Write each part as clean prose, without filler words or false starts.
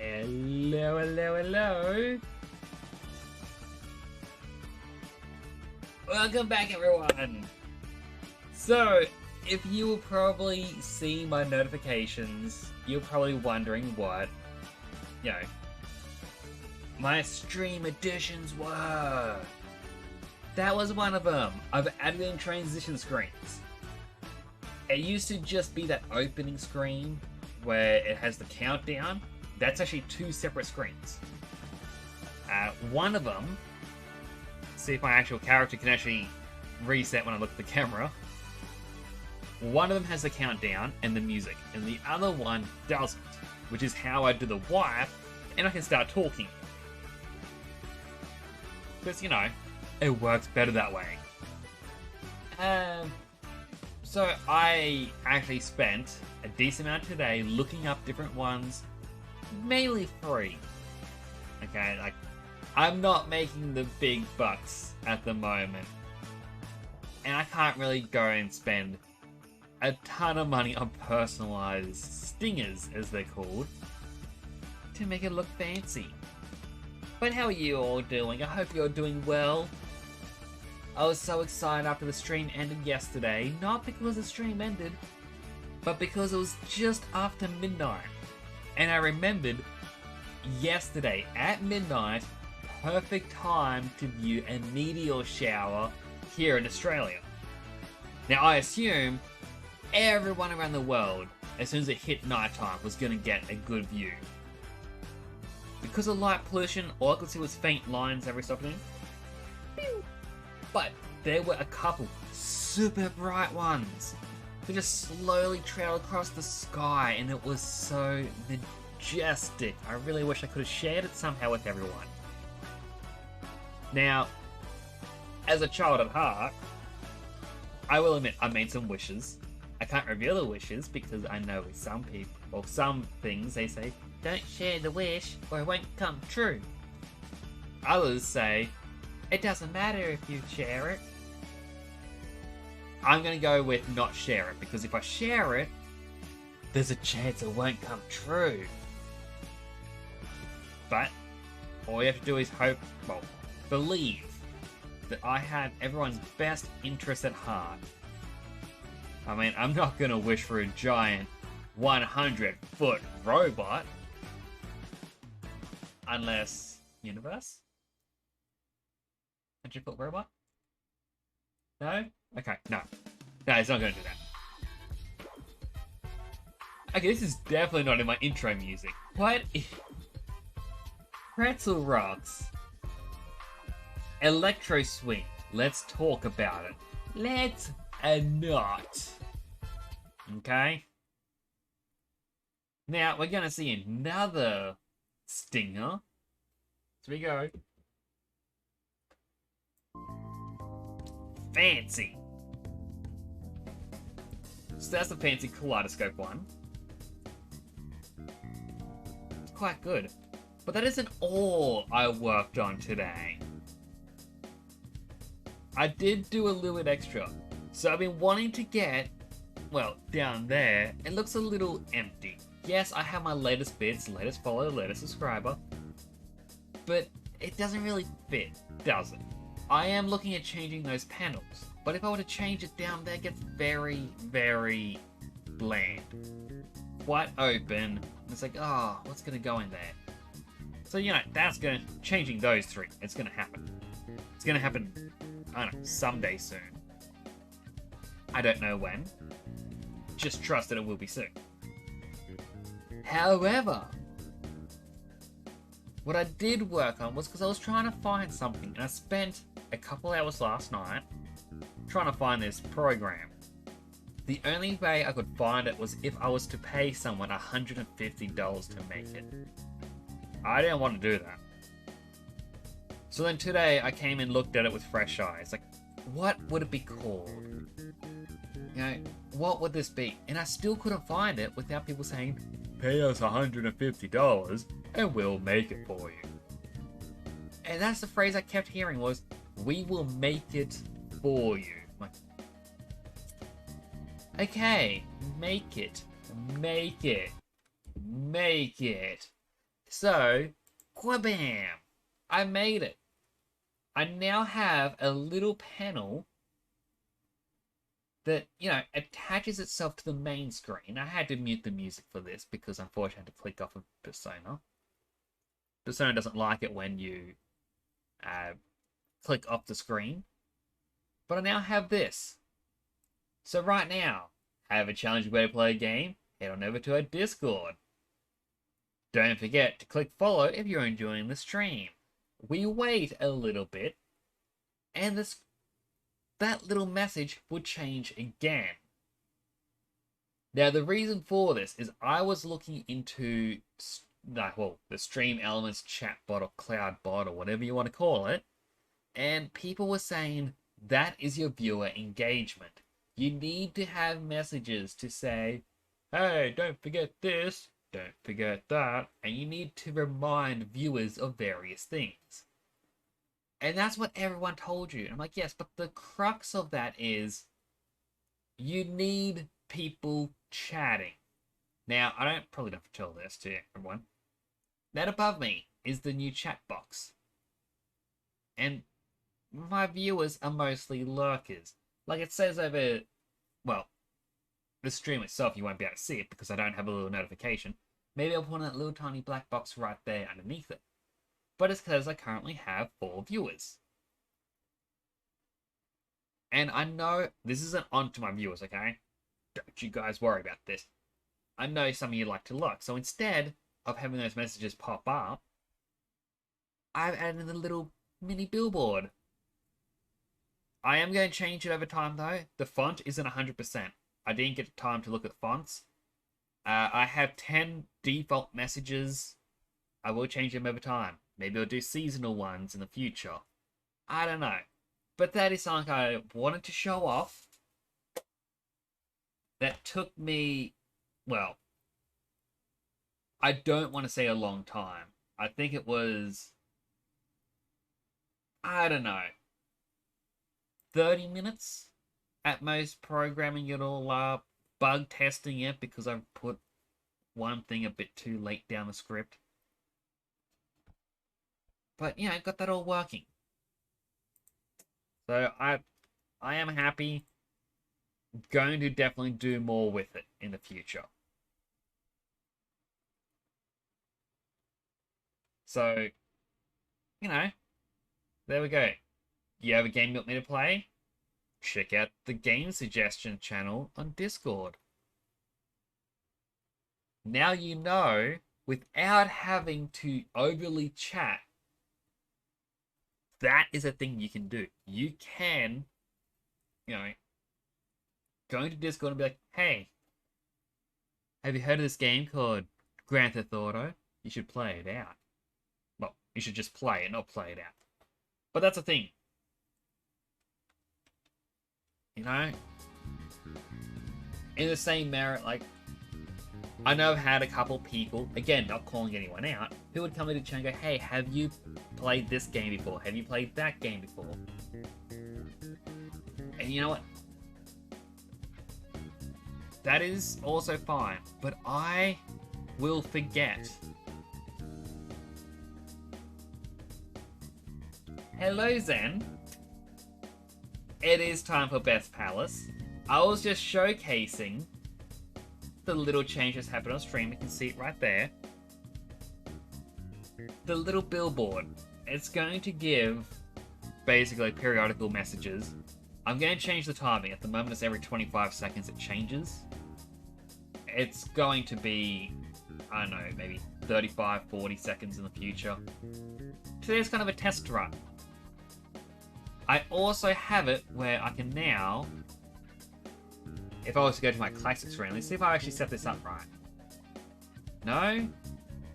Hello, hello, hello. Welcome back, everyone. So, if you will probably see my notifications, you're probably wondering what, my stream additions were. That was one of them. I've added in transition screens. It used to just be that opening screen where it has the countdown. That's actually two separate screens. One of them, see if my actual character can actually reset when I look at the camera. One of them has the countdown and the music, and the other one doesn't, which is how I do the wipe, and I can start talking. Because, it works better that way. So I actually spent a decent amount today looking up different ones, mainly free. Okay, I'm not making the big bucks at the moment, and I can't really go and spend a ton of money on personalized stingers, as they're called, to make it look fancy. But how are you all doing? I hope you're doing well. I was so excited after the stream ended yesterday, not because the stream ended, but because it was just after midnight. And I remembered yesterday at midnight, perfect time to view a meteor shower here in Australia. Now I assume everyone around the world, as soon as it hit nighttime, was going to get a good view. Because of light pollution, all I could see was faint lines every so often. But there were a couple super bright ones that just slowly trailed across the sky, and it was so majestic. I really wish I could have shared it somehow with everyone. Now, as a child at heart, I will admit I made some wishes. A can't reveal the wishes because I know with some people, or some things, they say, don't share the wish or it won't come true. Others say, it doesn't matter if you share it. I'm going to go with not share it, because if I share it, there's a chance it won't come true. But all you have to do is hope, well, believe that I have everyone's best interest at heart. I mean, I'm not going to wish for a giant 100-foot robot. Unless... Universe? 100-foot robot? No? Okay, no. No, it's not going to do that. Okay, this is definitely not in my intro music. What? Pretzel Rocks. Electro Swing. Let's talk about it. Let's not. Okay? Now, we're going to see another stinger. So we go. Fancy. So that's the fancy kaleidoscope one. It's quite good. But that isn't all I worked on today. I did do a little bit extra. So I've been wanting to get, well, down there, it looks a little empty. Yes, I have my latest bits, latest follower, latest subscriber. But it doesn't really fit, does it? I am looking at changing those panels. But if I were to change it down there, it gets very, very bland. Quite open. It's like, oh, what's going to go in there? So, you know, that's going to... Changing those three, it's going to happen. It's going to happen, I don't know, someday soon. I don't know when. Just trust that it will be soon. However, what I did work on was because I was trying to find something, and I spent a couple hours last night trying to find this program. The only way I could find it was if I was to pay someone $150 to make it. I didn't want to do that. So then today I came and looked at it with fresh eyes. Like, what would it be called? You know, what would this be? And I still couldn't find it without people saying, pay us $150 and we'll make it for you. And that's the phrase I kept hearing was, we will make it for you. Like, okay, make it. Make it. Make it. So, whabam! I made it. I now have a little panel that, you know, attaches itself to the main screen. I had to mute the music for this because unfortunately I had to click off of Persona. Persona doesn't like it when you click off the screen. But I now have this. So right now, have a challenge where to play a game, head on over to our Discord. Don't forget to click follow if you're enjoying the stream. We wait a little bit, and that little message would change again. Now, the reason for this is I was looking into the Stream Elements chatbot or cloud bot or whatever you want to call it, and people were saying that is your viewer engagement. You need to have messages to say, hey, don't forget this, don't forget that, and you need to remind viewers of various things. And that's what everyone told you. And I'm like, yes, but the crux of that is you need people chatting. Now, probably don't have to tell this to everyone. That above me is the new chat box. And my viewers are mostly lurkers. Like it says over, well, the stream itself, you won't be able to see it because I don't have a little notification. Maybe I'll put that little tiny black box right there underneath it. But it's because I currently have 4 viewers. And I know this isn't onto my viewers, okay? Don't you guys worry about this. I know some of you like to lurk, so instead of having those messages pop up, I've added in a little mini billboard. I am going to change it over time though. The font isn't 100%. I didn't get time to look at fonts. I have 10 default messages. I will change them over time. Maybe I'll do seasonal ones in the future. I don't know. But that is something I wanted to show off. that took me, well, I don't want to say a long time. I think it was, I don't know, 30 minutes at most programming it all up, bug testing it because I put one thing a bit too late down the script. But yeah, I got that all working. So I am happy. Going to definitely do more with it in the future. So, there we go. You have a game you want me to play? Check out the game suggestion channel on Discord. Now you know, without having to overly chat, that is a thing you can do. You can, go into Discord and be like, hey, have you heard of this game called Grand Theft Auto? You should play it out. Well, you should just play it, not play it out. But that's a thing. In the same merit, like, I know I've had a couple people, again, not calling anyone out, who would come into the chat and go, hey, have you played this game before? Have you played that game before? And you know what? That is also fine, but I will forget. Hello, Zen. It is time for Best Palace. I was just showcasing the little changes happened on stream. You can see it right there. The little billboard. It's going to give basically periodical messages. I'm going to change the timing. At the moment, it's every 25 seconds it changes. It's going to be, I don't know, maybe 35, 40 seconds in the future. Today's kind of a test run. I also have it where I can now, if I was to go to my classic screen, let's see if I actually set this up right. No,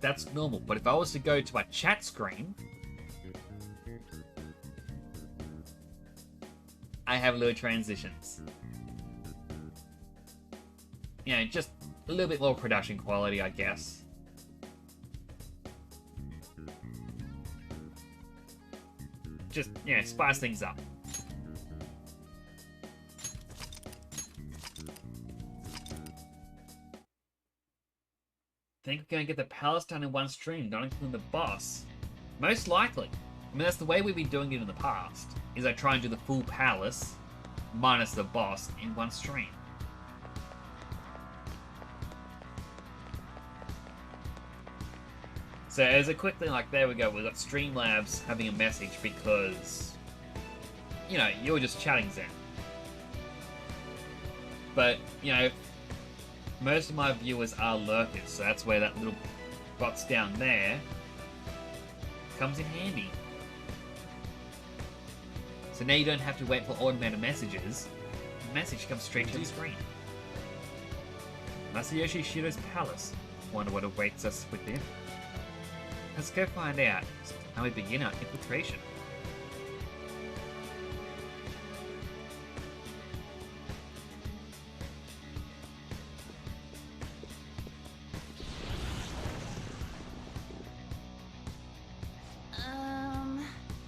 that's normal. But if I was to go to my chat screen, I have little transitions. Just a little bit more production quality, I guess. Just, spice things up. Think we're going to get the palace done in one stream, not including the boss? Most likely. I mean, that's the way we've been doing it in the past, is I try and do the full palace, minus the boss, in one stream. So as a quick thing, like, there we go, we've got Streamlabs having a message because, you were just chatting, Zen. But, most of my viewers are lurkers, so that's where that little box down there comes in handy. So now you don't have to wait for automated messages. The message comes straight to the screen. Masayoshi Shiro's palace. Wonder what awaits us within. Let's go find out. How we begin our infiltration.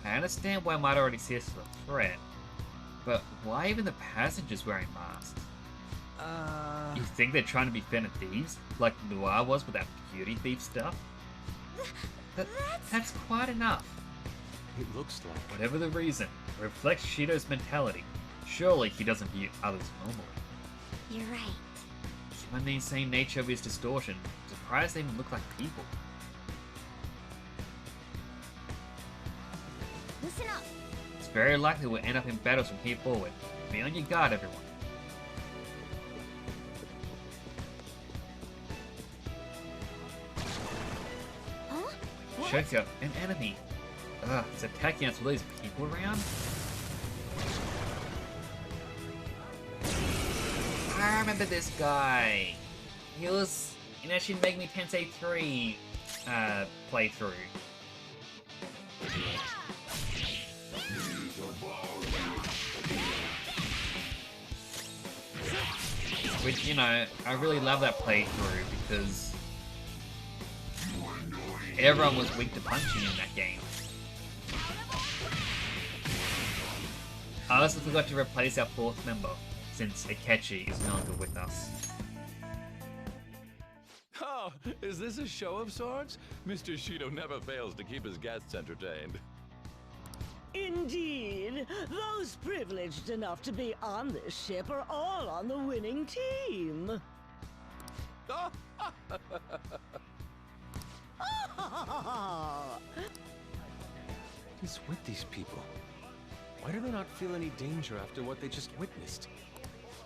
I understand why I might already see us as a threat, but why even the passengers wearing masks? You think they're trying to be Fen of Thieves, like Noir was with that beauty thief stuff? That's quite enough. It looks like... Whatever the reason, it reflects Shido's mentality. Surely he doesn't view others normally. You're right. Given the insane nature of his distortion, I'm surprised they even look like people. Listen up. It's very likely we'll end up in battles from here forward. Be on your guard, everyone. Shoko, an enemy. Ugh, it's attacking us with these people around? I remember this guy. He was in Shin Megami Tensei 3 playthrough. Which, you know, I really love that playthrough because everyone was weak to punching in that game. I also forgot to replace our 4th member, since Akechi is no longer with us. Oh, is this a show of sorts? Mr. Shido never fails to keep his guests entertained. Indeed, those privileged enough to be on this ship are all on the winning team. What is with these people? Why do they not feel any danger after what they just witnessed?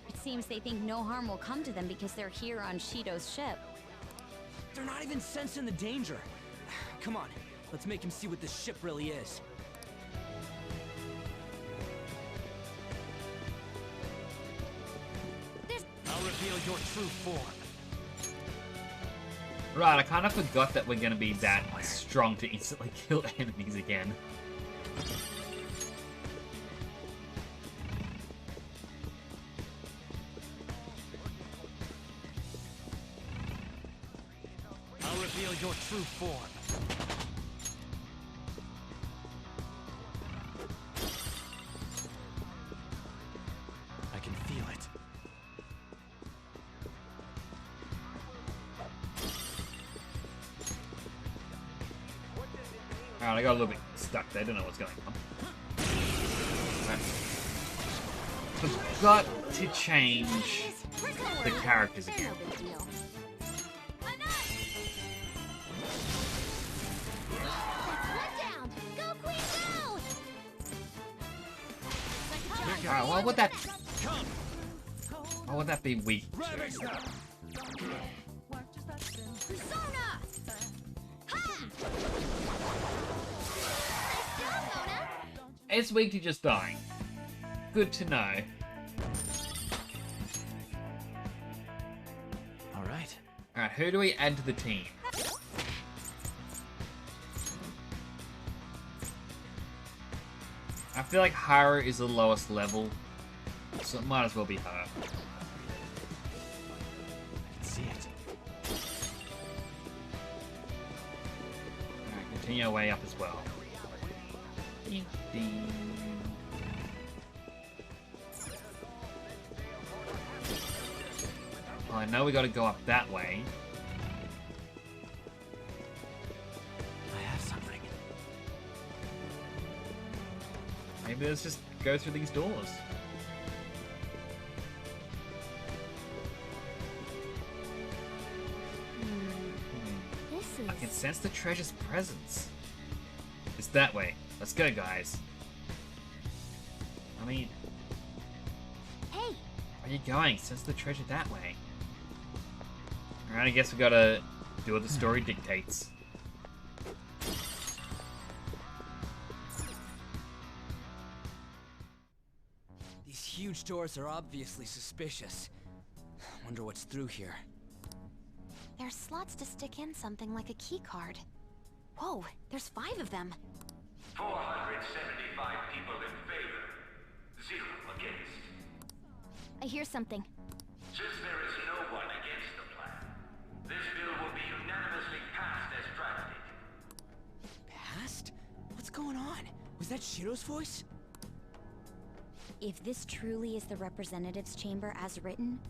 It seems they think no harm will come to them because they're here on Shido's ship. They're not even sensing the danger. Come on, let's make him see what this ship really is. I'll reveal your true form. Right, I kind of forgot that we're going to be that strong to instantly kill enemies again. I'll reveal your true form. I can feel it. Alright, I got a little bit stuck there, don't know what's going on. Forgot to change the characters again. No big deal. Alright, why would that... Why would that be weak? It's weak to just dying. Good to know. Alright. Alright, who do we add to the team? I feel like Haru is the lowest level, so it might as well be her. I can see it. Alright, continue our way up as well. Ding, ding. Oh, I know we gotta go up that way. I have something. Maybe let's just go through these doors. This is... I can sense the treasure's presence. It's that way. Let's go, guys. I mean, Hey, where are you going? Sense the treasure that way. Alright, I guess we gotta do what the story dictates. These huge doors are obviously suspicious. Wonder what's through here. there's slots to stick in something like a key card. Whoa, there's 5 of them. 475 people in favor, 0 against. I hear something. Since there is no one against the plan, this bill will be unanimously passed as drafted. Past? What's going on? Was that Shiro's voice? If this truly is the representatives' chamber as written,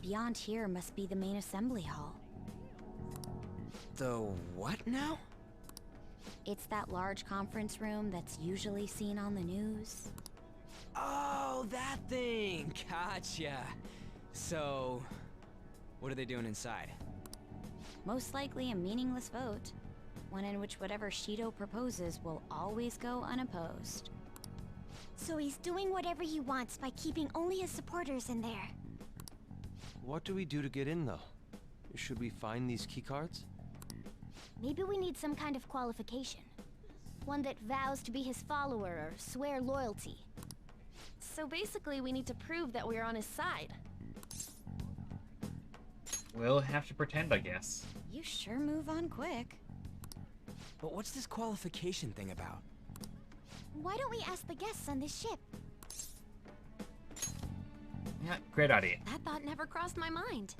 beyond here must be the main assembly hall. The what now? It's that large conference room that's usually seen on the news. Oh, that thing! Gotcha! So, what are they doing inside? Most likely a meaningless vote, one in which whatever Shido proposes will always go unopposed. So he's doing whatever he wants by keeping only his supporters in there. What do we do to get in, though? Should we find these keycards? Maybe we need some kind of qualification. One that vows to be his follower or swear loyalty. So basically, we need to prove that we're on his side. We'll have to pretend, I guess. You sure move on quick. But what's this qualification thing about? Why don't we ask the guests on this ship? Yeah, great idea. That thought never crossed my mind.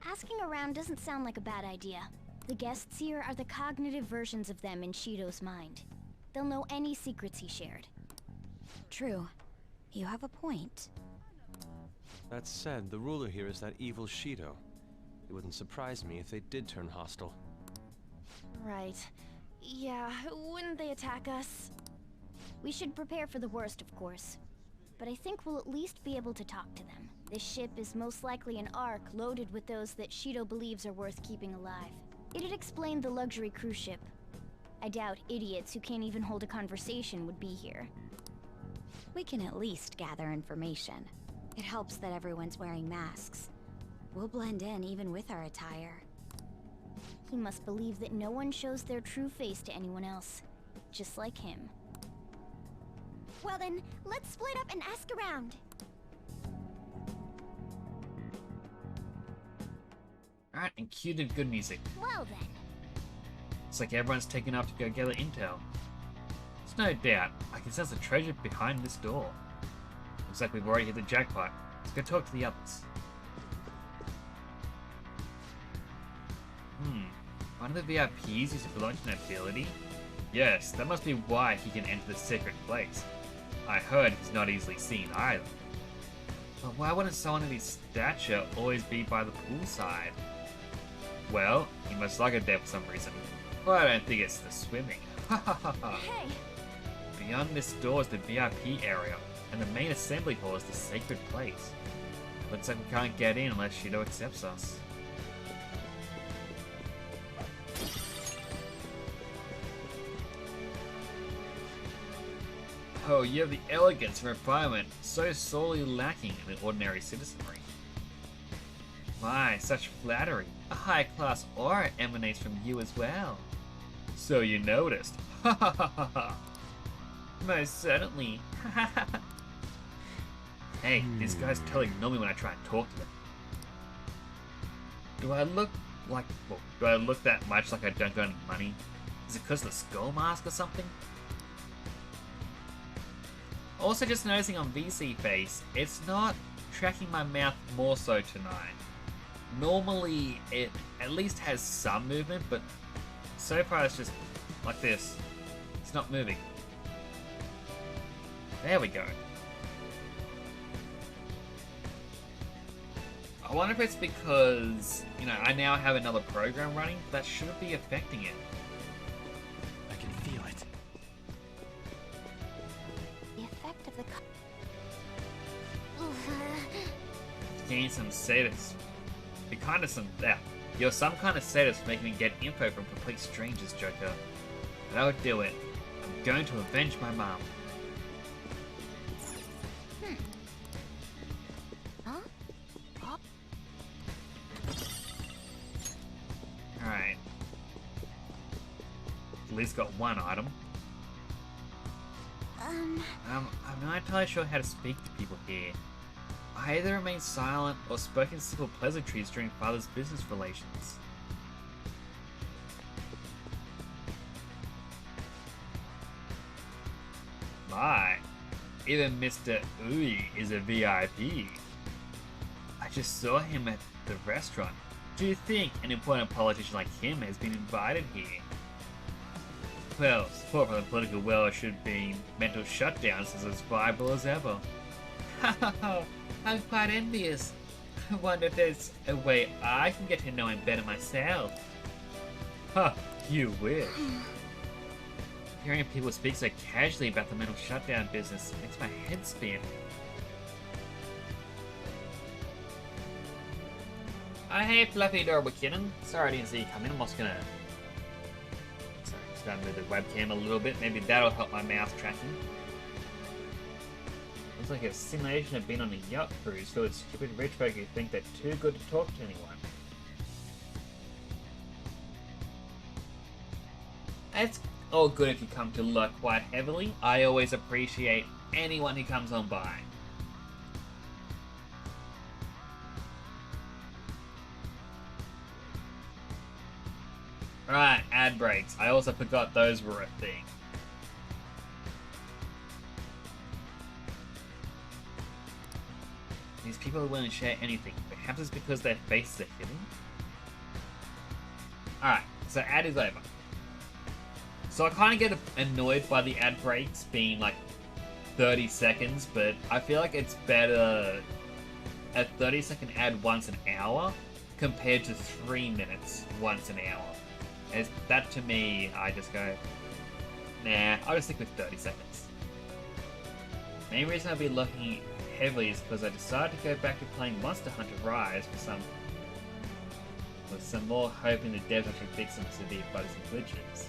Asking around doesn't sound like a bad idea. The guests here are the cognitive versions of them in Shido's mind. They'll know any secrets he shared. True. You have a point. That said, the ruler here is that evil Shido. It wouldn't surprise me if they did turn hostile. Right. Yeah, wouldn't they attack us? We should prepare for the worst, of course. But I think we'll at least be able to talk to them. This ship is most likely an Ark loaded with those that Shido believes are worth keeping alive. It'd explain the luxury cruise ship. I doubt idiots who can't even hold a conversation would be here. We can at least gather information. It helps that everyone's wearing masks. We'll blend in even with our attire. He must believe that no one shows their true face to anyone else. Just like him. Well then, let's split up and ask around. Alright, and cue the good music. Well then. It's like everyone's taken up to go gather intel. There's no doubt, I can sense the treasure behind this door. Looks like we've already hit the jackpot. Let's go talk to the others. One of the VIPs is a launch ability? Yes, that must be why he can enter the secret place. I heard he's not easily seen either. But why wouldn't someone of his stature always be by the poolside? Well, he must like it there for some reason. But I don't think it's the swimming. Hey! Beyond this door is the VIP area, and the main assembly hall is the sacred place. Looks like we can't get in unless Shido accepts us. Oh, you have the elegance and refinement so sorely lacking in the ordinary citizenry. My, such flattery. A high-class aura emanates from you as well. So you noticed. Ha ha ha ha ha. Most certainly. Hey, these guys totally ignore me when I try and talk to them. Do I look like... Well, do I look that much like I don't got any money? Is it because of the skull mask or something? Also just noticing on VC face, it's not tracking my mouth more so tonight. Normally it at least has some movement, but so far it's just like this. It's not moving. There we go. I wonder if it's because, you know, I now have another program running that shouldn't be affecting it. I can feel it. The effect of the Gain some status. You're kind of some... Yeah, you're some kind of status for making me get info from complete strangers, Joker. But I would do it. I'm going to avenge my mom. Alright. At least got one item. I'm not entirely sure how to speak to people here. I either remain silent or spoken simple pleasantries during father's business relations. My, even Mr. Ui is a VIP. I just saw him at the restaurant. Do you think an important politician like him has been invited here? Well, support from the political world should be mental shutdowns is as viable as ever. I'm quite envious. I wonder if there's a way I can get to know him better myself. Huh, you wish. Hearing people speak so casually about the mental shutdown business makes my head spin. Hey Fluffy Door McKinnon. Sorry I didn't see you come in. I'm just gonna move the webcam a little bit. Maybe that'll help my mouse tracking. Looks like a simulation of being on a yacht cruise filled with stupid rich folk who think they're too good to talk to anyone. It's all good if you come to luck quite heavily. I always appreciate anyone who comes on by. Right, ad breaks. I also forgot those were a thing. These people are willing to share anything. Perhaps it's because their faces are hidden? Alright, so ad is over. So I kind of get annoyed by the ad breaks being like 30 seconds, but I feel like it's better a 30-second ad once an hour compared to 3 minutes once an hour. As that to me, I just go, nah, I'll just stick with 30 seconds. The main reason I'll be looking heavily is because I decided to go back to playing Monster Hunter Rise with some more hope in the devs actually fix some severe bugs and glitches.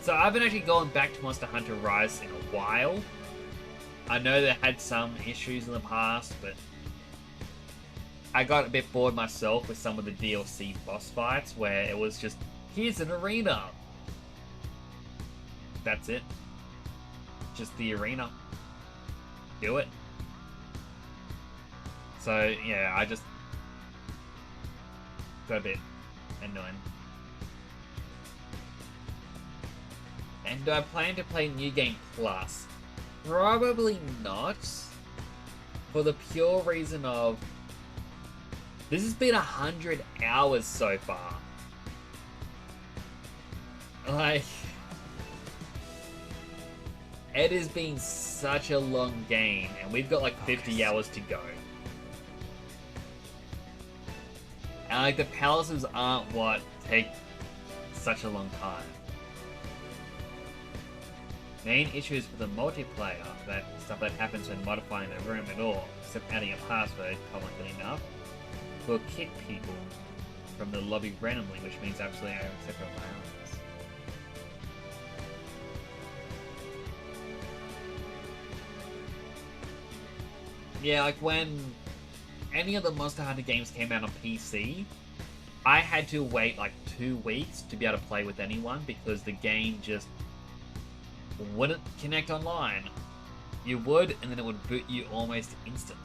So I've been actually going back to Monster Hunter Rise in a while. I know they had some issues in the past, but I got a bit bored myself with some of the DLC boss fights where it was just, here's an arena. That's it. Just the arena. Do it. So yeah, I just got a bit annoying. And do I plan to play New Game Plus? Probably not. For the pure reason of this has been 100 hours so far. Like, it has been such a long game, and we've got like 50 hours to go. And like the palaces aren't what take such a long time. Main issues with the multiplayer, that stuff that happens when modifying the room at all, except adding a password, commonly enough, will kick people from the lobby randomly, which means absolutely no separate allowance. Yeah, like when any of the Monster Hunter games came out on PC, I had to wait like 2 weeks to be able to play with anyone because the game just wouldn't connect online. You would, and then it would boot you almost instantly.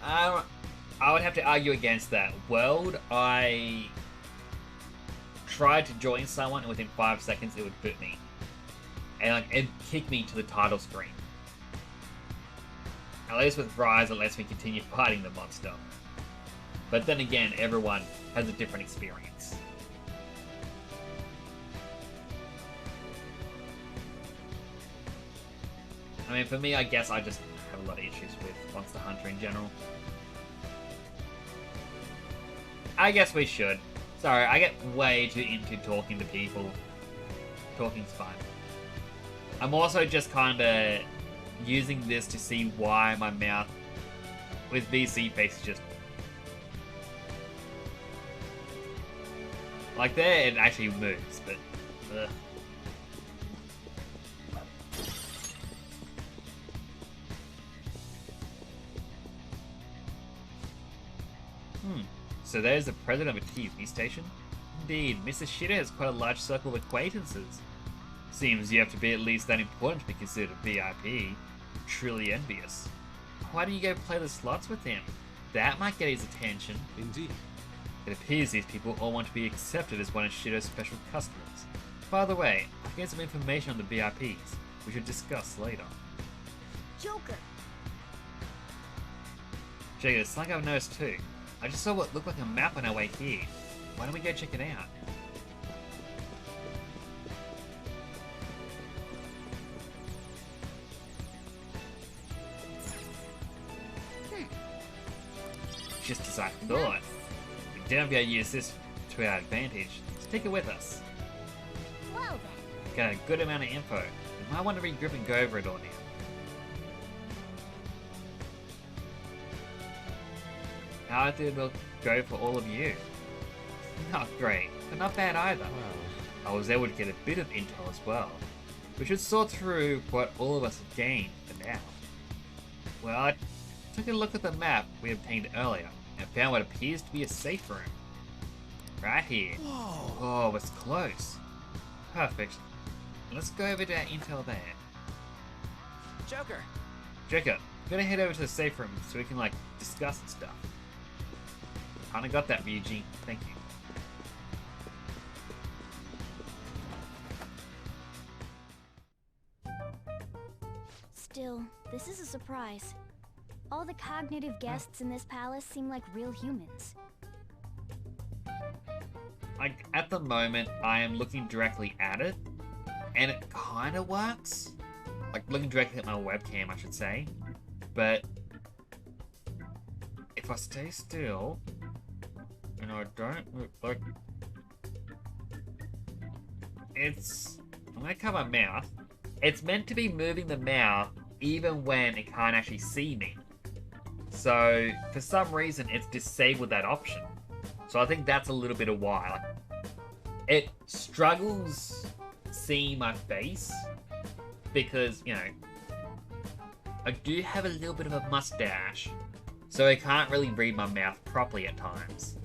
I would have to argue against that. World, I tried to join someone, and within 5 seconds it would boot me. And like, it'd kick me to the title screen. At least with Rise, it lets me continue fighting the monster. But then again, everyone has a different experience. I mean, for me, I guess I just have a lot of issues with Monster Hunter in general. I guess we should. Sorry, I get way too into talking to people. Talking's fine. I'm also just kinda using this to see why my mouth with VC face is just... Like there, it actually moves, but... Ugh. So there's the president of a TV station? Indeed, Mr. Shido has quite a large circle of acquaintances. Seems you have to be at least that important to be considered a VIP. Truly envious. Why don't you go play the slots with him? That might get his attention. Indeed. It appears these people all want to be accepted as one of Shido's special customers. By the way, I've gained some information on the VIPs. We should discuss later. Joker. Jake, it's like I've noticed too. I just saw what looked like a map on our way here. Why don't we go check it out? Just as I thought. We don't be able to use this to our advantage. Let's take it with us. Well then. Got a good amount of info. We might want to regroup and go over it all now. How did it go for all of you? Not great, but not bad either. Wow. I was able to get a bit of intel as well. We should sort through what all of us have gained for now. Well, I took a look at the map we obtained earlier and found what appears to be a safe room. Right here. Whoa. Oh, it's close. Perfect. Let's go over to our intel there. Joker! Joker, we're gonna head over to the safe room so we can, like, discuss and stuff. Kinda got that, Ryuji. Thank you. Still, this is a surprise. All the cognitive guests in this palace seem like real humans. Like, at the moment, I am looking directly at it, and it kind of works. Like, looking directly at my webcam, I should say. But if I stay still, and I don't move, like, it's, when I cover my mouth, it's meant to be moving the mouth even when it can't actually see me. So, for some reason, it's disabled that option. So I think that's a little bit of why. Like, it struggles seeing my face because, you know, I do have a little bit of a mustache, so I can't really read my mouth properly at times.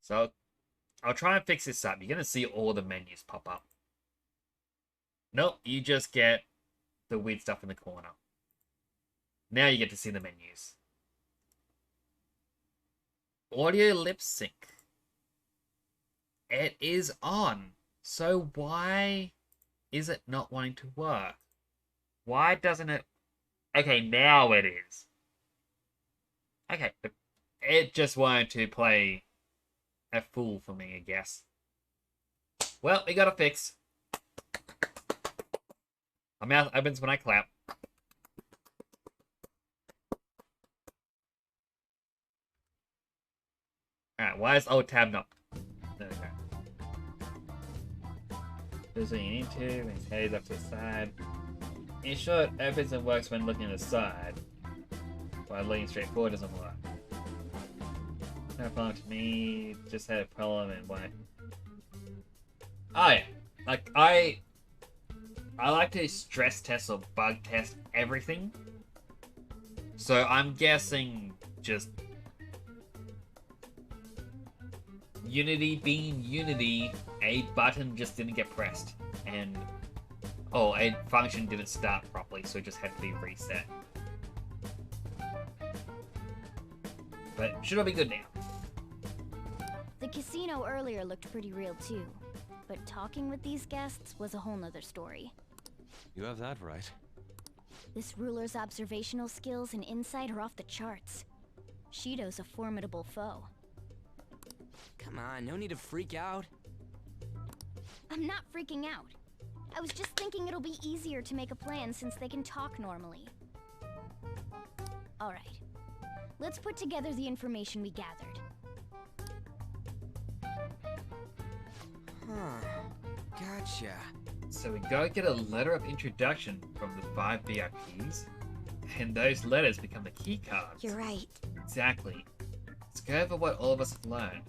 So I'll try and fix this up. You're going to see all the menus pop up. Nope, you just get the weird stuff in the corner. Now you get to see the menus. Audio lip sync. It is on. So why is it not wanting to work? Why doesn't it... Okay, now it is. Okay, it just wanted to play a fool for me, I guess. Well, we got a fix. My mouth opens when I clap. Alright, why is alt tab not... There we go. This is what you need to, and his head is up to the side. In short, opens and works when looking to the side. While looking straight forward doesn't work. No problem to me, just had a problem and why. Oh yeah, like I like to stress test or bug test everything. So I'm guessing just Unity being Unity, a button just didn't get pressed. And, oh, a function didn't start properly, so it just had to be reset. But should all be good now. The casino earlier looked pretty real too, but talking with these guests was a whole nother story. You have that right. This ruler's observational skills and insight are off the charts. Shido's a formidable foe. Come on, no need to freak out. I'm not freaking out. I was just thinking it'll be easier to make a plan since they can talk normally. Alright. Let's put together the information we gathered. Huh. Gotcha. So we go get a letter of introduction from the 5 VIPs, and those letters become the key cards. You're right. Exactly. Let's go over what all of us have learned.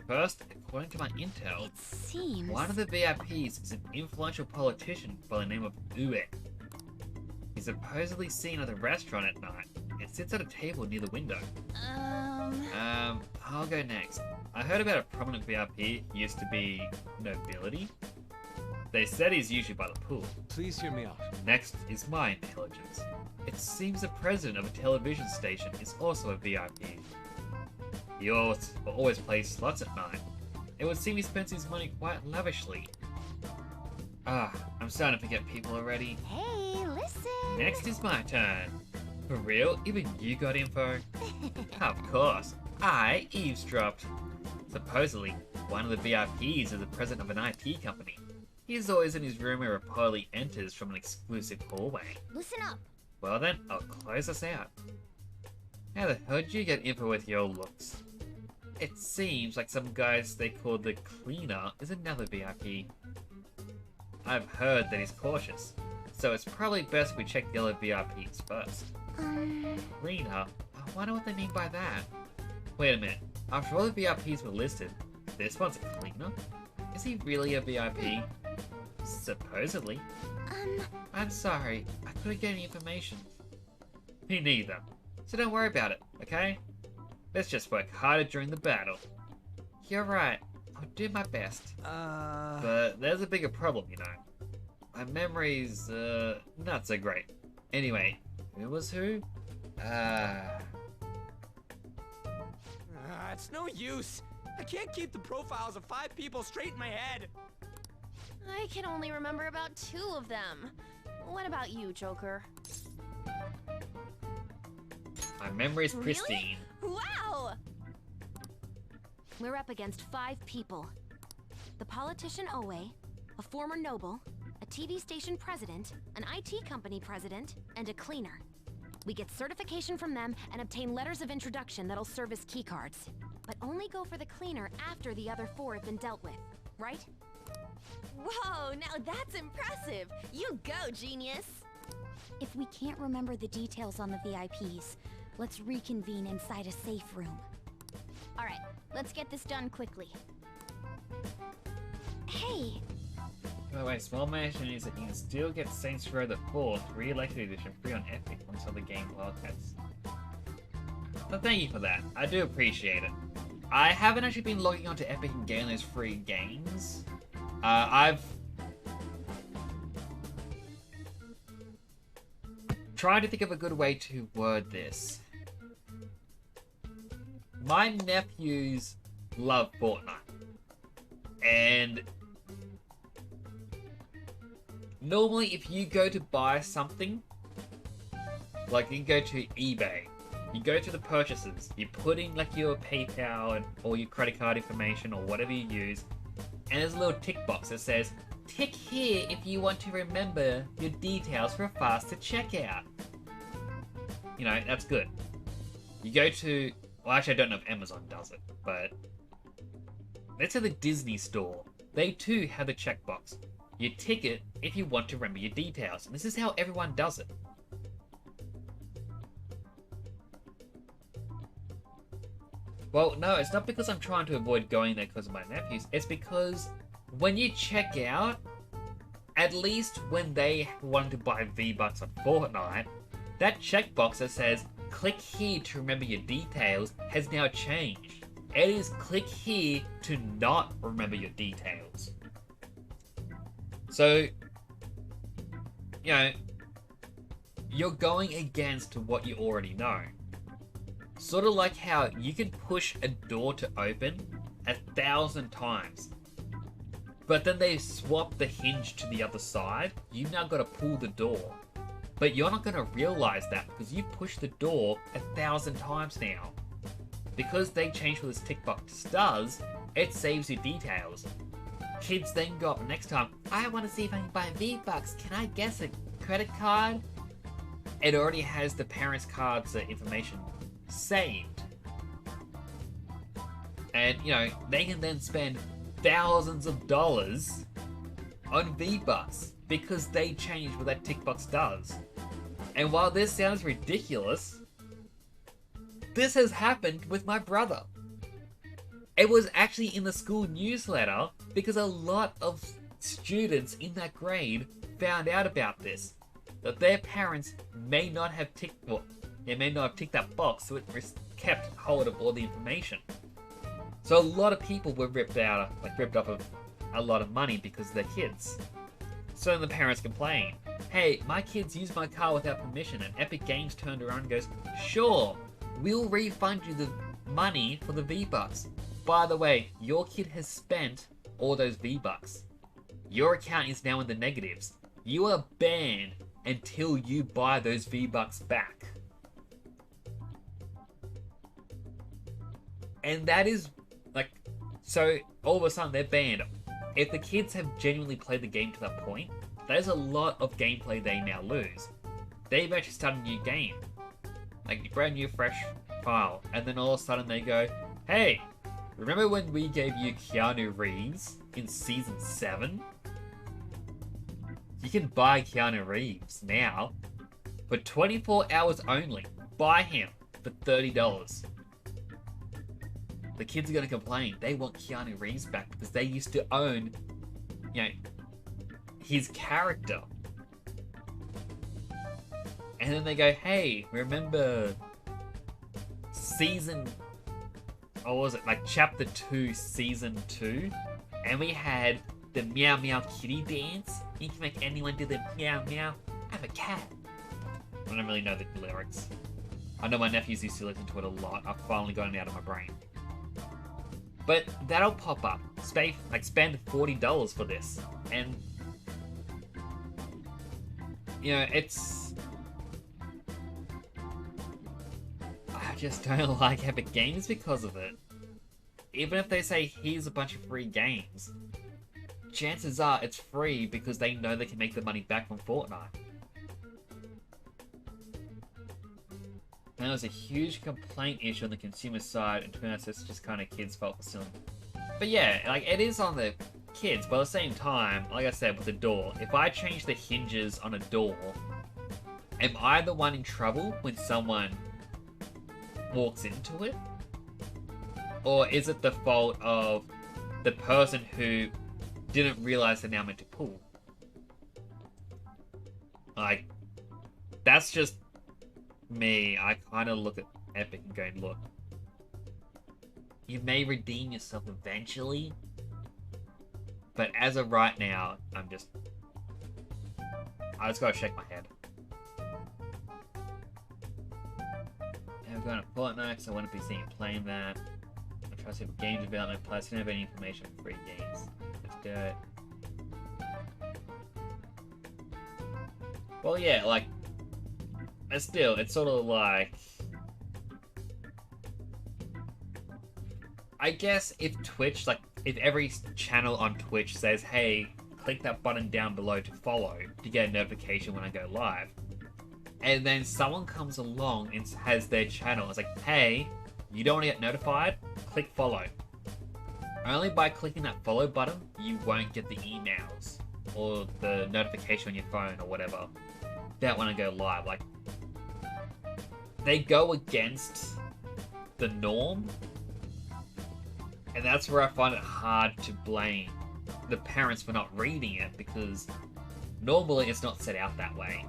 First, according to my intel, It seems... one of the VIPs is an influential politician by the name of Ue. He's supposedly seen at the restaurant at night and sits at a table near the window. I'll go next. I heard about a prominent VIP who used to be nobility. They said he's usually by the pool. Please hear me out. Next is my intelligence. It seems the president of a television station is also a VIP. He always plays slots at night. It would seem he spends his money quite lavishly. I'm starting to forget people already. Hey, listen! Next is my turn. For real? Even you got info? Of course. I eavesdropped. Supposedly, one of the VIPs is the president of an IT company. He's always in his room where reportedly enters from an exclusive hallway. Listen up! Well then, I'll close us out. How the hell did you get info with your looks? It seems like some guys they call the Cleaner is another VIP. I've heard that he's cautious, so it's probably best we check the other VIPs first. Cleaner? I wonder what they mean by that. Wait a minute, after all the VIPs were listed, this one's a Cleaner? Is he really a VIP? Supposedly. I'm sorry, I couldn't get any information. Me neither. So don't worry about it, okay? Let's just work harder during the battle. You're right, I'll do my best. But there's a bigger problem, you know. My memory's, not so great. Anyway, who was who? It's no use. I can't keep the profiles of 5 people straight in my head. I can only remember about 2 of them. What about you, Joker? My memory is pristine. Really? Wow! We're up against 5 people. The politician Owe, a former noble, a TV station president, an IT company president, and a cleaner. We get certification from them and obtain letters of introduction that'll serve as keycards. But only go for the cleaner after the other 4 have been dealt with, right? Whoa, now that's impressive! You go, genius! If we can't remember the details on the VIPs, let's reconvene inside a safe room. Alright, let's get this done quickly. Hey! By the way, small mention is that you can still get Saints Row the 4th Re-Elected Edition free on Epic until the game wildcats. So thank you for that. I do appreciate it. I haven't actually been logging onto Epic and getting those free games. I've tried to think of a good way to word this. My nephews love Fortnite. And normally if you go to buy something, like you go to eBay, you go to the purchases, you put in like your PayPal or your credit card information or whatever you use, and there's a little tick box that says, tick here if you want to remember your details for a faster checkout. You know, that's good. You go to, well actually I don't know if Amazon does it, but let's say the Disney store. They too have a checkbox. You tick it if you want to remember your details. And this is how everyone does it. Well, no, it's not because I'm trying to avoid going there because of my nephews. It's because when you check out, at least when they wanted to buy V-Bucks on Fortnite, that checkbox that says, click here to remember your details has now changed. It is click here to not remember your details. So, you know, you're going against what you already know. Sort of like how you can push a door to open 1,000 times, but then they swap the hinge to the other side. You've now got to pull the door. But you're not going to realize that because you pushed the door 1,000 times now. Because they changed what this tick box does, it saves you details. Kids then go up next time, I want to see if I can buy V-Bucks. Can I guess a credit card? It already has the parents' cards information saved. And, you know, they can then spend thousands of dollars on V-Bucks because they changed what that tick box does. And while this sounds ridiculous, this has happened with my brother. It was actually in the school newsletter because a lot of students in that grade found out about this. That their parents may not have ticked, well, they may not have ticked that box, so it kept hold of all the information. So a lot of people were ripped off of a lot of money because of their kids. So then the parents complain, hey, my kids used my car without permission, and Epic Games turned around and goes, sure, we'll refund you the money for the V-Bucks. By the way, your kid has spent all those V-Bucks. Your account is now in the negatives. You are banned until you buy those V-Bucks back. And that is, like, so all of a sudden they're banned. If the kids have genuinely played the game to that point, there's a lot of gameplay they now lose. They've actually started a new game. Like, a brand new, fresh file. And then all of a sudden they go, hey, remember when we gave you Keanu Reeves in Season 7? You can buy Keanu Reeves now for 24 hours only. Buy him for $30. The kids are going to complain. They want Keanu Reeves back because they used to own, you know, his character. And then they go, hey, remember season, or was it like Chapter 2, Season 2? And we had the Meow Meow Kitty dance. You can make anyone do the Meow Meow. I'm a cat. I don't really know the lyrics. I know my nephews used to listen to it a lot. I've finally gotten it out of my brain. But that'll pop up. Spend $40 for this. And, you know, it's... I just don't like Epic Games because of it. Even if they say, here's a bunch of free games, chances are it's free because they know they can make the money back from Fortnite. And there's a huge complaint issue on the consumer side, and to be honest, it's just kind of kids' fault for stealing. But yeah, like, it is on the kids, but at the same time, like I said, with the door, if I change the hinges on a door, am I the one in trouble when someone walks into it? Or is it the fault of the person who didn't realize they're now meant to pull? Like, that's just me. I kind of look at Epic and go, look, you may redeem yourself eventually, but as of right now, I just gotta shake my head. I'm going to Fortnite, so I want to be seen playing that. I'm trying to see if game development plus don't have any information for free games. Let's do it. Well, yeah, like, but still, it's sort of like, I guess if Twitch, like, if every channel on Twitch says, hey, click that button down below to follow to get a notification when I go live, and then someone comes along and has their channel, it's like, hey, you don't want to get notified? Click follow. Only by clicking that follow button, you won't get the emails or the notification on your phone or whatever that when I go live. Like, they go against the norm, and that's where I find it hard to blame the parents for not reading it, because normally it's not set out that way.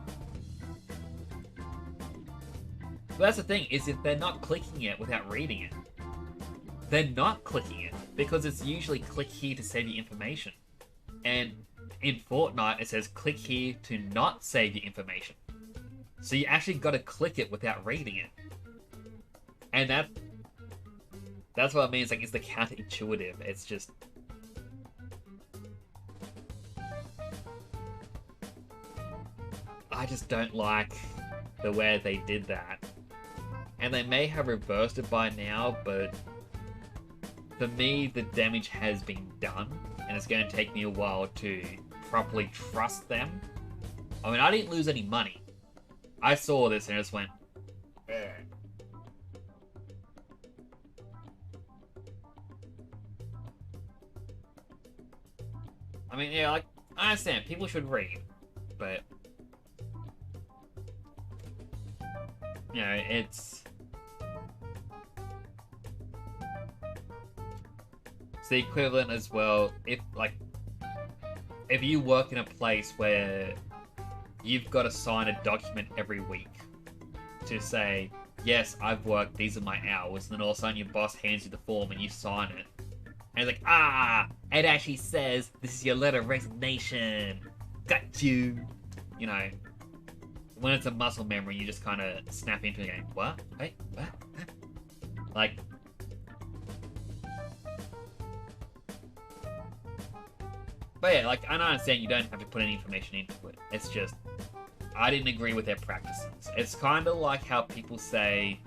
But that's the thing, is if they're not clicking it without reading it, they're not clicking it, because it's usually click here to save your information. And in Fortnite, it says click here to not save your information. So you actually got to click it without reading it. And that's what it means, like, it's the counterintuitive. It's just... I just don't like the way they did that. And they may have reversed it by now, but for me, the damage has been done, and it's going to take me a while to properly trust them. I mean, I didn't lose any money. I saw this and I just went, ugh. I mean, yeah, like, I understand, people should read, but, you know, it's the equivalent as well. If you work in a place where you've got to sign a document every week to say, yes, I've worked, these are my hours, and then all of a sudden your boss hands you the form and you sign it. And it's like, it actually says, this is your letter of resignation. Got you. You know, when it's a muscle memory, you just kind of snap into it going, what? Wait, what? Like, but yeah, like, I understand you don't have to put any information into it. It's just, I didn't agree with their practices. It's kind of like how people say,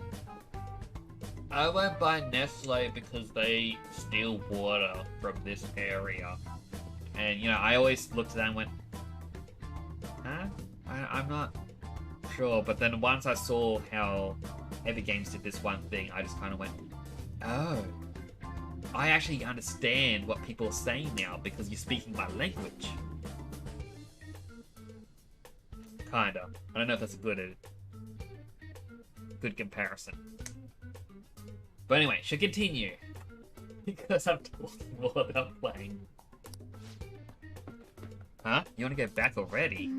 I won't buy Nestle because they steal water from this area. And, you know, I always looked at that and went, huh? I'm not sure. But then once I saw how Epic Games did this one thing, I just kind of went, oh. I actually understand what people are saying now because you're speaking my language. Kinda. I don't know if that's a good comparison. But anyway, should continue. Because I'm talking more than I'm playing. Huh? You want to go back already?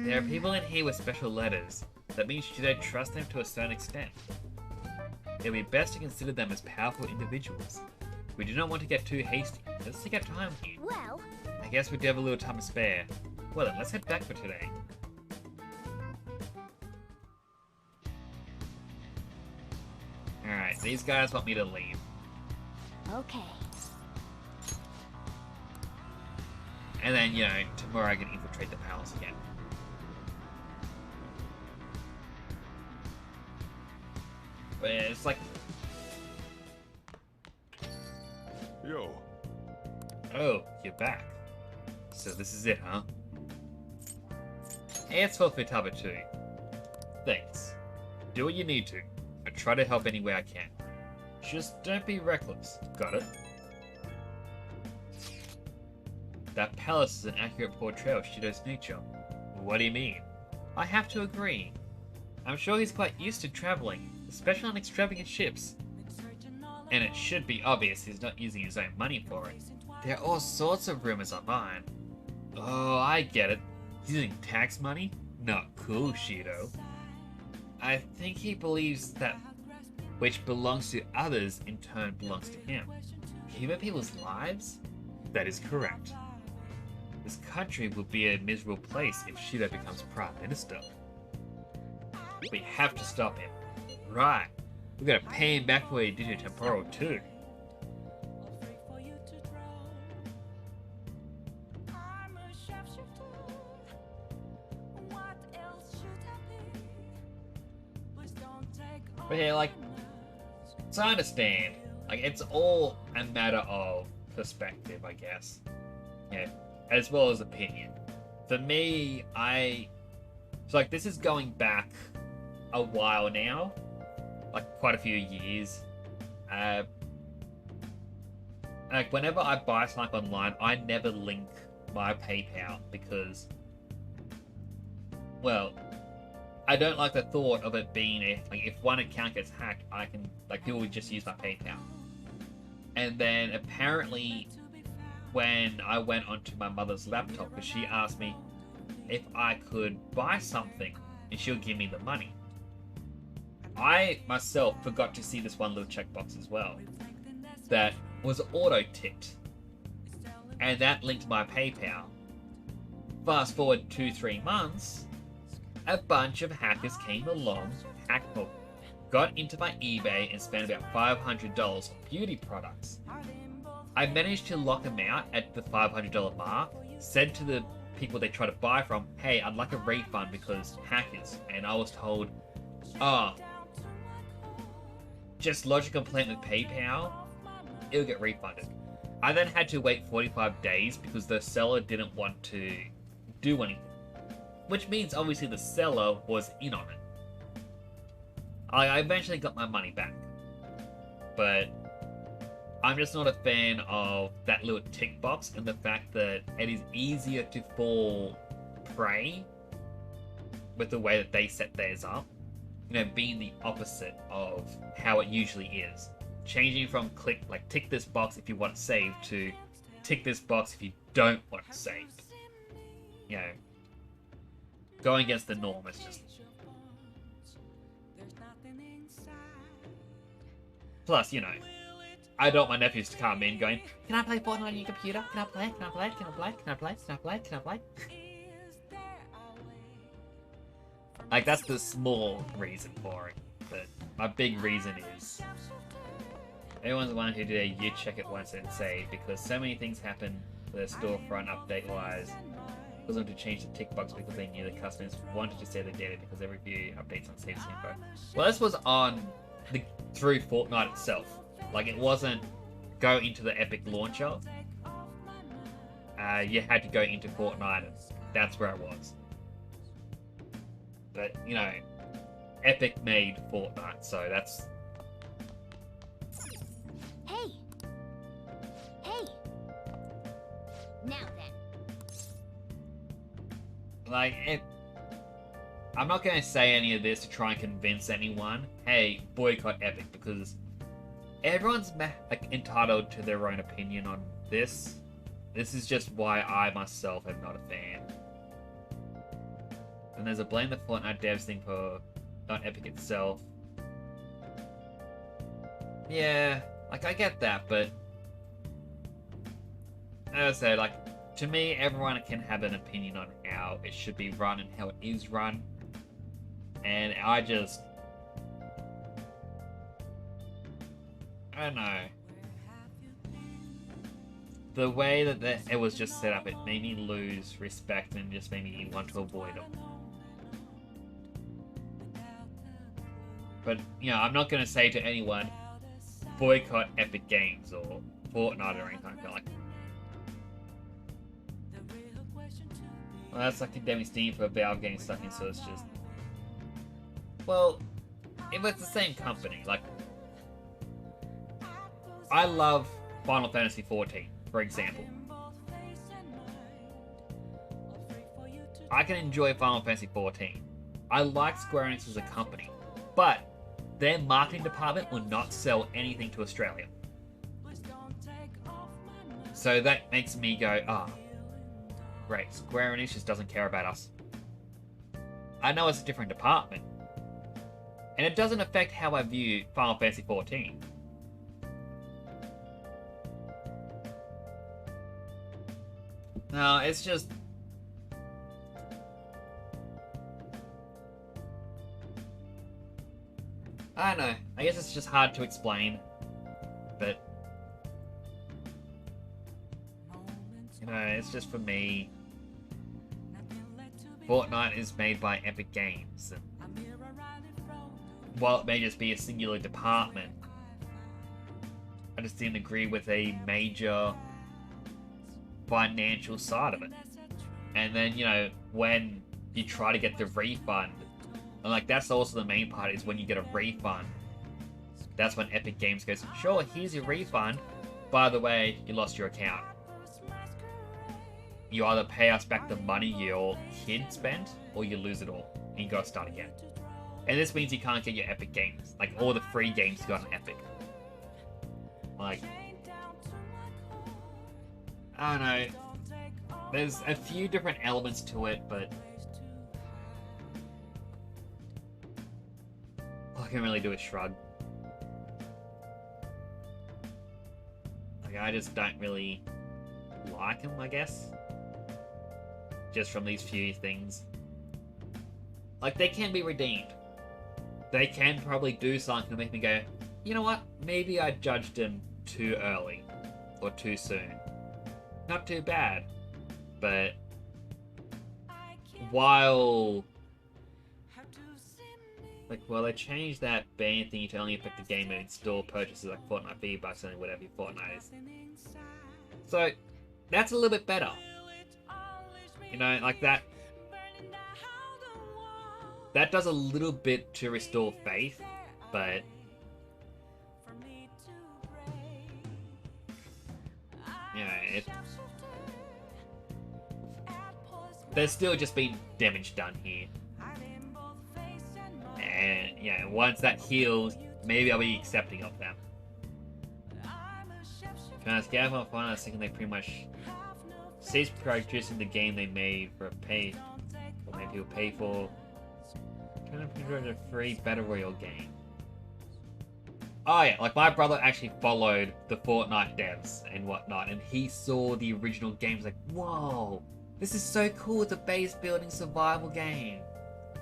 There are people in here with special letters. That means you don't trust them to a certain extent. It would be best to consider them as powerful individuals. We do not want to get too hasty. Let's take our time here. Well, I guess we do have a little time to spare. Well then, let's head back for today. Alright, these guys want me to leave. Okay. And then, you know, tomorrow I can infiltrate the palace again. But yeah, it's like... Yo. Oh, you're back. So this is it, huh? Hey, it's for Futaba too. Thanks. Do what you need to. I try to help any way I can. Just don't be reckless. Got it? That palace is an accurate portrayal of Shido's nature. What do you mean? I have to agree. I'm sure he's quite used to traveling, especially on extravagant ships. And it should be obvious he's not using his own money for it. There are all sorts of rumors online. Oh, I get it. He's using tax money? Not cool, Shido. I think he believes that which belongs to others in turn belongs to him. Human people's lives? That is correct. This country will be a miserable place if Shido becomes Prime Minister. We have to stop him. Right. We gotta pay him back for what he did to Temporal too. But yeah, like, so I understand. Like, it's all a matter of perspective, I guess. Yeah, as well as opinion. For me, so like, this is going back a while now. Like, quite a few years. Like, whenever I buy something online, I never link my PayPal because, well, I don't like the thought of it being like, if one account gets hacked, I can, like, people would just use my PayPal. And then apparently, when I went onto my mother's laptop, because she asked me if I could buy something and she'll give me the money. I myself forgot to see this one little checkbox as well that was auto-ticked, and that linked my PayPal. Fast forward 2-3 months, a bunch of hackers came along, got into my eBay and spent about $500 on beauty products. I managed to lock them out at the $500 mark, said to the people they tried to buy from, hey, I'd like a refund because hackers, and I was told, just lodge a complaint with PayPal, it'll get refunded. I then had to wait 45 days because the seller didn't want to do anything. Which means obviously the seller was in on it. I eventually got my money back. But I'm just not a fan of that little tick box and the fact that it is easier to fall prey with the way that they set theirs up. You know, being the opposite of how it usually is. Changing from tick this box if you want it saved to tick this box if you don't want it saved. You know, going against the norm is just... Plus, you know, I don't want my nephews to come in going, can I play Fortnite on your computer? Can I play? Can I play? Can I play? Can I play? Can I play? Can I play? Like, that's the small reason for it. But my big reason is... everyone's the one who did a you check it once and save, because so many things happen with the storefront update-wise. It was them to change the tick box because they knew the customers wanted to save the data because every view updates on saves info. Well, this was on through Fortnite itself. Like, it wasn't go into the Epic launcher. You had to go into Fortnite, and that's where it was. But, you know, Epic made Fortnite, so that's... Hey! Hey! Now then. Like, I'm not going to say any of this to try and convince anyone, hey, boycott Epic, because everyone's entitled to their own opinion on this. This is just why I myself am not a fan. And there's a blame the Fortnite devs thing for not Epic itself. Yeah, like, I get that, but as I said, like, to me, everyone can have an opinion on how it should be run and how it is run. And I don't know. the way that it was just set up, it made me lose respect and just made me want to avoid them. But, you know, I'm not going to say to anyone, boycott Epic Games or Fortnite or anything like that. Well, that's like condemning Steam for Valve getting stuck in, so it's just... Well, if it's the same company, like... I love Final Fantasy XIV, for example. I can enjoy Final Fantasy XIV. I like Square Enix as a company, but their marketing department will not sell anything to Australia. So that makes me go, ah, great, Square Enix just doesn't care about us. I know it's a different department, and it doesn't affect how I view Final Fantasy XIV. No, it's just... I don't know. I guess it's just hard to explain. But... you know, it's just for me. Fortnite is made by Epic Games. And while it may just be a singular department, I just didn't agree with a major financial side of it. And then, you know, when you try to get the refund, and like that's also the main part, is when you get a refund, that's when Epic Games goes, sure, here's your refund, by the way, you lost your account. You either pay us back the money your kid spent, or you lose it all, and you gotta start again. And this means you can't get your Epic Games, like all the free games you got on Epic. Like, I don't know, there's a few different elements to it, but all I can really do is shrug. Like, I just don't really like them, I guess. Just from these few things. Like, they can be redeemed. They can probably do something to make me go, you know what, maybe I judged them too early, or too soon. Not too bad, but while they changed that ban thing to only affect the game and in-store purchases like Fortnite V-Bucks and whatever Fortnite is. So that's a little bit better. You know, like that does a little bit to restore faith, but you know, there's still just been damage done here. And, yeah, once that heals, maybe I'll be accepting of them. Can I scare them on a second they pretty much cease producing the game they made for a pay, or maybe people pay for. Kind of enjoy a free Battle Royale game. Oh yeah, like my brother actually followed the Fortnite devs and whatnot, and he saw the original games like, whoa, this is so cool, it's a base building survival game.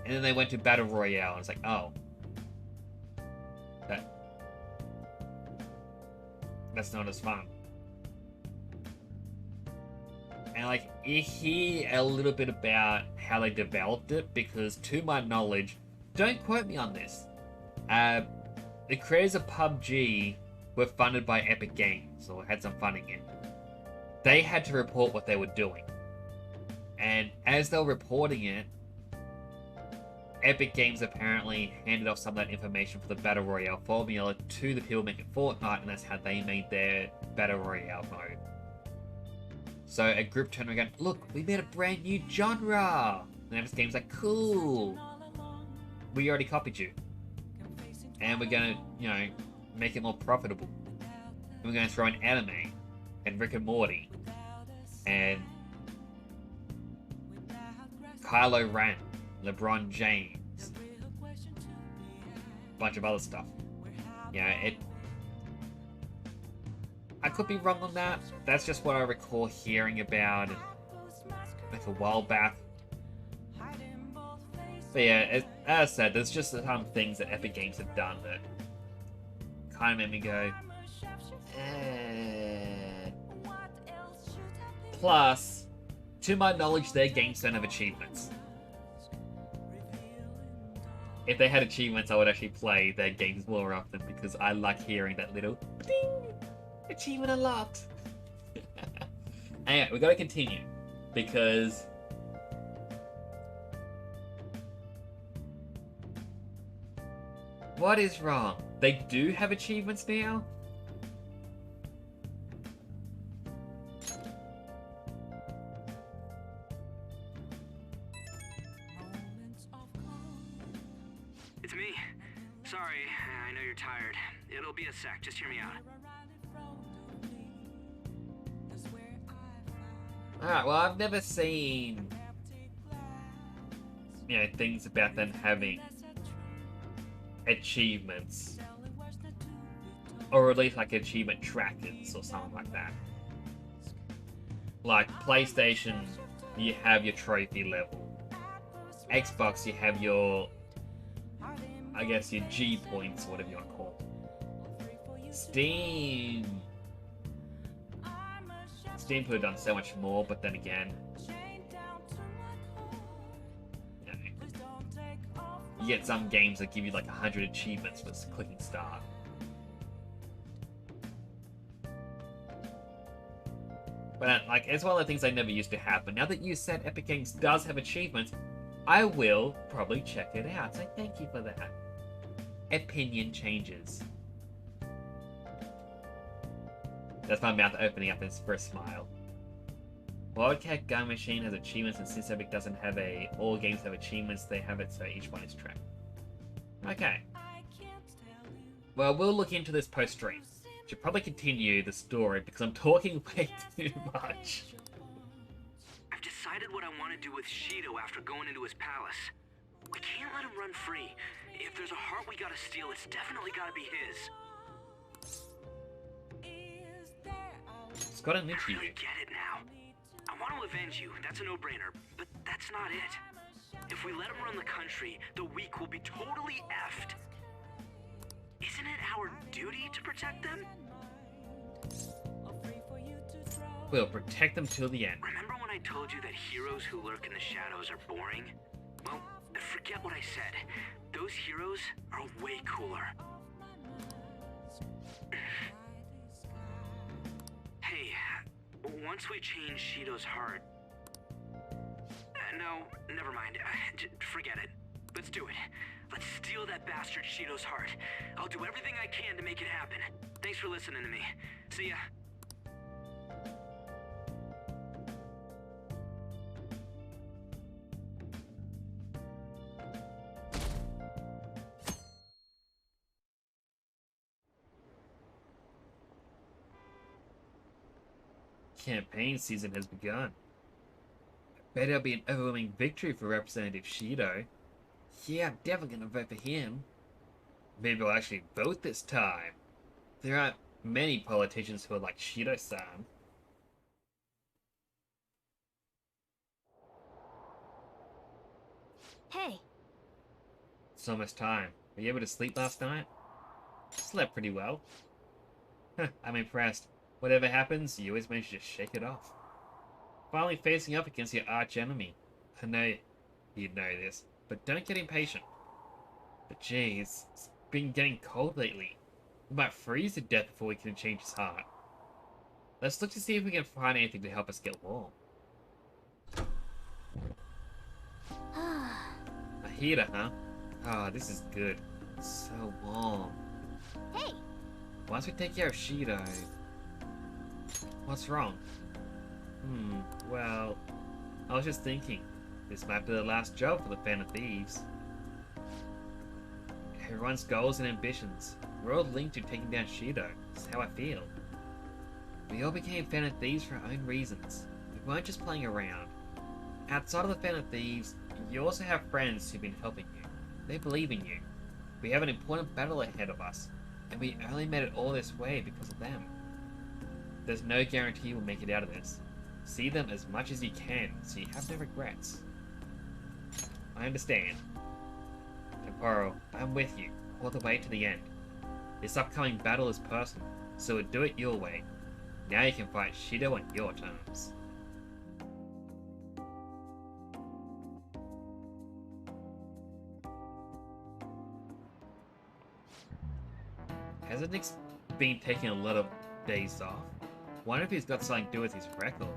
And then they went to Battle Royale, and it's like, oh. That's not as fun. And like, you hear a little bit about how they developed it, because to my knowledge, don't quote me on this, the creators of PUBG were funded by Epic Games, or had some funding in. They had to report what they were doing. And as they were reporting it, Epic Games apparently handed off some of that information for the Battle Royale formula to the people making Fortnite, and that's how they made their Battle Royale mode. So a group turned around and went, look, we made a brand new genre! And Epic Games like, cool! We already copied you. And we're gonna, you know, make it more profitable. And we're gonna throw in anime, and Rick and Morty, and Kylo Ren, LeBron James, a bunch of other stuff. You know, I could be wrong on that. That's just what I recall hearing about like a while back. But yeah, as I said, there's just some things that Epic Games have done that kind of made me go, Plus, to my knowledge, their games don't have achievements. If they had achievements, I would actually play their games more often because I like hearing that little ding! Achievement unlocked! Anyway, we gotta continue because what is wrong? They do have achievements now? It's me. Sorry, I know you're tired. It'll be a sec, just hear me out. Alright, well, I've never seen, things about them having achievements. Or at least, like, achievement trackers or something like that. Like, PlayStation, you have your trophy level. Xbox, you have your, I guess, your G points, or whatever you want to call them. Steam could have done so much more, but then again, you get some games that give you like 100 achievements for clicking start. But like, it's one of the things I never used to have. But now that you said Epic Games does have achievements, I will probably check it out. So thank you for that. Opinion changes. That's my mouth opening up for a smile. Wildcat Gun Machine has achievements, and since Epic doesn't have all games have achievements, they have it so each one is tracked. Okay. Well, we'll look into this post-stream. Should probably continue the story because I'm talking way too much. I've decided what I want to do with Shido after going into his palace. We can't let him run free. If there's a heart we gotta steal, it's definitely gotta be his. It's got an I itchy. really get it now. I want to avenge you, that's a no-brainer, but that's not it. If we let him run the country, the weak will be totally effed. Isn't it our duty to protect them? We'll protect them till the end. Remember when I told you that heroes who lurk in the shadows are boring? Well, forget what I said. Those heroes are way cooler. Hey, once we change Shido's heart... no, never mind. Forget it. Let's do it. Let's steal that bastard Shido's heart. I'll do everything I can to make it happen. Thanks for listening to me. See ya. Campaign season has begun. I bet it'll be an overwhelming victory for Representative Shido. Yeah, I'm definitely gonna vote for him. Maybe I'll actually vote this time. There aren't many politicians who are like Shido-san. Hey, It's almost time. Were you able to sleep last night? Slept pretty well. I'm impressed. Whatever happens, you always manage to shake it off. Finally facing up against your arch enemy. I know you'd know this, but don't get impatient. But geez, it's been getting cold lately. We might freeze to death before we can change his heart. Let's look to see if we can find anything to help us get warm. A heater, huh? Ah, this is good. It's so warm. hey, Once we take care of Shido... What's wrong? Well... I was just thinking. This might be the last job for the Fan of Thieves. Everyone's goals and ambitions. We're all linked to taking down Shido. That's how I feel. We all became Fan of Thieves for our own reasons. We weren't just playing around. Outside of the Fan of Thieves, you also have friends who've been helping you. They believe in you. We have an important battle ahead of us, and we only made it all this way because of them. There's no guarantee we'll make it out of this. See them as much as you can, so you have no regrets. I understand. Temporo, I'm with you, all the way to the end. This upcoming battle is personal, so do it your way. Now you can fight Shido on your terms. Hasn't Nick's been taking a lot of days off? Wonder if he's got something to do with his record.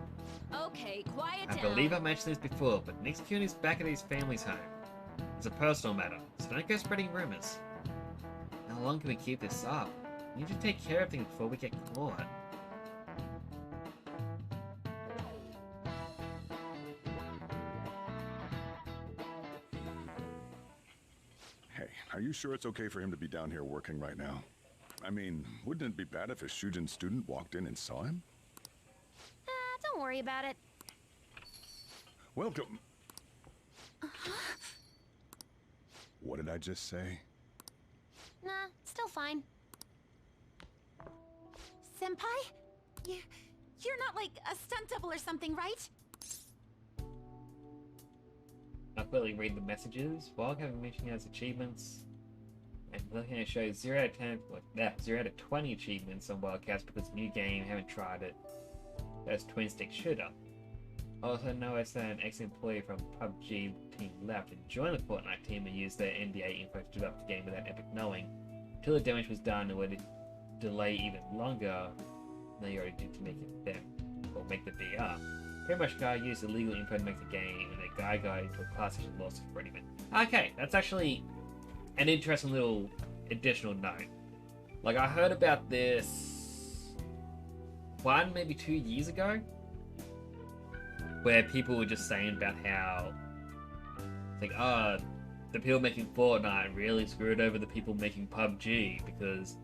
Okay, quiet I down. believe I mentioned this before, but Nick's killing is back at his family's home. It's a personal matter, so don't go spreading rumors. How long can we keep this up? We need to take care of things before we get caught. Hey, are you sure it's okay for him to be down here working right now? I mean, wouldn't it be bad if a Shujin student walked in and saw him? Don't worry about it. Welcome. What did I just say? Nah, still fine. Senpai? You're not like a stunt double or something, right? I'll quickly read the messages. While having mentioned as achievements, and looking at shows 0 out of 10, like 0 out of 20 achievements on Wildcats because new game, haven't tried it. That's twin stick shooter. Also noticed that an ex-employee from PUBG team left and joined the Fortnite team and used their NBA info to develop the game without Epic knowing. Until the damage was done, it would delay even longer than they already did to make it them, or make the VR. Pretty much guy used illegal info to make the game, and the guy got into a class action lawsuit for anything. Okay, that's actually an interesting little additional note. Like, I heard about this 1, maybe 2 years ago, where people were just saying about how it's like, the people making Fortnite really screwed over the people making PUBG because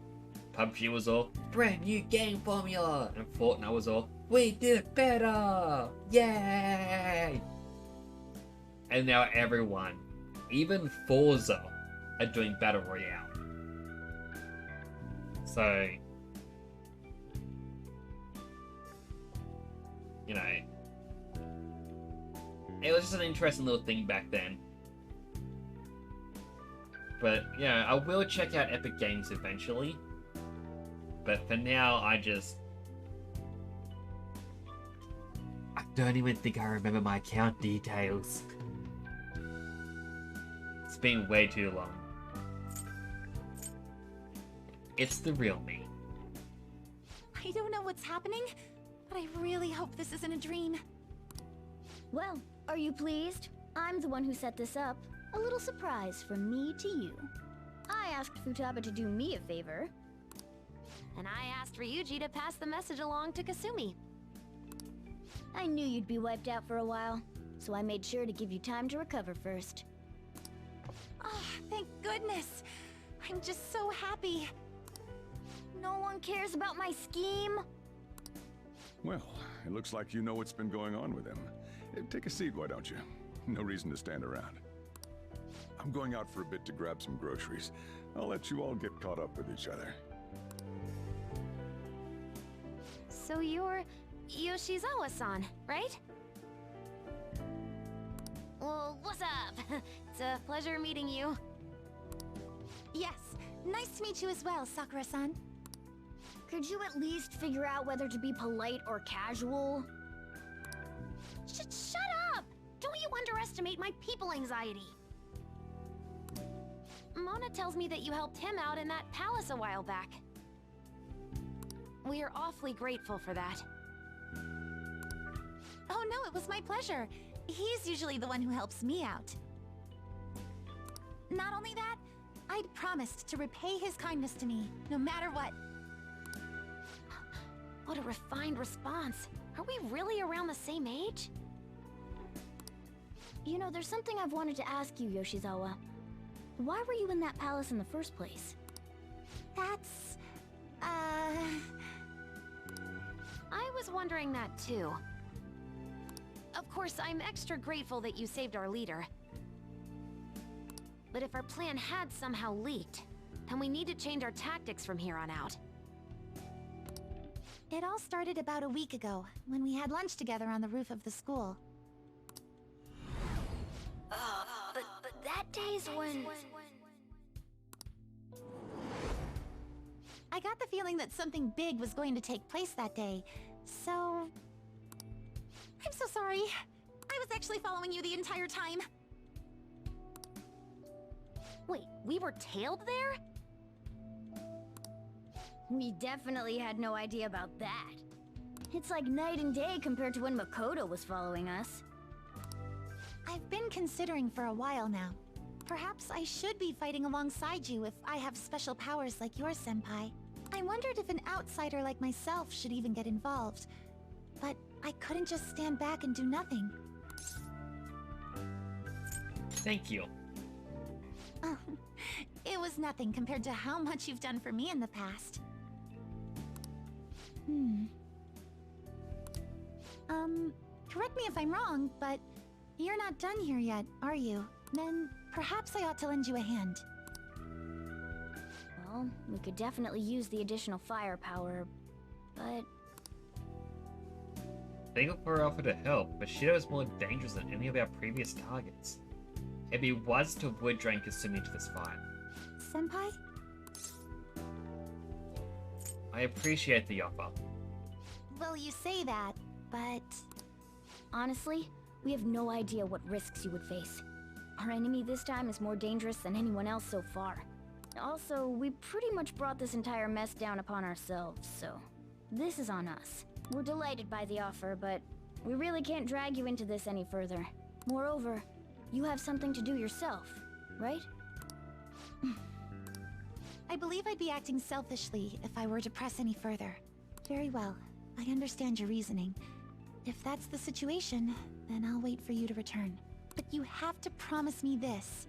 PUBG was all brand new game formula and Fortnite was all we did it better, yay! And now everyone, even Forza, are doing Battle Royale. So, you know, it was just an interesting little thing back then. But, you know, I will check out Epic Games eventually. But for now, I don't even think I remember my account details. It's been way too long. It's the real me. I don't know what's happening, but I really hope this isn't a dream. Well, are you pleased? I'm the one who set this up. A little surprise from me to you. I asked Futaba to do me a favor. And I asked Ryuji to pass the message along to Kasumi. I knew you'd be wiped out for a while, so I made sure to give you time to recover first. Oh, thank goodness. I'm just so happy. No one cares about my scheme? Well, it looks like you know what's been going on with him. Take a seat, why don't you? No reason to stand around. I'm going out for a bit to grab some groceries. I'll let you all get caught up with each other. So you're Yoshizawa-san, right? Well, what's up? It's a pleasure meeting you. Yes, nice to meet you as well, Sakura-san. Could you at least figure out whether to be polite or casual? Shut up! Don't you underestimate my people anxiety. Mona tells me that you helped him out in that palace a while back. We are awfully grateful for that. Oh no, it was my pleasure. He's usually the one who helps me out. Not only that, I'd promised to repay his kindness to me, no matter what. What a refined response. Are we really around the same age? You know, there's something I've wanted to ask you, Yoshizawa. Why were you in that palace in the first place? That's... I was wondering that too. Of course, I'm extra grateful that you saved our leader. But if our plan had somehow leaked, then we need to change our tactics from here on out. It all started about a week ago, when we had lunch together on the roof of the school. But that day's when... I got the feeling that something big was going to take place that day, so... I'm so sorry. I was actually following you the entire time. Wait, we were tailed there? We definitely had no idea about that. It's like night and day compared to when Makoto was following us. I've been considering for a while now. Perhaps I should be fighting alongside you if I have special powers like yours, Senpai. I wondered if an outsider like myself should even get involved. But I couldn't just stand back and do nothing. Thank you. Oh, it was nothing compared to how much you've done for me in the past. Correct me if I'm wrong, but you're not done here yet, are you? Then perhaps I ought to lend you a hand. Well, we could definitely use the additional firepower, but... Thank you for her offer to help, but Shido is more dangerous than any of our previous targets. It'd be wise to avoid drawing Kasumi into this fight. Senpai? I appreciate the offer. Well, you say that, but... Honestly, we have no idea what risks you would face. Our enemy this time is more dangerous than anyone else so far. Also, we pretty much brought this entire mess down upon ourselves, so... This is on us. We're delighted by the offer, but we really can't drag you into this any further. Moreover, you have something to do yourself, right? I believe I'd be acting selfishly if I were to press any further. Very well. I understand your reasoning. If that's the situation, then I'll wait for you to return. But you have to promise me this.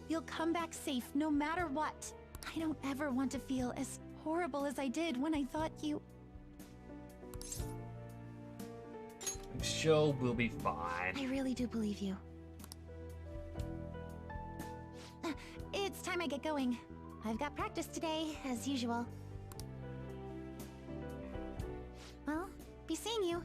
You'll come back safe no matter what. I don't ever want to feel as horrible as I did when I thought you... I'm sure we'll be fine. I really do believe you. It's time I get going. I've got practice today, as usual. Well, be seeing you.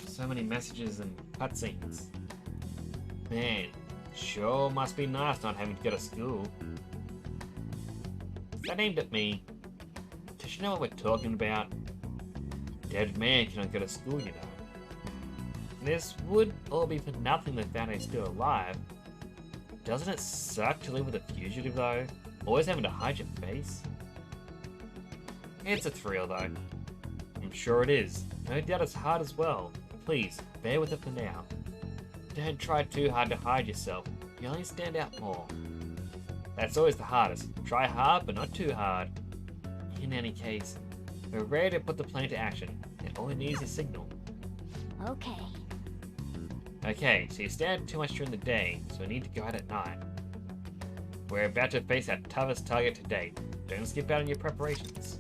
So many messages and cutscenes. Man, sure must be nice not having to go to school. That aimed at me. Does she know what we're talking about? Dead man cannot go to school, you know. This would all be for nothing if Faune's still alive. Doesn't it suck to live with a fugitive though? Always having to hide your face? It's a thrill though. I'm sure it is. No doubt it's hard as well. Please, bear with it for now. Don't try too hard to hide yourself. You only stand out more. That's always the hardest. Try hard, but not too hard. In any case, we're ready to put the plan into action, and all we need is a signal. Okay. Okay, so you stand out too much during the day, so we need to go out at night. We're about to face our toughest target to date. Don't skip out on your preparations.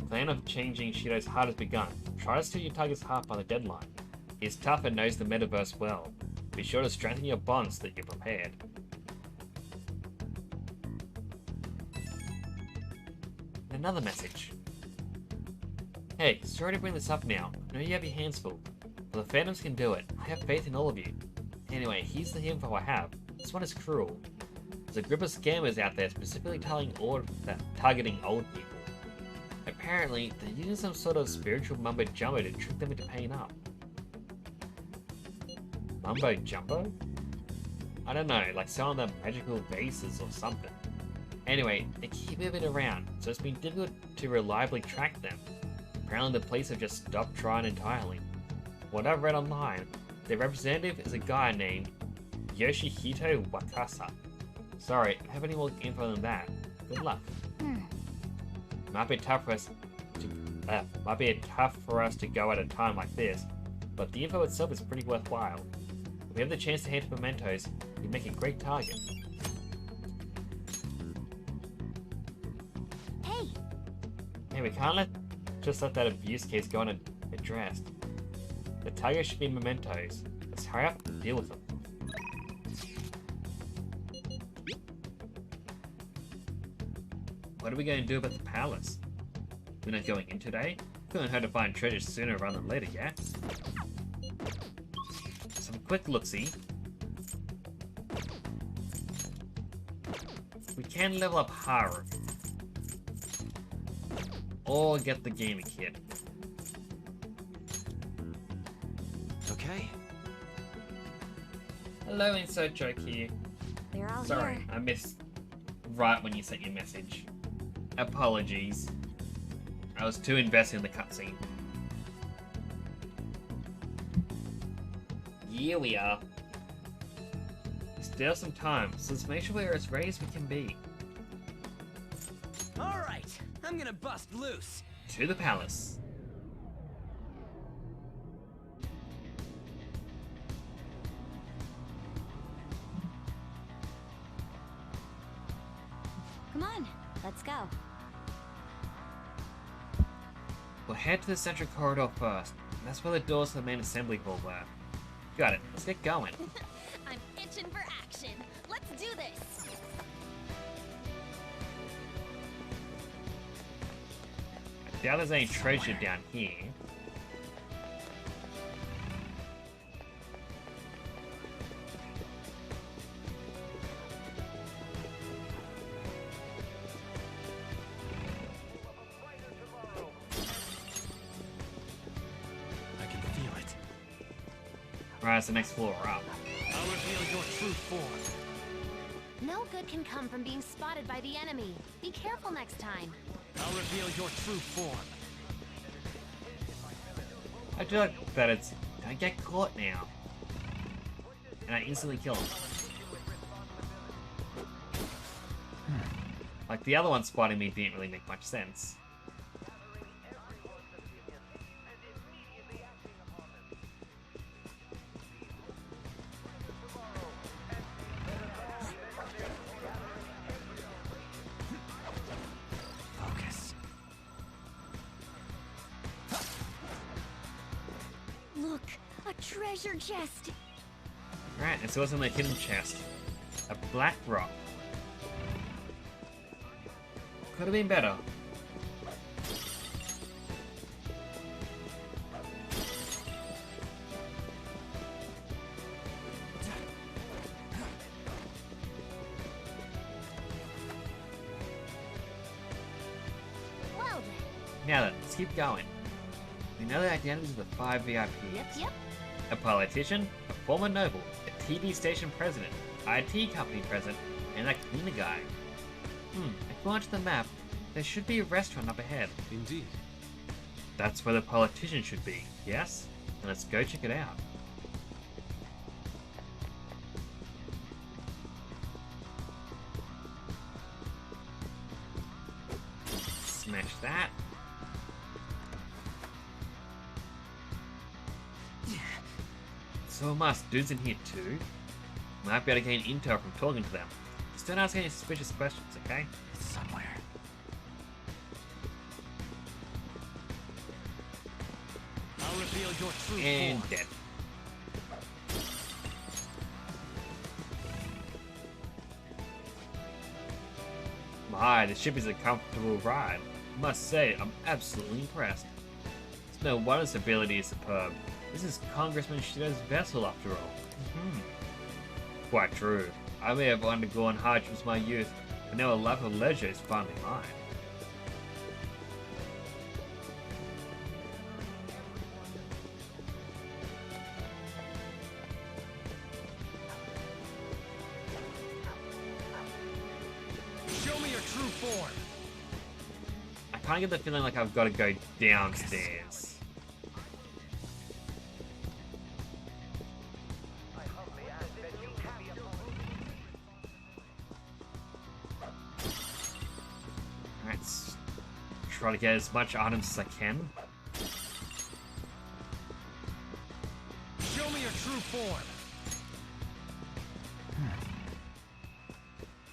Plan of changing Shido's heart has begun. Try to steal your target's heart by the deadline. He's tough and knows the metaverse well. Be sure to strengthen your bonds so that you're prepared. Another message. Hey, sorry to bring this up now. I know you have your hands full. But the Phantoms can do it. I have faith in all of you. Anyway, here's the info I have. This one is cruel. There's a group of scammers out there specifically targeting old people. Apparently, they're using some sort of spiritual mumbo-jumbo to trick them into paying up. Mumbo-jumbo? I don't know, like selling them magical vases or something. Anyway, they keep moving around, so it's been difficult to reliably track them. Apparently the police have just stopped trying entirely. What I've read online, their representative is a guy named Yoshihito Wakasa. Sorry, I don't have any more info than that. Good luck. Might be tough for us to go at a time like this, but the info itself is pretty worthwhile. If we have the chance to hand mementos, we make a great target. Hey, we can't just let that abuse case go unaddressed. The target should be mementos. Let's hurry up and deal with them. What are we going to do about the palace? We're not going in today? Couldn't hurt to find treasure sooner rather than later, yeah? Some quick look-see. We can level up Haru. Or get the gaming kit. Okay. Hello, insert joke here. They're all Sorry, here. I missed right when you sent your message. Apologies. I was too invested in the cutscene. Here we are. Still some time, so let's make sure we're as ready as we can be. Alright, I'm gonna bust loose. To the palace. Come on, let's go. We'll head to the central corridor first. That's where the doors to the main assembly hall were. Got it, let's get going. I'm itching for action. Let's do this. I doubt there's any treasure down here. I can feel it. Right, it's the next floor up. I'll reveal your true form. No good can come from being spotted by the enemy. Be careful next time. I'll reveal your true form. I do like that it's, don't get caught now. And I instantly kill him. Like the other one spotting me didn't really make much sense. Focus. Look, a treasure chest. Right, and so what's in the hidden chest? A black rock. Could have been better. Well then. Now then, let's keep going. We know the identities of the 5 VIPs. Yep. A politician, a former noble, a TV station president, IT company president, and a cleaner guy. If we watch the map, there should be a restaurant up ahead. Indeed. That's where the politician should be, yes? Then let's go check it out. Smash that. So must dudes in here too. Might be able to gain intel from talking to them. Just don't ask any suspicious questions, okay? It's somewhere. I'll reveal your true And form. dead. My, the ship is a comfortable ride. Must say, I'm absolutely impressed. It's no wonder its ability is superb. This is Congressman Shido's vessel, after all. Quite true. I may have undergone hardships in my youth, but now a life of leisure is finally mine. Show me your true form. I kind of get the feeling like I've got to go downstairs. Alright, let's try to get as much items as I can. Show me your true form.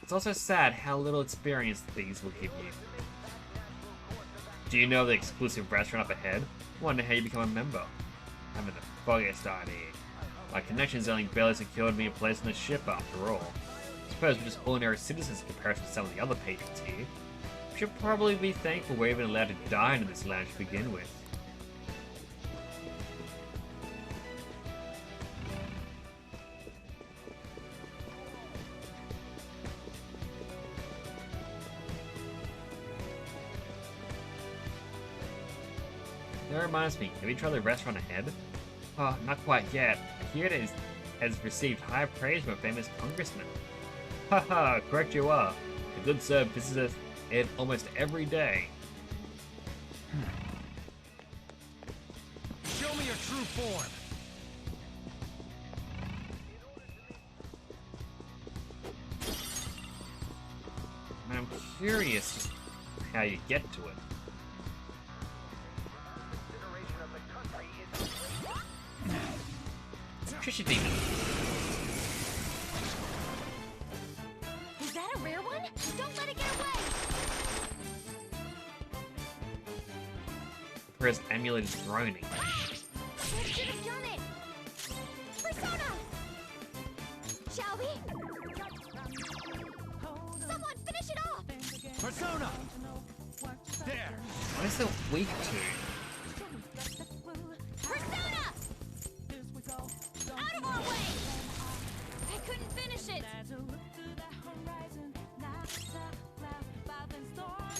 It's also sad how little experience these will give you. Do you know the exclusive restaurant up ahead? Wonder how you become a member. I haven't the foggiest idea. My connections only barely secured me a place on the ship after all. I suppose we're just ordinary citizens in comparison to some of the other patrons here. We should probably be thankful we're even allowed to dine in this lounge to begin with. That reminds me, have you tried the restaurant ahead? Oh, not quite yet. Here it is. has received high praise from a famous congressman. Haha, correct you are. The good sir visits it almost every day. Show me your true form. And I'm curious how you get to it. Trisha Demon. Is that a rare one? Don't let it get away! Whereas Amulet is droning. That should have done it! Persona! Shall we? Someone finish it off! Persona! There! What is it weak to? Persona! Out of our way! I couldn't finish it!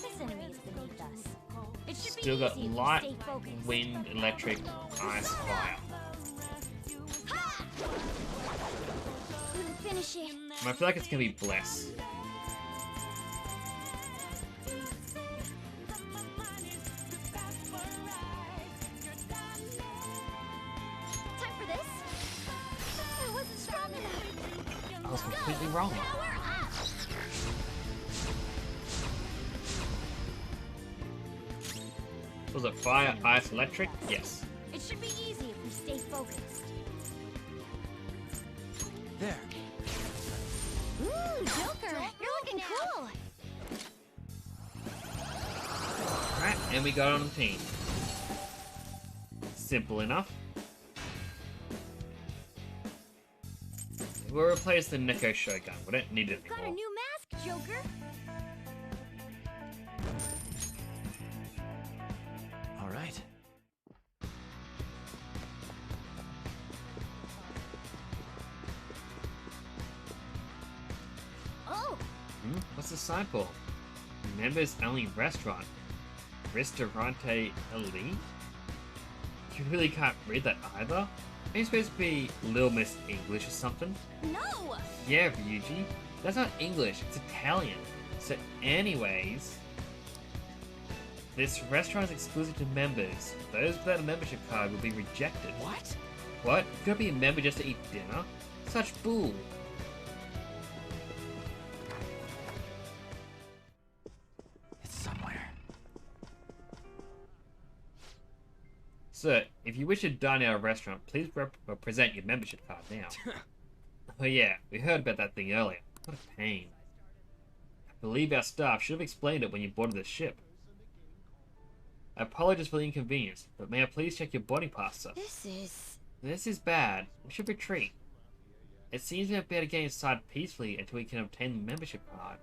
This enemy is beneath us. It should Still be got easy if we light, stay focused. wind, electric, ice, fire. Ha! Couldn't finish it. I feel like it's gonna be Bless. Time for this? I wasn't strong enough. I was completely wrong. Power up! Was it fire, ice, electric? Yes. It should be easy if we stay focused. There! Ooh, Joker! You're looking cool! Alright, and we got on the team. Simple enough. We'll replace the Neko Shogun. We don't need it Got a anymore. new mask, Joker! All right. Oh! What's the sign for? Members only restaurant. Ristorante Elite? You really can't read that either? Are you supposed to be Little Miss English or something? No! Yeah, Ryuji. That's not English, it's Italian. So anyways, this restaurant is exclusive to members. Those without a membership card will be rejected. What? What? You gotta be a member just to eat dinner? Such bull. It's somewhere. Sir, if you wish to dine at our restaurant, please present your membership card now. Oh yeah, we heard about that thing earlier. What a pain. I believe our staff should have explained it when you boarded the ship. I apologize for the inconvenience, but may I please check your boarding pass, sir? This is bad. We should retreat. It seems we have better get inside peacefully until we can obtain the membership card.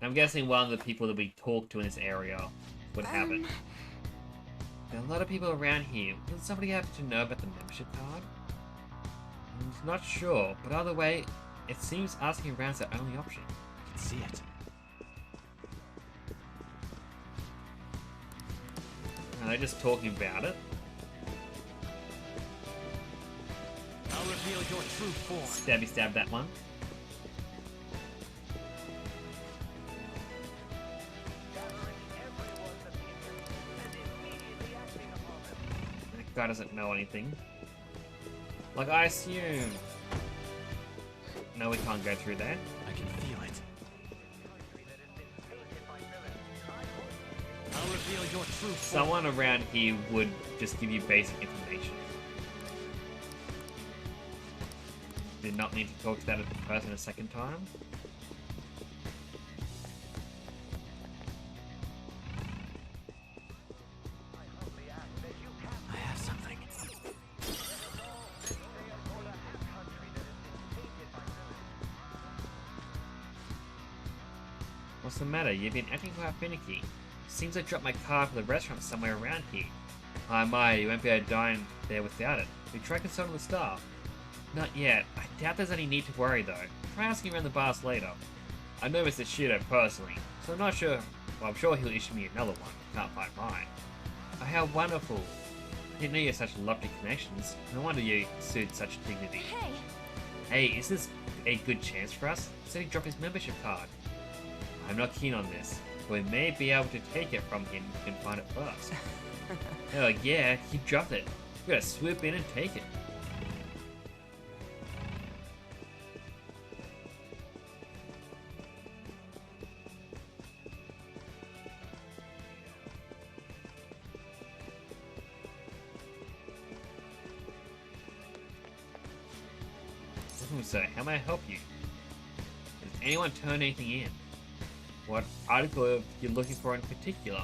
I'm guessing one of the people that we talked to in this area would have it. There are a lot of people around here. Will somebody happen to know about the membership card? I'm not sure, but either way, it seems asking around is the only option. I can see it. Are they just talking about it? I'll reveal your true form. Stabby stab that one. That guy doesn't know anything. Like, I assume. No, we can't go through there. I can feel it. I'll reveal your true form. Someone around here would just give you basic information. Did not need to talk to that person a second time. I have something. What's the matter? You've been acting quite finicky. Seems I dropped my card for the restaurant somewhere around here. My, you won't be able to dine there without it. We tried consulting the staff. Not yet. I doubt there's any need to worry though. Try asking around the bars later. I know Mr. Shido personally, so I'm not sure. Well, I'm sure he'll issue me another one. Can't find mine. Oh, how wonderful. Didn't know you had such lofty connections. No wonder you exude such dignity. Hey! Hey, is this a good chance for us? Said he dropped his membership card. I'm not keen on this, but we may be able to take it from him if we can find it first. Hell yeah, he dropped it. We gotta swoop in and take it. So, how may I help you? Has anyone turned anything in? What article are you looking for in particular?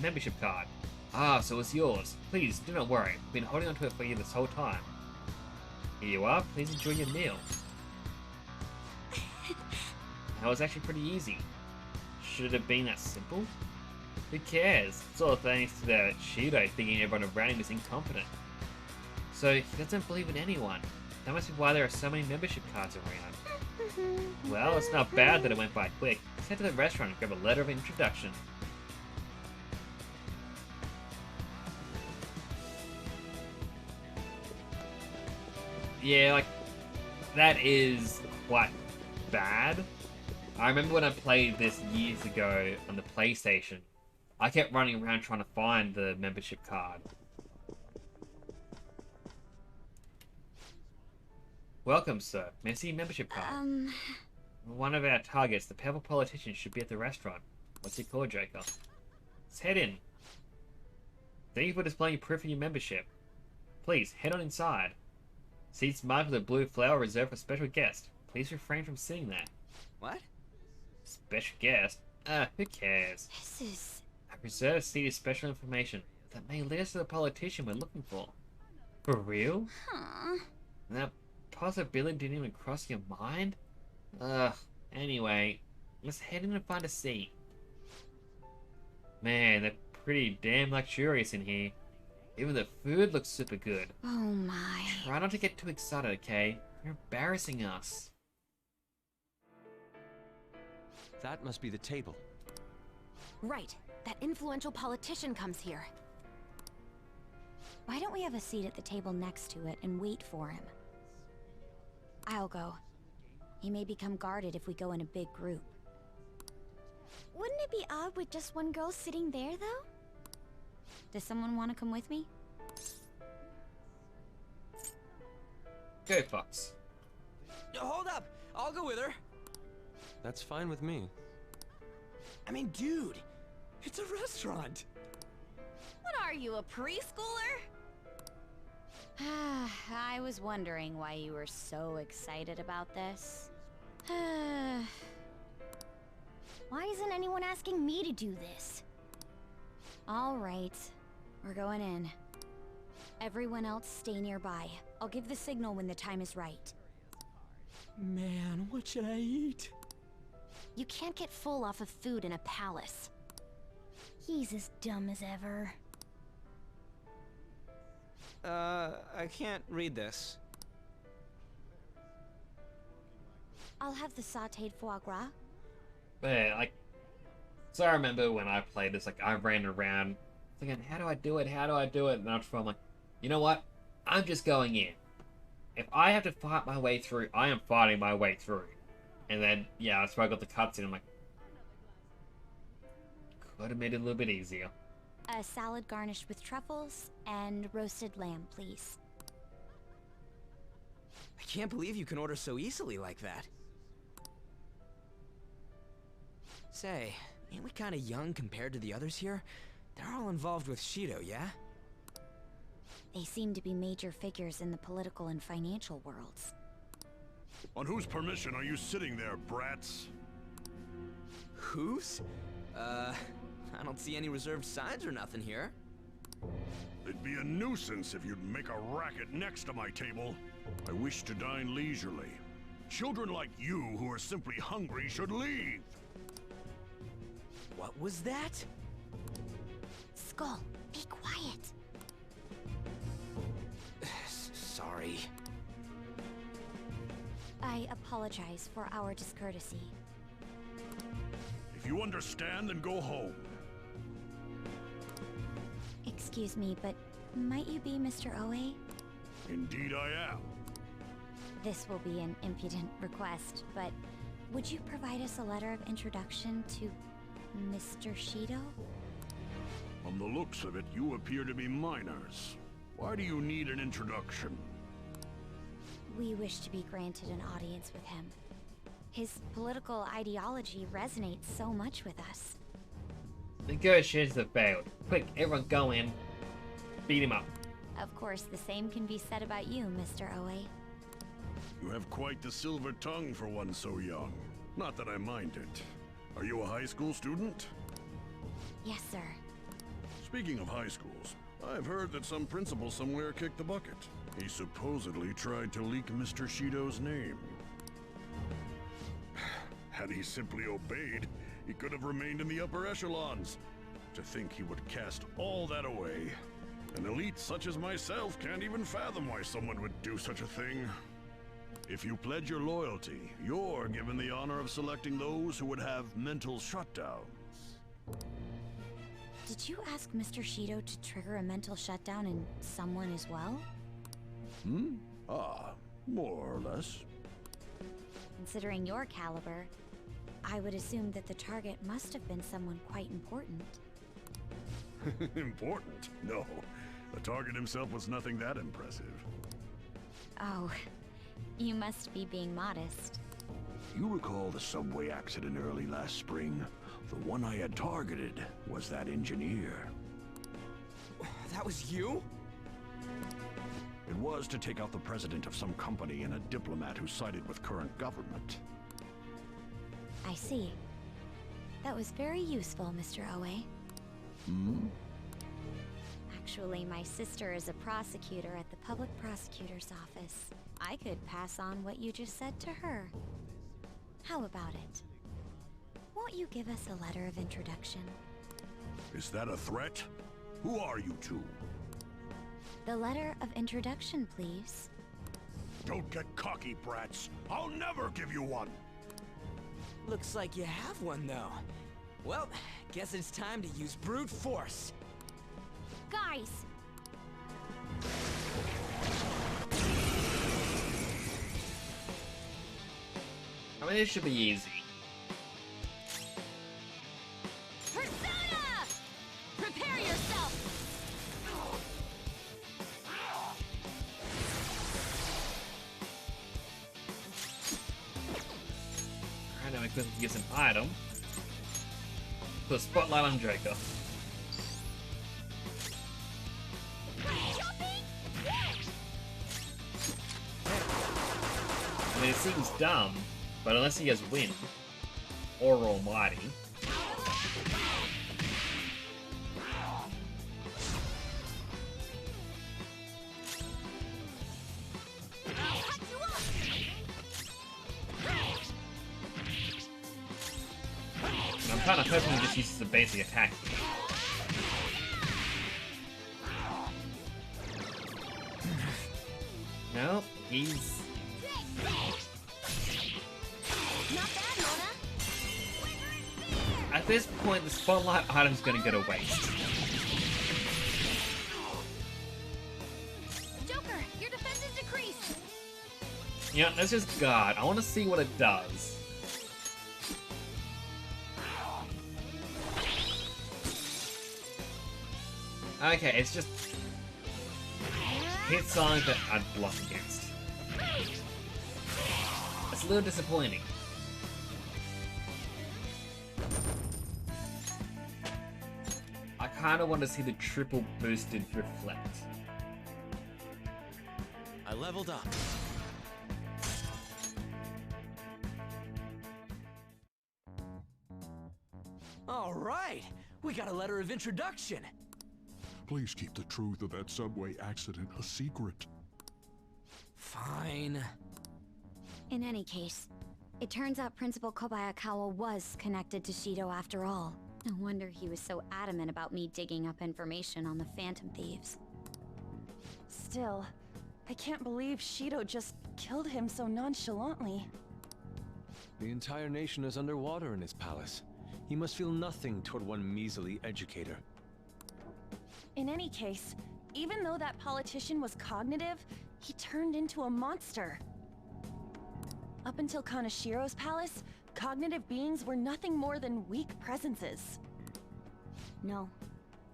Membership card. Ah, so it's yours. Please, do not worry. I've been holding onto it for you this whole time. Here you are. Please enjoy your meal. That was actually pretty easy. Should it have been that simple? Who cares? It's all thanks to that Shido thinking everyone around him is incompetent. So, he doesn't believe in anyone. That must be why there are so many membership cards around. Well, it's not bad that it went by quick. Let's head to the restaurant and grab a letter of introduction. Yeah, like, that is quite bad. I remember when I played this years ago on the PlayStation, I kept running around trying to find the membership card. Welcome, sir. May I see your membership card? One of our targets, the purple politician, should be at the restaurant. What's he called, Joker? Let's head in. Thank you for displaying proof of your membership. Please, head on inside. Seats marked with a blue flower reserved for special guests. Please refrain from sitting there. What? Special guest? Who cares? This is... A reserved seat is special information that may lead us to the politician we're looking for. For real? Huh. That possibility didn't even cross your mind? Anyway, let's head in and find a seat. Man, they're pretty damn luxurious in here. Even the food looks super good. Oh my. Try not to get too excited, okay? You're embarrassing us. That must be the table. Right. That influential politician comes here. Why don't we have a seat at the table next to it and wait for him? I'll go. He may become guarded if we go in a big group. Wouldn't it be odd with just one girl sitting there, though? Does someone want to come with me? Go, Fox. Hold up! I'll go with her. That's fine with me. I mean, dude, it's a restaurant. What are you, a preschooler? I was wondering why you were so excited about this. Why isn't anyone asking me to do this? All right, we're going in. Everyone else stay nearby. I'll give the signal when the time is right. Man, what should I eat? You can't get full off of food in a palace. He's as dumb as ever. I can't read this. I'll have the sautéed foie gras. Yeah, like, so I remember when I played this, like, I ran around thinking, how do I do it? How do I do it? And after I'm like, you know what? I'm just going in. If I have to fight my way through, I am fighting my way through. And then, yeah, that's where I got the cutscene. I'm like, could have made it a little bit easier. A salad garnished with truffles and roasted lamb, please. I can't believe you can order so easily like that. Say, ain't we kinda young compared to the others here? They're all involved with Shido, yeah? They seem to be major figures in the political and financial worlds. On whose permission are you sitting there, brats? Whose? I don't see any reserved signs or nothing here. It'd be a nuisance if you'd make a racket next to my table. I wish to dine leisurely. Children like you who are simply hungry should leave. What was that? Skull, be quiet. Sorry. I apologize for our discourtesy. If you understand, then go home. Excuse me, but Might you be Mr. Oe? Indeed I am. This will be an impudent request, but would you provide us a letter of introduction to Mr. Shido? From the looks of it, you appear to be minors. Why do you need an introduction? We wish to be granted an audience with him. His political ideology resonates so much with us. Negotiations have failed. Quick, everyone go in. Beat him up. Of course, the same can be said about you, Mr. Oe. You have quite the silver tongue for one so young. Not that I mind it. Are you a high school student? Yes, sir. Speaking of high schools, I've heard that some principal somewhere kicked the bucket. He supposedly tried to leak Mr. Shido's name. Had he simply obeyed, he could have remained in the upper echelons. To think he would cast all that away. An elite such as myself can't even fathom why someone would do such a thing. If you pledge your loyalty, you're given the honor of selecting those who would have mental shutdowns. Did you ask Mr. Shido to trigger a mental shutdown in someone as well? More or less. Considering your caliber, I would assume that the target must have been someone quite important. Important? No. The target himself was nothing that impressive. Oh, you must be being modest. You recall the subway accident early last spring? The one I had targeted was that engineer. That was you? It was to take out the president of some company and a diplomat who sided with current government. I see. That was very useful, Mr. Oe. Actually, my sister is a prosecutor at the public prosecutor's office. I could pass on what you just said to her. How about it? Won't you give us a letter of introduction? Is that a threat? Who are you two? The letter of introduction, please. Don't get cocky, brats. I'll never give you one. Looks like you have one, though. Well, guess it's time to use brute force. Guys! I mean, this should be easy. Persona! Prepare yourself! I know I couldn't use an item. Put a spotlight on Draco. I mean, it seems dumb, but unless he has wind or almighty. I'm kind of hoping he just uses the basic attack. Nope, he's... Not bad, Mona. At this point, the spotlight item's gonna go to waste. Joker, your defense is decreased. Yeah, let's just guard. I want to see what it does. Okay, it's just hit songs that I'd block against. It's a little disappointing. I kind of want to see the triple boosted reflect. I leveled up. All right, we got a letter of introduction. Please keep the truth of that subway accident a secret. Fine. In any case, it turns out Principal Kobayakawa was connected to Shido after all. No wonder he was so adamant about me digging up information on the Phantom Thieves. Still, I can't believe Shido just killed him so nonchalantly. The entire nation is underwater in his palace. He must feel nothing toward one measly educator. In any case, Even though that politician was cognitive, he turned into a monster. Up until Kanashiro's palace, cognitive beings were nothing more than weak presences. No,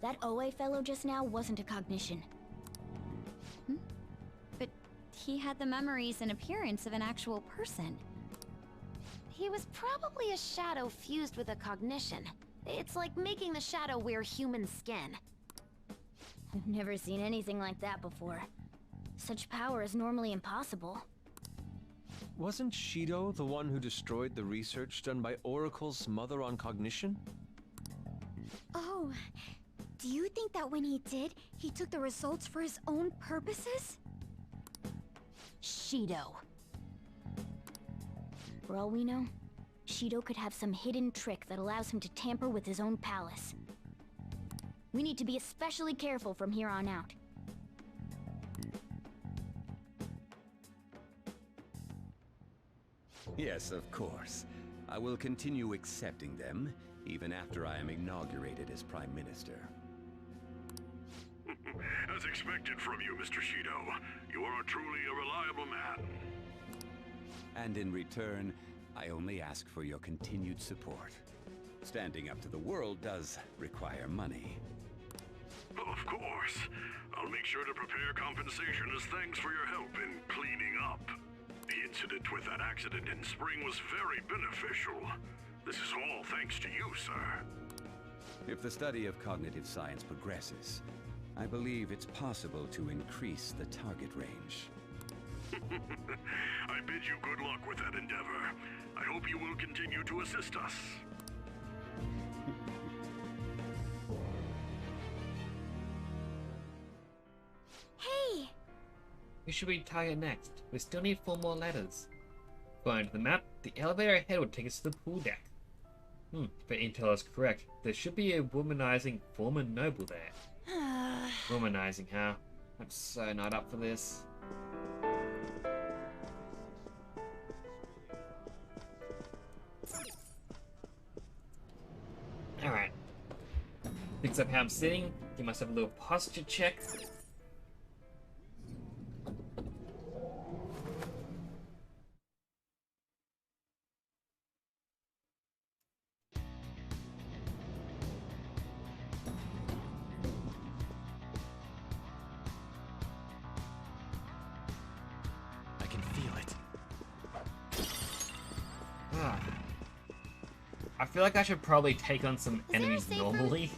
that Oe fellow just now wasn't a cognition. But he had the memories and appearance of an actual person. He was probably a shadow fused with a cognition. It's like making the shadow wear human skin. I've never seen anything like that before. Such power is normally impossible. Wasn't Shido the one who destroyed the research done by Oracle's mother on cognition? Oh, do you think that when he did, he took the results for his own purposes? Shido. For all we know, Shido could have some hidden trick that allows him to tamper with his own palace. We need to be especially careful from here on out. Yes, of course. I will continue accepting them, even after I am inaugurated as Prime Minister. As expected from you, Mr. Shido. You are truly a reliable man. And in return, I only ask for your continued support. Standing up to the world does require money. Of course. I'll make sure to prepare compensation as thanks for your help in cleaning up. The incident with that accident in spring was very beneficial. This is all thanks to you, sir. If the study of cognitive science progresses, I believe it's possible to increase the target range. I bid you good luck with that endeavor. I hope you will continue to assist us. Hey! Who should we target next? We still need 4 more letters. According to the map, the elevator ahead will take us to the pool deck. If the intel is correct, there should be a womanizing former noble there. Womanizing, huh? I'm so not up for this. Alright. Fix up how I'm sitting, give myself a little posture check. I feel like I should probably take on some enemies normally.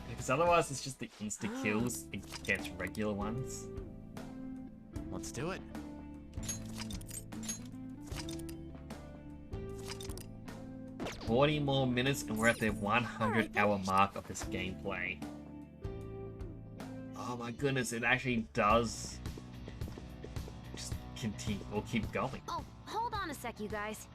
Because otherwise it's just the insta-kills against regular ones. Let's do it. $40 more minutes and we're at the 100-hour mark of this gameplay. Oh my goodness, it actually does just continue or keep going. Oh, hold on a sec, you guys.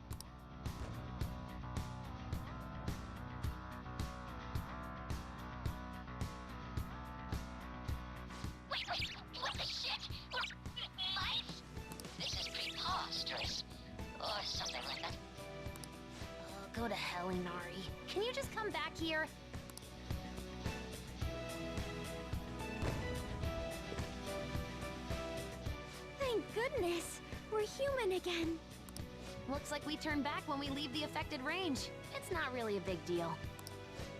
What the shit? Life? This is preposterous. Or something like that. Oh, go to hell, Inari. Can you just come back here? Thank goodness! We're human again! Looks like we turn back when we leave the affected range. It's not really a big deal.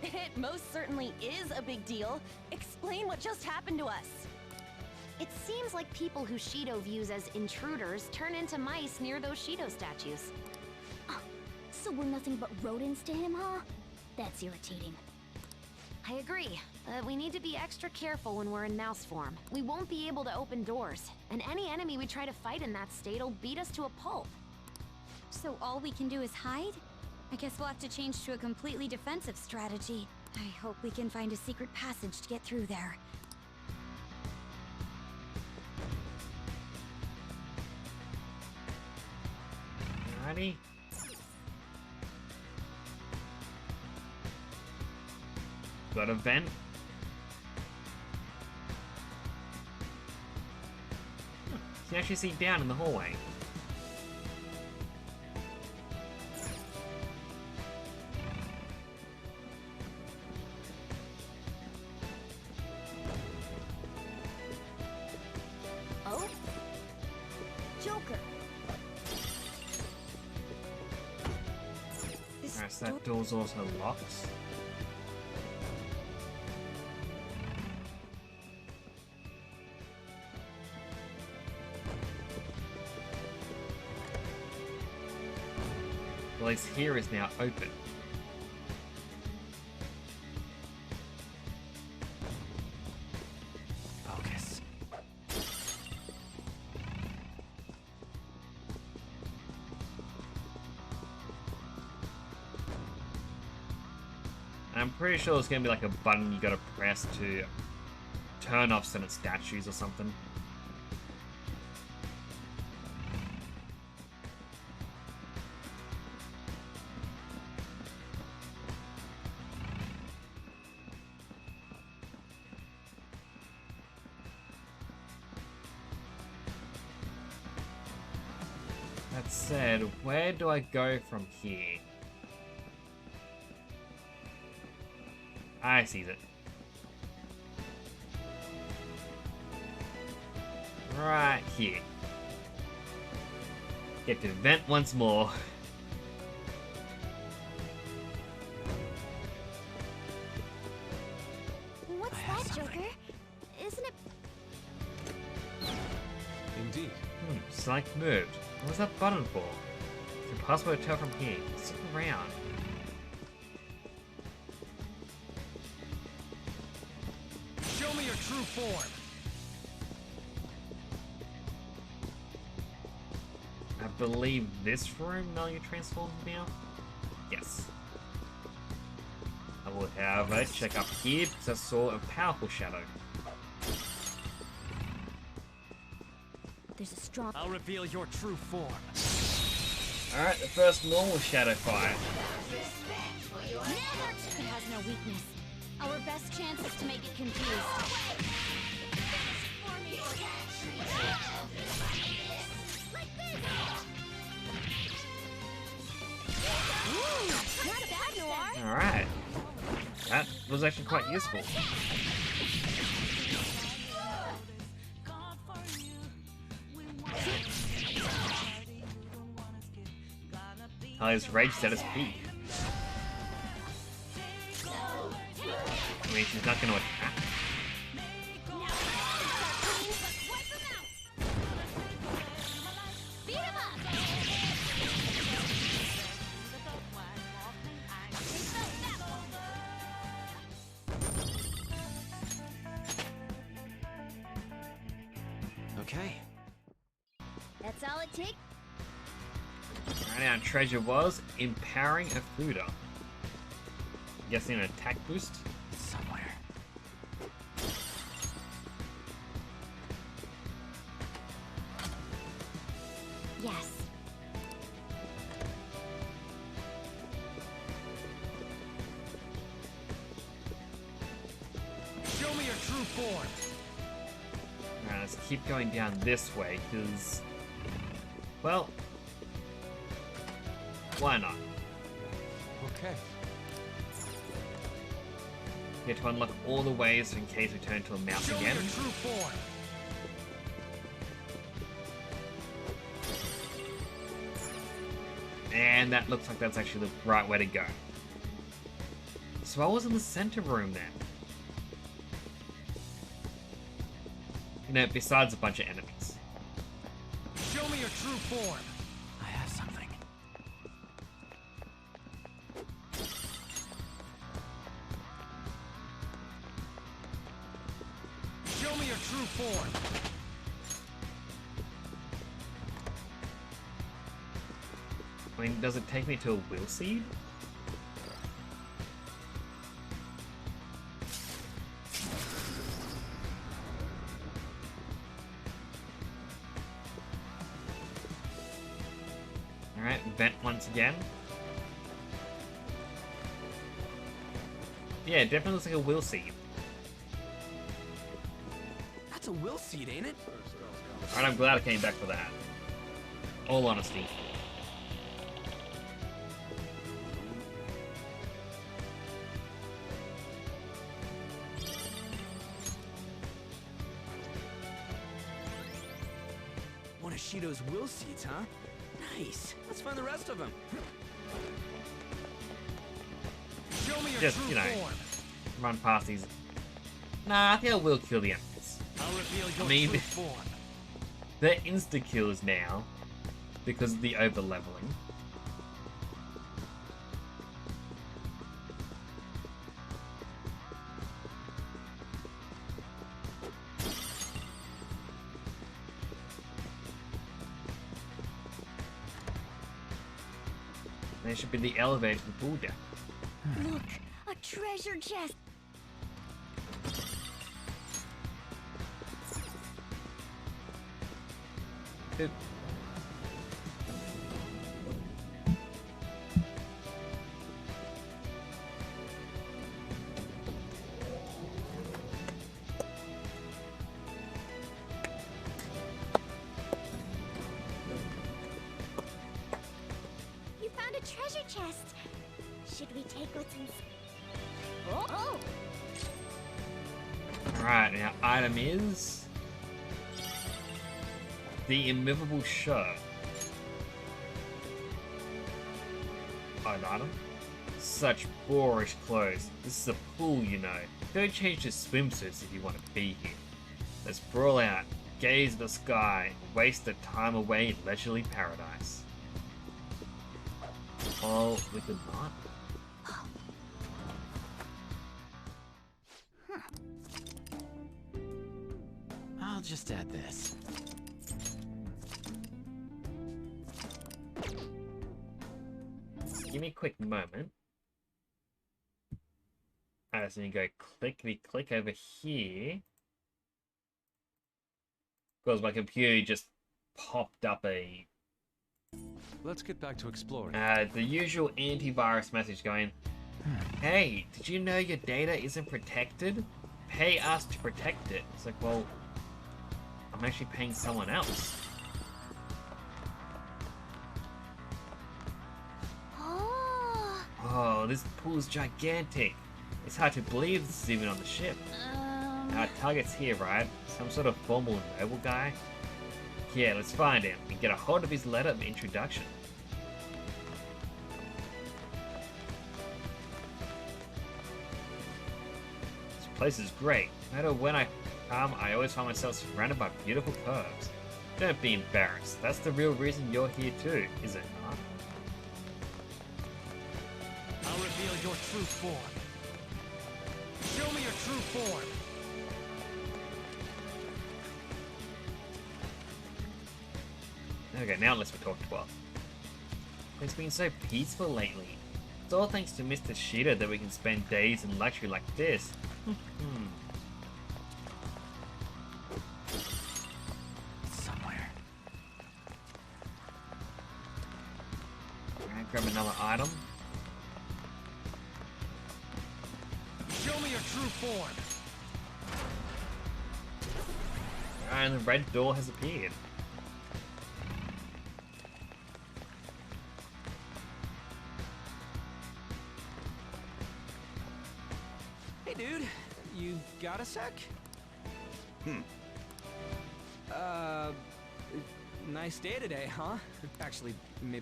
It most certainly is a big deal. Explain what just happened to us. It seems like people who Shido views as intruders turn into mice near those Shido statues. So we're nothing but rodents to him, huh? That's irritating. I agree, but we need to be extra careful when we're in mouse form. We won't be able to open doors, and any enemy we try to fight in that state will beat us to a pulp. So all we can do is hide? I guess we'll have to change to a completely defensive strategy. I hope we can find a secret passage to get through there. Alrighty. Got a vent. You can actually see down in the hallway. that door's also locked. Well, at least here is now open. Focus. I'm pretty sure it's gonna be like a button you gotta press to turn off certain statues or something. That said, where do I go from here? I see it. Right here. Get to vent once more. What's that, Joker? Isn't it? Indeed. Select moved. What's that button for? It's impossible to tell from here. Stick around. Show me your true form. I believe this room now you transformed now? Yes. I will, however, check up here because I saw a powerful shadow. There's a strong. I'll reveal your true form. Alright, the first normal shadow fire. It has no weakness. Our best chance is to make it confused. Not bad, Noir. Alright. That was actually quite useful. His rage status peak. I mean, she's not going to attack. Okay. That's all it takes. Right, our treasure was empowering a Fuda. Guessing an attack boost? Somewhere. Yes. Show me your true form. Alright, let's keep going down this way, because... well... why not? Okay. You have to unlock all the ways in case we turn into a mouse Show again. me your true form. And that looks like that's actually the right way to go. So I was in the center room then. You know, besides a bunch of enemies. Show me your true form. I have something. Show me your true form. I mean, does it take me to a will seed? Alright, vent once again. Yeah, it definitely looks like a will seed. That's a will seed, ain't it? Alright, I'm glad I came back for that. All honesty. One of Shido's will seeds, huh? Nice. Let's find the rest of them. me your just, true you know, form. run past these. Nah, I think I will kill the enemies. I'll reveal your I mean, true form. they're insta-kills now because of the over-leveling. There should be the elevator to the pool deck. Look, a treasure chest. Oop. You found a treasure chest. Should we take what's inside? Oh! Alright, now item is the immovable shirt. Odd item. Such boorish clothes. This is a pool, you know. Don't change to swimsuits if you want to be here. Let's brawl out, gaze at the sky, waste the time away in leisurely paradise. Oh, we could not. I'll just add this. Give me a quick moment. Alright, so you go click over here. Because my computer just popped up a... Let's get back to exploring. the usual antivirus message going, hey, did you know your data isn't protected? Pay us to protect it. It's like, well, I'm actually paying someone else. Oh, this pool is gigantic. It's hard to believe this is even on the ship. Our target's here, right? Some sort of formal noble guy? Yeah, let's find him and get a hold of his letter of introduction. This place is great. No matter when I come, I always find myself surrounded by beautiful curves. Don't be embarrassed. That's the real reason you're here too, is it not? I'll reveal your true form. Show me your true form. Okay, now let's talk 12. It's been so peaceful lately. It's all thanks to Mr. Shido that we can spend days in luxury like this. Somewhere. Alright, grab another item. Show me your true form. And the red door has appeared. Hey, dude. You got a sec? Nice day today, huh? Actually,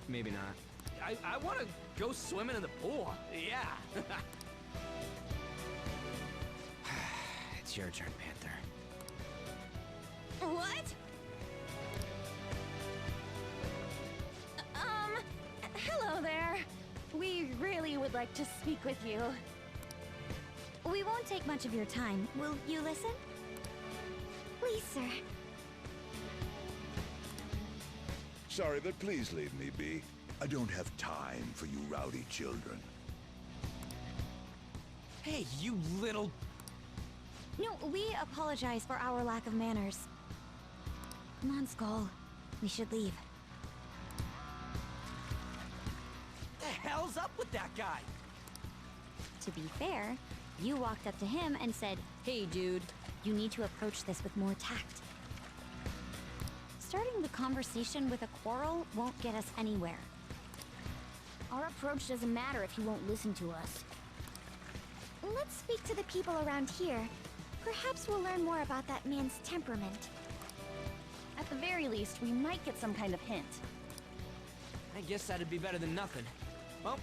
maybe not. I want to go swimming in the pool. Yeah. It's your turn, Panther. What? Hello there. We really would like to speak with you. We won't take much of your time. Will you listen? Please, sir. Sorry, but please leave me be. I don't have time for you rowdy children. Hey, you little... No, we apologize for our lack of manners. Come on, Skull. We should leave. The hell's up with that guy? To be fair, you walked up to him and said, "Hey, dude, you need to approach this with more tact." Starting the conversation with a quarrel won't get us anywhere. Our approach doesn't matter if you won't listen to us. Let's speak to the people around here. Perhaps we'll learn more about that man's temperament. At the very least, we might get some kind of hint. I guess that'd be better than nothing. Well,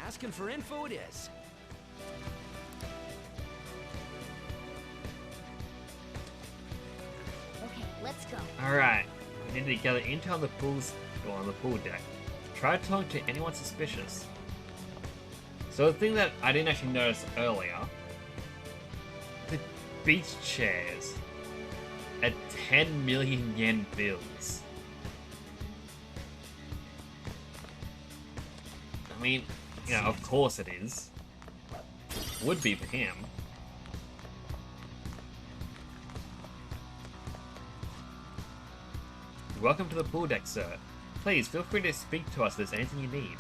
asking for info it is. Okay, let's go. Alright, we need to gather intel on the pool deck. Try to talk to anyone suspicious. So the thing that I didn't actually notice earlier, the beach chairs at 10 million yen bills. I mean, you know, of course it is. Would be for him. Welcome to the pool deck, sir. Please, feel free to speak to us if there's anything you need.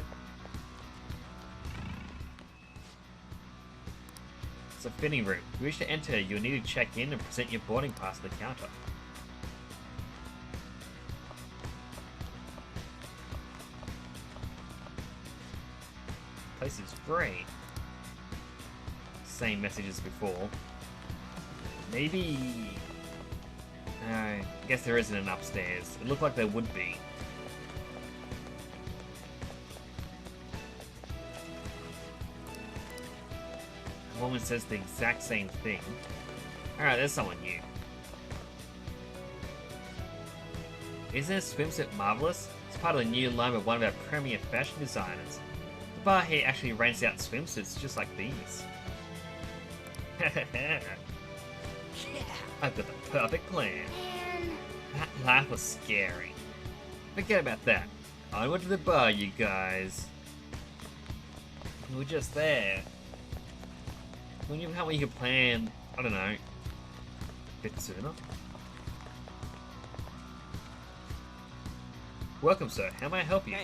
It's a fitting room. If you wish to enter, you'll need to check in and present your boarding pass at the counter. Place is great. Same message as before. Maybe... No, I guess there isn't an upstairs. It looked like there would be. The woman says the exact same thing. Alright, there's someone new. Isn't this swimsuit marvelous? It's part of the new line with one of our premier fashion designers. The bar here actually rents out swimsuits just like these. I've got the perfect plan. That laugh was scary. Forget about that. I went to the bar, you guys. We were just there. When you how we could plan, I don't know, a bit sooner. Welcome, sir. How may I help you?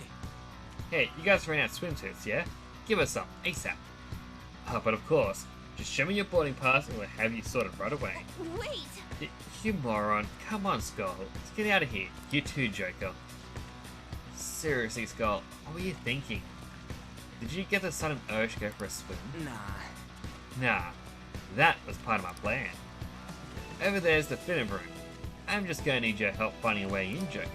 Hey, you guys ran out swimsuits, yeah? Give us some, ASAP. Oh, but of course, just show me your boarding pass and we'll have you sorted right away. Wait! You moron. Come on, Skull. Let's get out of here. You too, Joker. Seriously, Skull, what were you thinking? Did you get the sudden urge to go for a swim? Nah. That was part of my plan. Over there's the fitting room. I'm just gonna need your help finding a way in, Joker.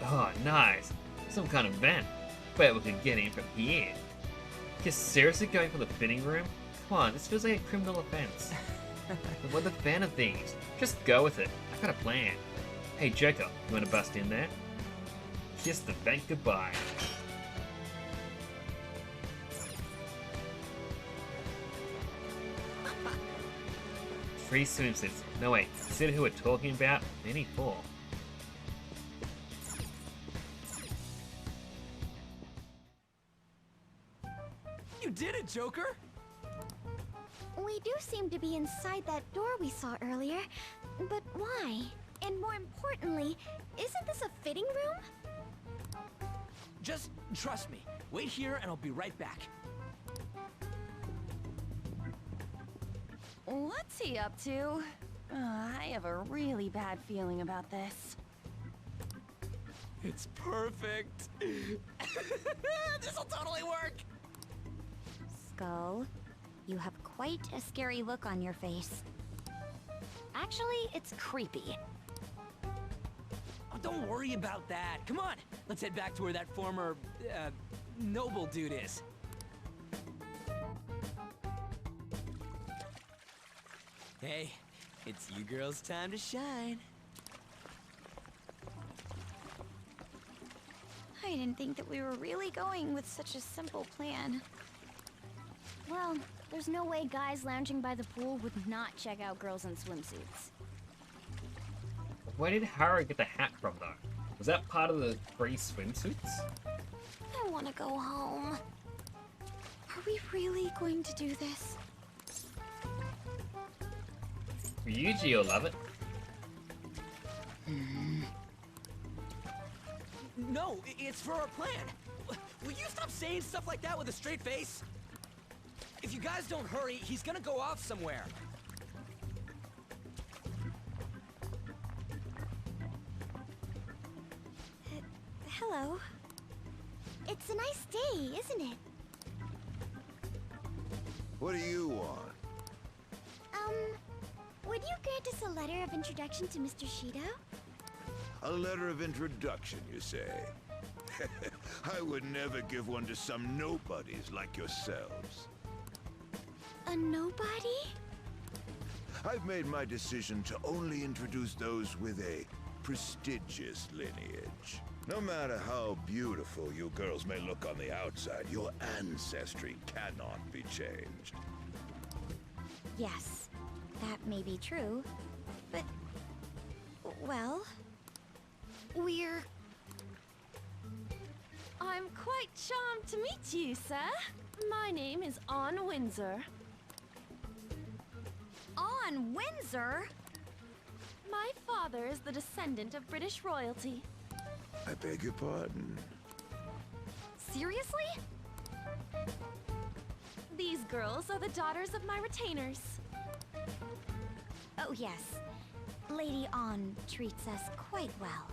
Oh, nice. Some kind of vent. Bet we can get in from here. You're seriously going for the fitting room? Come on, this feels like a criminal offense. We're the fan of these. Just go with it. I've got a plan. Hey, Joker, you wanna bust in there? Kiss the vent goodbye. Free swimsuits. No wait, consider who we're talking about. Many four. You did it, Joker! We do seem to be inside that door we saw earlier, but why? And more importantly, isn't this a fitting room? Just trust me. Wait here and I'll be right back. What's he up to? I have a really bad feeling about this. It's perfect. This'll totally work. Skull, you have quite a scary look on your face. Actually, it's creepy. Oh, don't worry about that. Come on, let's head back to where that former, noble dude is. Hey, it's you girls' time to shine. I didn't think that we were really going with such a simple plan. Well, there's no way guys lounging by the pool would not check out girls in swimsuits. Where did Haru get the hat from, though? Was that part of the free swimsuits? I want to go home. Are we really going to do this? Ryuji will love it. No, it's for our plan. Will you stop saying stuff like that with a straight face? If you guys don't hurry, he's gonna go off somewhere. Hello. It's a nice day, isn't it? What do you want? Would you grant us a letter of introduction to Mr. Shido? A letter of introduction, you say? I would never give one to some nobodies like yourselves. A nobody? I've made my decision to only introduce those with a prestigious lineage. No matter how beautiful you girls may look on the outside, your ancestry cannot be changed. Yes, that may be true, but... well... I'm quite charmed to meet you, sir. My name is Anne Windsor. Anne Windsor? My father is the descendant of British royalty. I beg your pardon. Seriously? These girls are the daughters of my retainers. Oh yes, Lady Anne treats us quite well.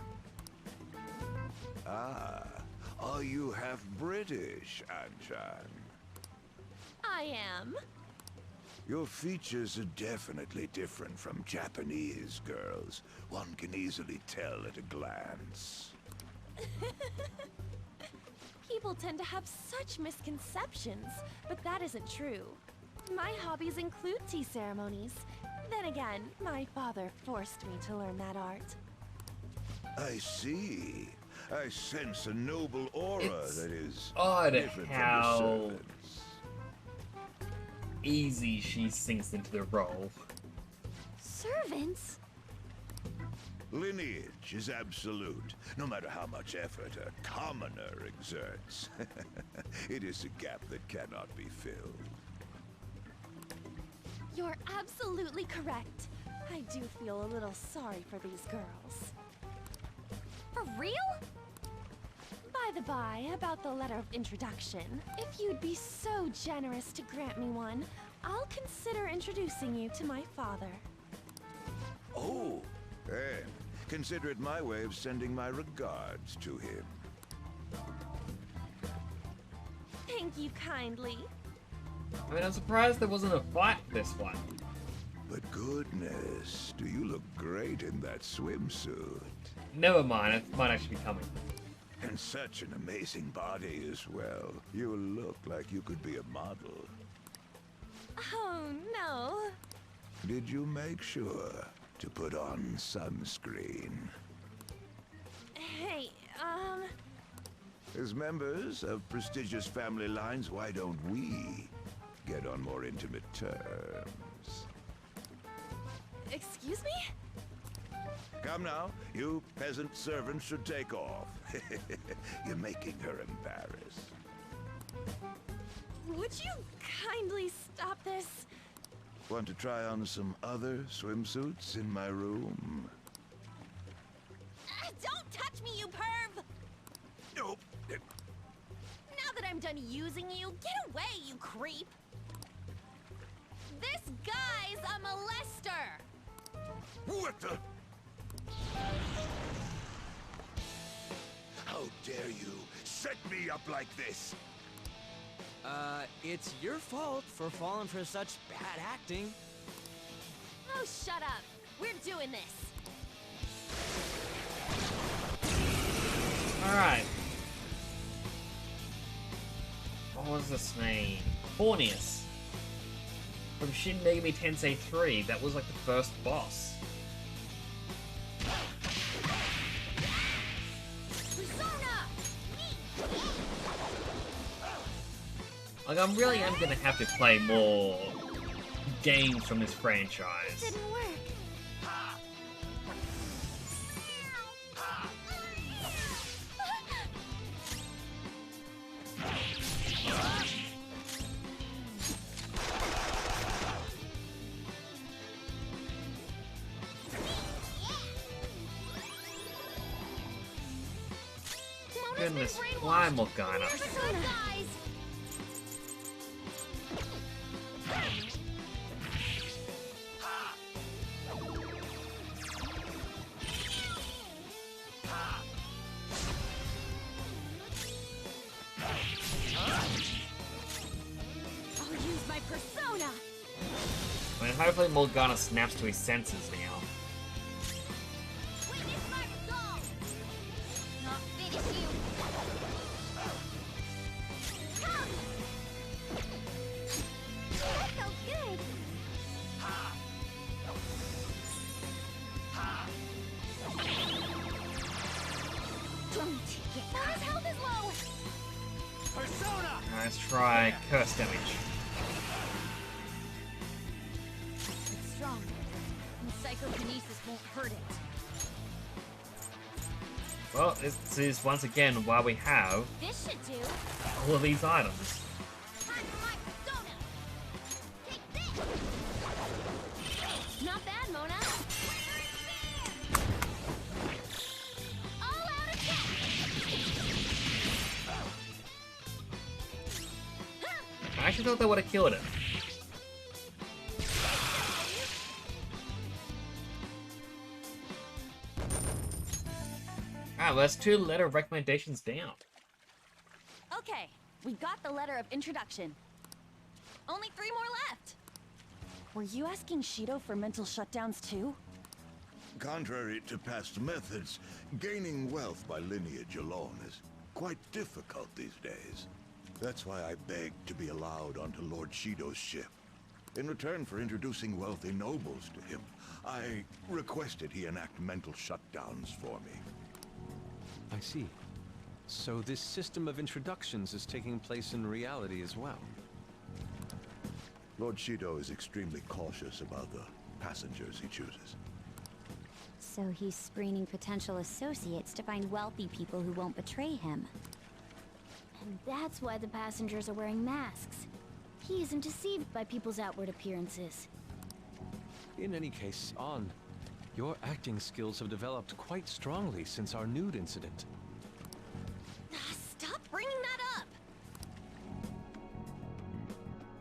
Ah, are you half British, Anshan? I am. Your features are definitely different from Japanese girls. One can easily tell at a glance. People tend to have such misconceptions, but that isn't true. My hobbies include tea ceremonies. Then again, my father forced me to learn that art. I see. I sense a noble aura that is odd different how from the servants. easy she sinks into the role. Servants? Lineage is absolute, no matter how much effort a commoner exerts. It is a gap that cannot be filled. You're absolutely correct. I do feel a little sorry for these girls. For real? By the by, about the letter of introduction, if you'd be so generous to grant me one, I'll consider introducing you to my father. Oh, then consider it my way of sending my regards to him. Thank you kindly. I mean, I'm surprised there wasn't a fight this one. But goodness, do you look great in that swimsuit. Never mind, it might actually be coming. And such an amazing body as well. You look like you could be a model. Oh, no. Did you make sure to put on sunscreen? Hey, As members of prestigious family lines, why don't we get on more intimate terms? Excuse me? Come now, you peasant servants should take off. You're making her embarrassed. Would you kindly stop this? Want to try on some other swimsuits in my room? Don't touch me, you perv! Nope. Now that I'm done using you, get away, you creep! This guy's a molester! What the? How dare you set me up like this? It's your fault for falling for such bad acting. Oh, shut up! We're doing this! Alright. What was this name? Fornius. From Shin Megami Tensei 3. That was like the first boss. Like, I really am gonna have to play more games from this franchise. Didn't work. Goodness, why Morgana? I'll use my persona! I mean, hopefully Morgana snaps to his senses now. Witness my resolve! I'll finish you! Let's try curse damage. It's strong, and psychokinesis won't hurt it. Well, this is once again why we have This should do. all of these items. Not bad, Mona. All out attack. I actually thought that would have killed it. Alright, well, that's 2 letter recommendations down. Okay, we got the letter of introduction. Only 3 more left. Were you asking Shido for mental shutdowns too? Contrary to past methods, gaining wealth by lineage alone is quite difficult these days. That's why I begged to be allowed onto Lord Shido's ship. In return for introducing wealthy nobles to him, I requested he enact mental shutdowns for me. I see. So this system of introductions is taking place in reality as well. Lord Shido is extremely cautious about the passengers he chooses. So he's screening potential associates to find wealthy people who won't betray him. And that's why the passengers are wearing masks. He isn't deceived by people's outward appearances. In any case, An, your acting skills have developed quite strongly since our nude incident. Stop bringing that up!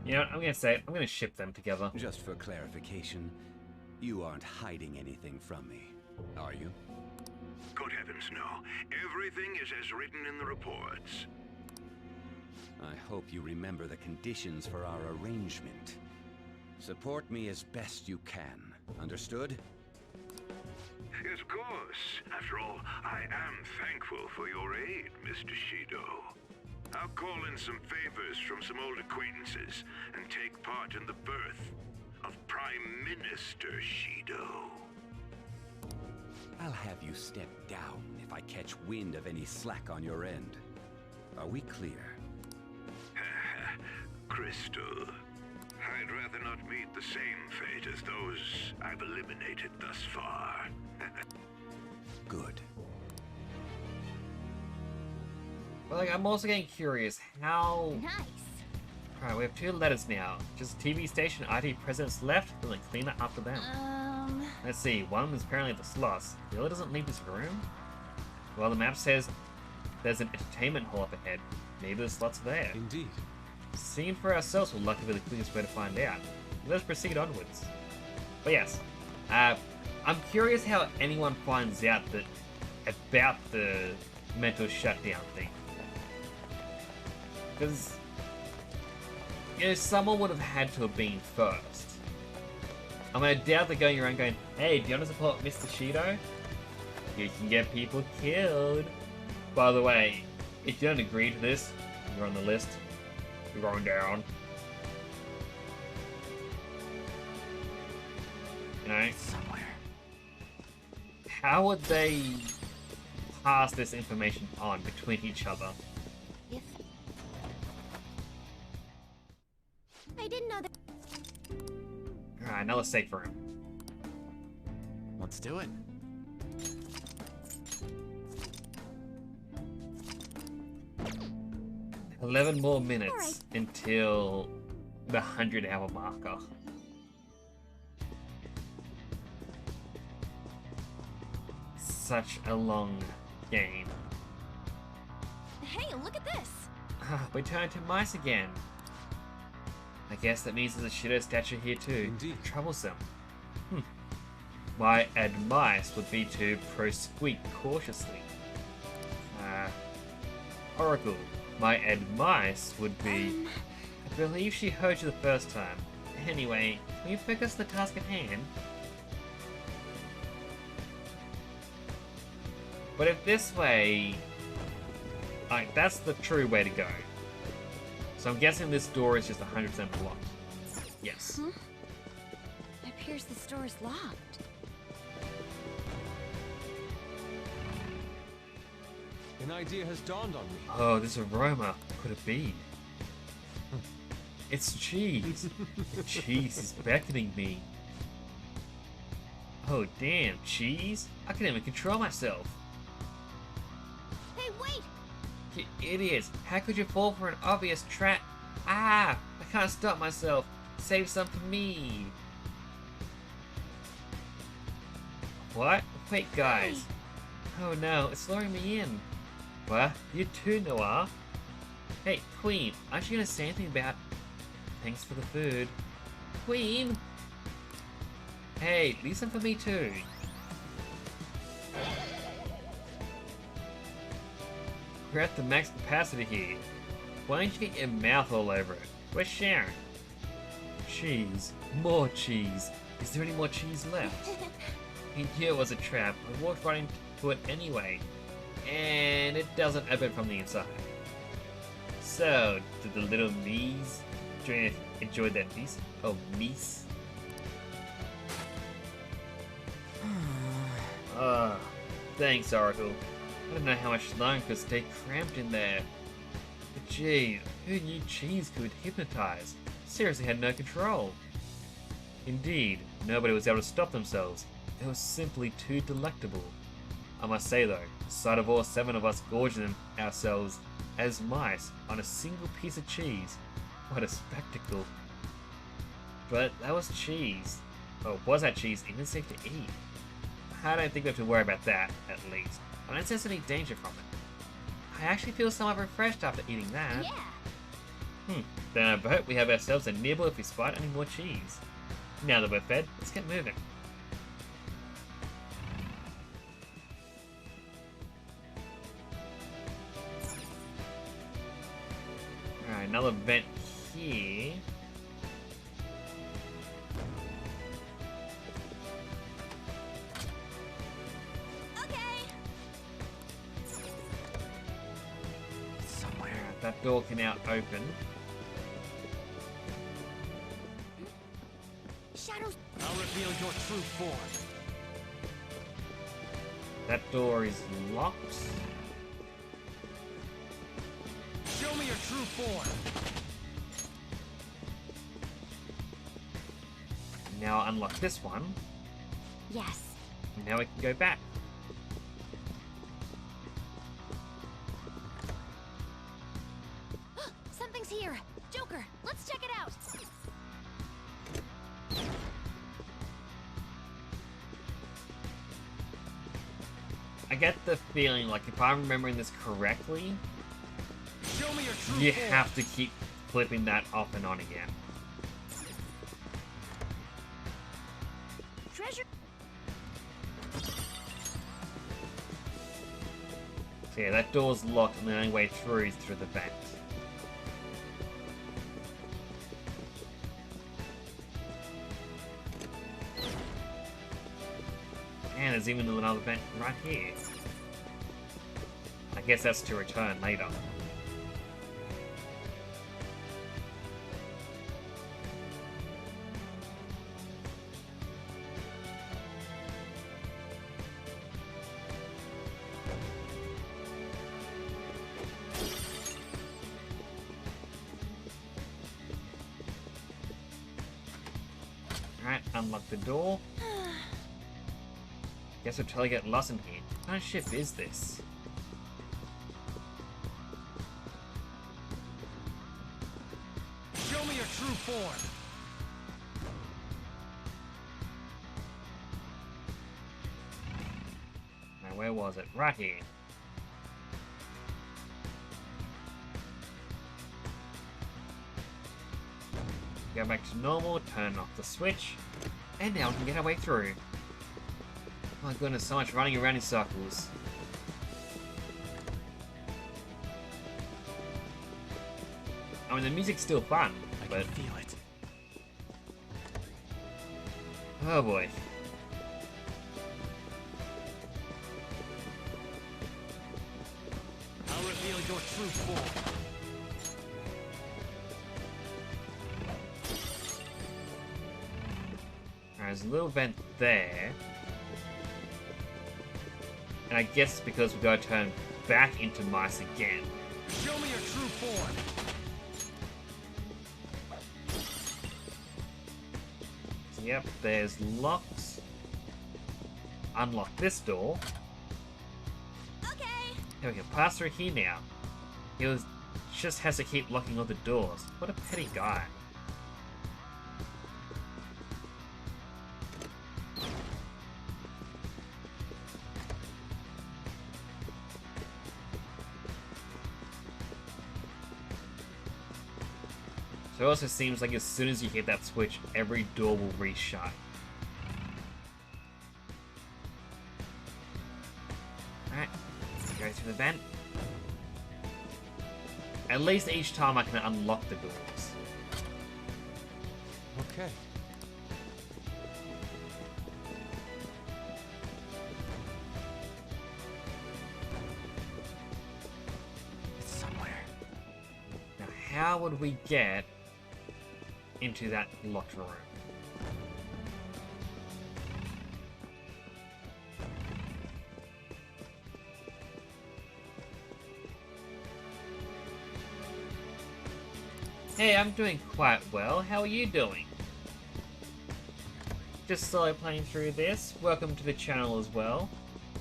You know what, I'm gonna say it. I'm gonna ship them together. Just for clarification, you aren't hiding anything from me, are you? Good heavens, no. Everything is as written in the reports. I hope you remember the conditions for our arrangement. Support me as best you can. Understood? Yes, of course. After all, I am thankful for your aid, Mr. Shido. I'll call in some favors from some old acquaintances and take part in the birth of Prime Minister Shido. I'll have you step down if I catch wind of any slack on your end. Are we clear? Crystal, I'd rather not meet the same fate as those I've eliminated thus far. Good. But like, I'm also getting curious how... Nice. Alright, we have 2 letters now. Just TV station IT presidents left, we'll clean it after them. Let's see, one of them is apparently at the slots. The other doesn't leave this room? Well, the map says there's an entertainment hall up ahead. Maybe the slots are there. Indeed. Seeing for ourselves will likely be the quickest way to find out. Let's proceed onwards. But yes, I'm curious how anyone finds out that about the mental shutdown thing. Because, you know, someone would have had to have been first. I mean, I doubt they're going around going, hey, do you want to support Mr. Shido? You can get people killed. By the way, if you don't agree to this, you're on the list. You're going down. You know? Somewhere. How would they pass this information on between each other? If... I didn't know that... Alright, another safe room. Let's do it. – 11 more minutes until the 100-hour marker. Such a long game. Hey, look at this! We turn to mice again. I guess that means there's a Shido statue here too. Indeed. Troublesome. My advice would be to prosqueak cautiously. Oracle. My advice would be... I believe she heard you the first time. Anyway, can you focus the task at hand? But if this way... Like, that's the true way to go. So I'm guessing this door is just 100% blocked. Yes. Huh? It appears this door is locked. An idea has dawned on me. Oh, this aroma. Could it be? It's cheese. Cheese is beckoning me. Oh damn, cheese? I can't even control myself. Hey, wait! You idiots! How could you fall for an obvious trap? Ah! I can't stop myself. Save some for me. What? Wait, guys. Oh no, it's luring me in. What? You too, Noir? Hey, Queen, aren't you gonna say anything about... Thanks for the food. Queen! Hey, leave some for me too. We're at the max capacity here. Why don't you get your mouth all over it? We're sharing. Cheese. More cheese. Is there any more cheese left? He knew it was a trap. I walked right into it anyway. And it doesn't open from the inside. So, did the little me's enjoy that piece? Oh, meese. Thanks, Oracle. I don't know how much longer could stay cramped in there. But gee, who knew cheese could hypnotize? Seriously had no control. Indeed, nobody was able to stop themselves. It was simply too delectable. I must say though, the sight of all 7 of us gorging ourselves as mice on a single piece of cheese. What a spectacle. But that was cheese. Or was that cheese even safe to eat? I don't think we have to worry about that, at least. I don't sense any danger from it. I actually feel somewhat refreshed after eating that. Yeah. Then I bet we have ourselves a nibble if we spot any more cheese. Now that we're fed, let's get moving. Alright, another vent here. That door can now open. Shadows. I'll reveal your true form. That door is locked. Show me your true form. Now unlock this one. Yes. Now we can go back. Something's here. Joker, let's check it out. I get the feeling like if I'm remembering this correctly, Show me your true you form. have to keep flipping that off and on again. Treasure. So yeah, that door's locked and the only way through is through the vent. And there's even another vent right here. I guess that's to return later. Alright, unlock the door. Guess we'll totally get lost in here. What kind of ship is this? Show me your true form. Now where was it? Right here. Go back to normal, turn off the switch, and now we can get our way through. My goodness, so much running around in circles. I mean, the music's still fun, but... I can feel it. Oh boy. I'll reveal your true form. There's a little vent there. And I guess it's because we gotta turn back into mice again. Show me your true form. Yep, there's locks. Unlock this door. Okay. Here we can pass through here now. Just has to keep locking all the doors. What a petty guy. So it also seems like as soon as you hit that switch, every door will reshut. Alright, go through the vent. At least each time I can unlock the doors. Okay. It's somewhere. Now, how would we get into that locked room? Hey, I'm doing quite well. How are you doing? Just slowly playing through this. Welcome to the channel as well.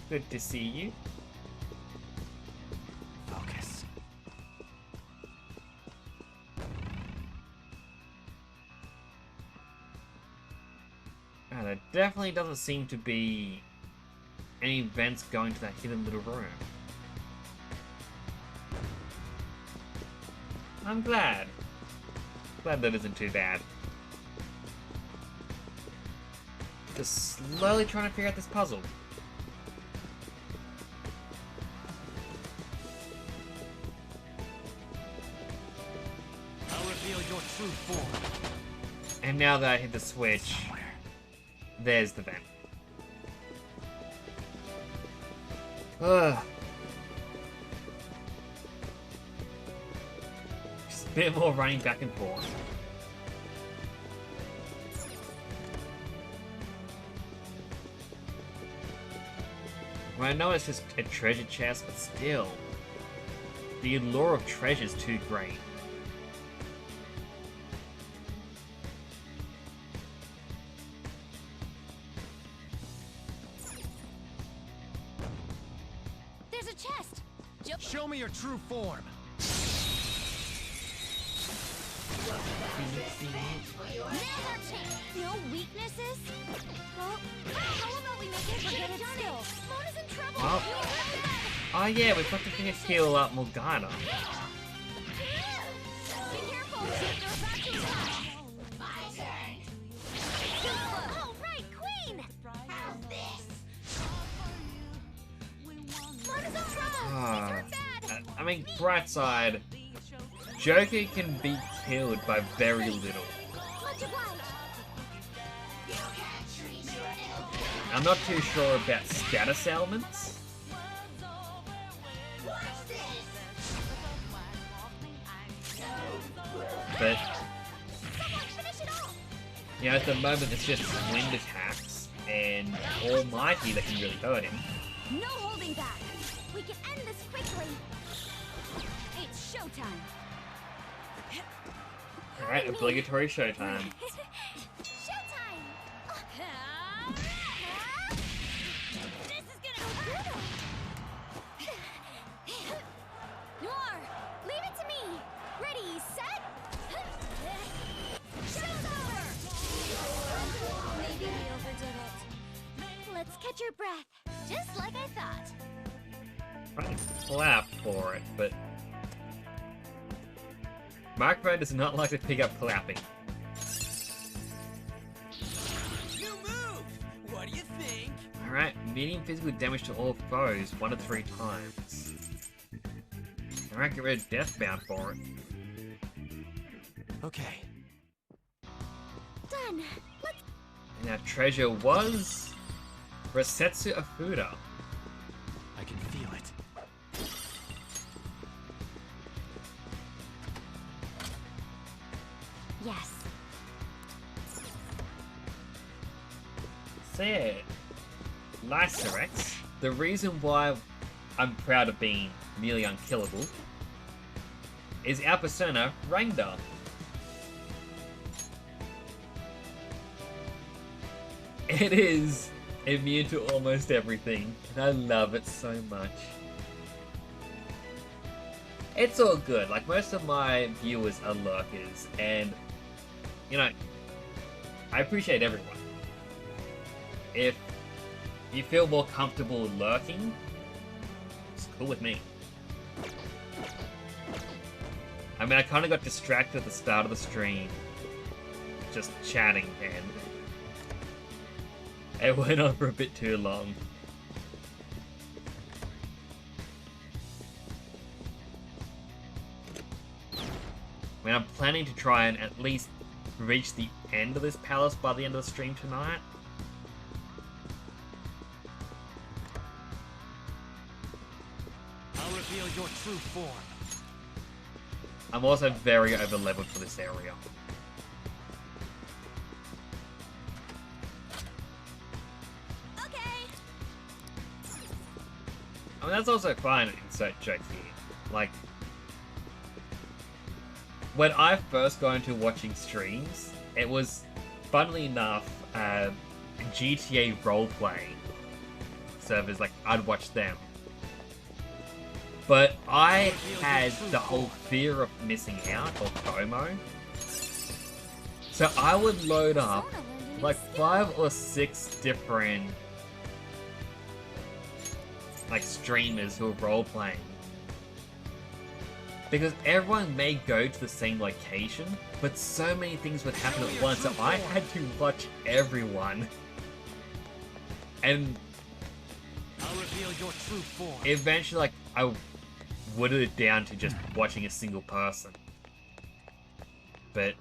Good to see you. Focus. There definitely doesn't seem to be any vents going to that hidden little room. I'm glad. Glad that isn't too bad. Just slowly trying to figure out this puzzle. I'll reveal your true form. And now that I hit the switch, there's the vent. Ugh. Just a bit more running back and forth. Well, I know it's just a treasure chest, but still. The allure of treasure is too great. There's a chest. Show me your true form. No weaknesses? Well, how about we make it forget it still? Mona's in trouble. Oh. Oh yeah, we've got to finish heal up Morgana. Be careful. There's actually my turn. Oh, right, Queen. How's this? Mona's in trouble. I mean, bright side, Joker can be killed by very little. I'm not too sure about status ailments. But, you know, at the moment it's just wind attacks and Almighty that can really hurt him. No holding back. We can end this quickly. It's showtime. Alright, obligatory showtime. Showtime! This is gonna hurt. Noir, leave it to me. Ready, set. Show's over. Maybe we overdid it. Let's catch your breath, just like I thought. I clap for it, but Microphone does not like to pick up clapping. New move! What do you think? Alright, medium physical damage to all foes 1 to 3 times. Alright, get rid of Deathbound for it. Okay. Done. And our treasure was Resetsu Afuda. I can feel it. Yes. Say Lycerex, the reason why I'm proud of being nearly unkillable is our persona, Rangda. It is immune to almost everything, and I love it so much. It's all good. Like, most of my viewers are lurkers, and, you know, I appreciate everyone. If you feel more comfortable lurking, it's cool with me. I mean, I kind of got distracted at the start of the stream, just chatting, and it went on for a bit too long. I mean, I'm planning to try and at least reach the end of this palace by the end of the stream tonight. I'll reveal your true form. I'm also very over-leveled for this area. Okay. I mean, that's also fine, insert joke here. Like, when I first got into watching streams, it was, funnily enough, GTA roleplay servers, like, I'd watch them. But I had the whole fear of missing out, or FOMO. So I would load up like 5 or 6 different like streamers who are role-playing. Because everyone may go to the same location, but so many things would happen at once, so I had to watch everyone. And I'll reveal your true form. eventually, like, I whittled it down to just watching a single person. But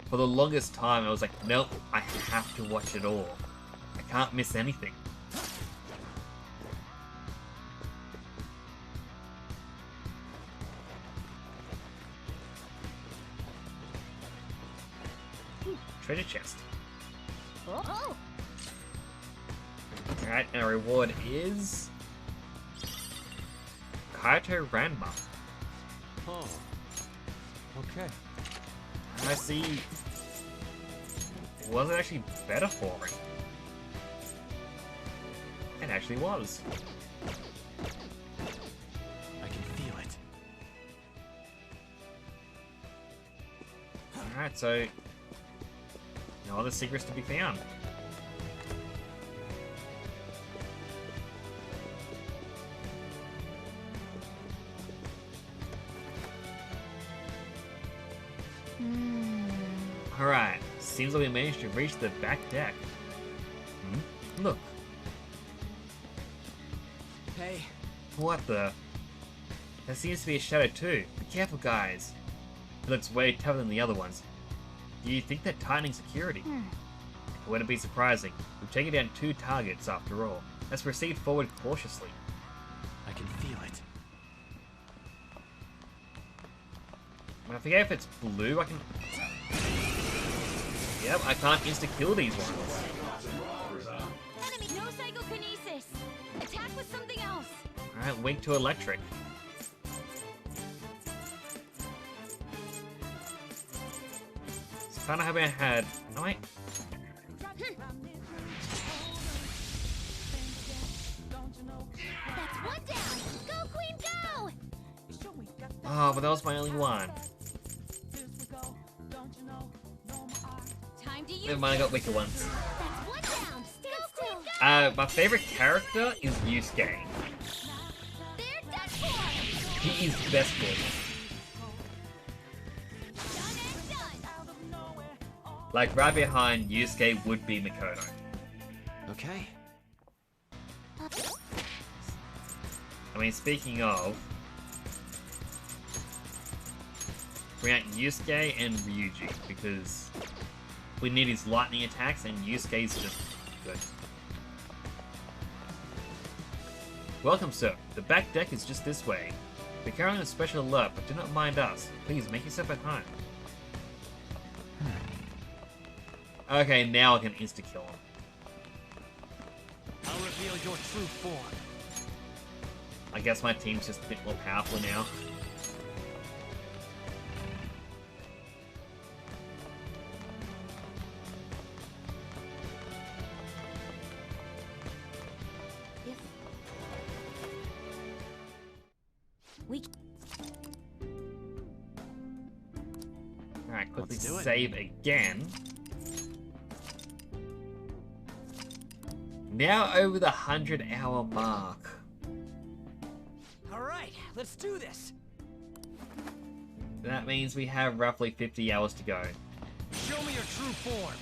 for the longest time, I was like, nope, I have to watch it all. I can't miss anything. Treasure chest. Oh. Alright, and our reward is Kaito Ranma. Oh. Okay. I see. Was it actually better for it? It actually was. I can feel it. Alright, so no other secrets to be found. Alright, seems like we managed to reach the back deck. Look. Hey. What the? There seems to be a shadow too. Be careful, guys. It looks way tougher than the other ones. Do you think they're tightening security? It wouldn't be surprising. We've taken down 2 targets after all. Let's proceed forward cautiously. I can feel it. I forget if it's blue, I can... Yep, I can't insta-kill these ones. Enemy, no psychokinesis. Attack with something else. Alright, wink to electric. It's kinda hoping I had... Oh wait. That's one down. Go, Queen, go! Oh, but that was my only one. Time to use. Never mind, I got weaker ones. That's one down. Stand still. My favorite character is Yusuke. They're done for. He is best good. Like, right behind Yusuke would be Mikoto. Okay. I mean, speaking of... bring out Yusuke and Ryuji, because we need his lightning attacks, and Yusuke's just good. Welcome, sir. The back deck is just this way. We're carrying a special alert, but do not mind us. Please, make yourself at home. Okay, now I can insta-kill him. I'll reveal your true form. I guess my team's just a bit more powerful now. quickly Let's do it. save again. Now over the 100-hour mark. Alright, let's do this. That means we have roughly 50 hours to go. Show me your true form.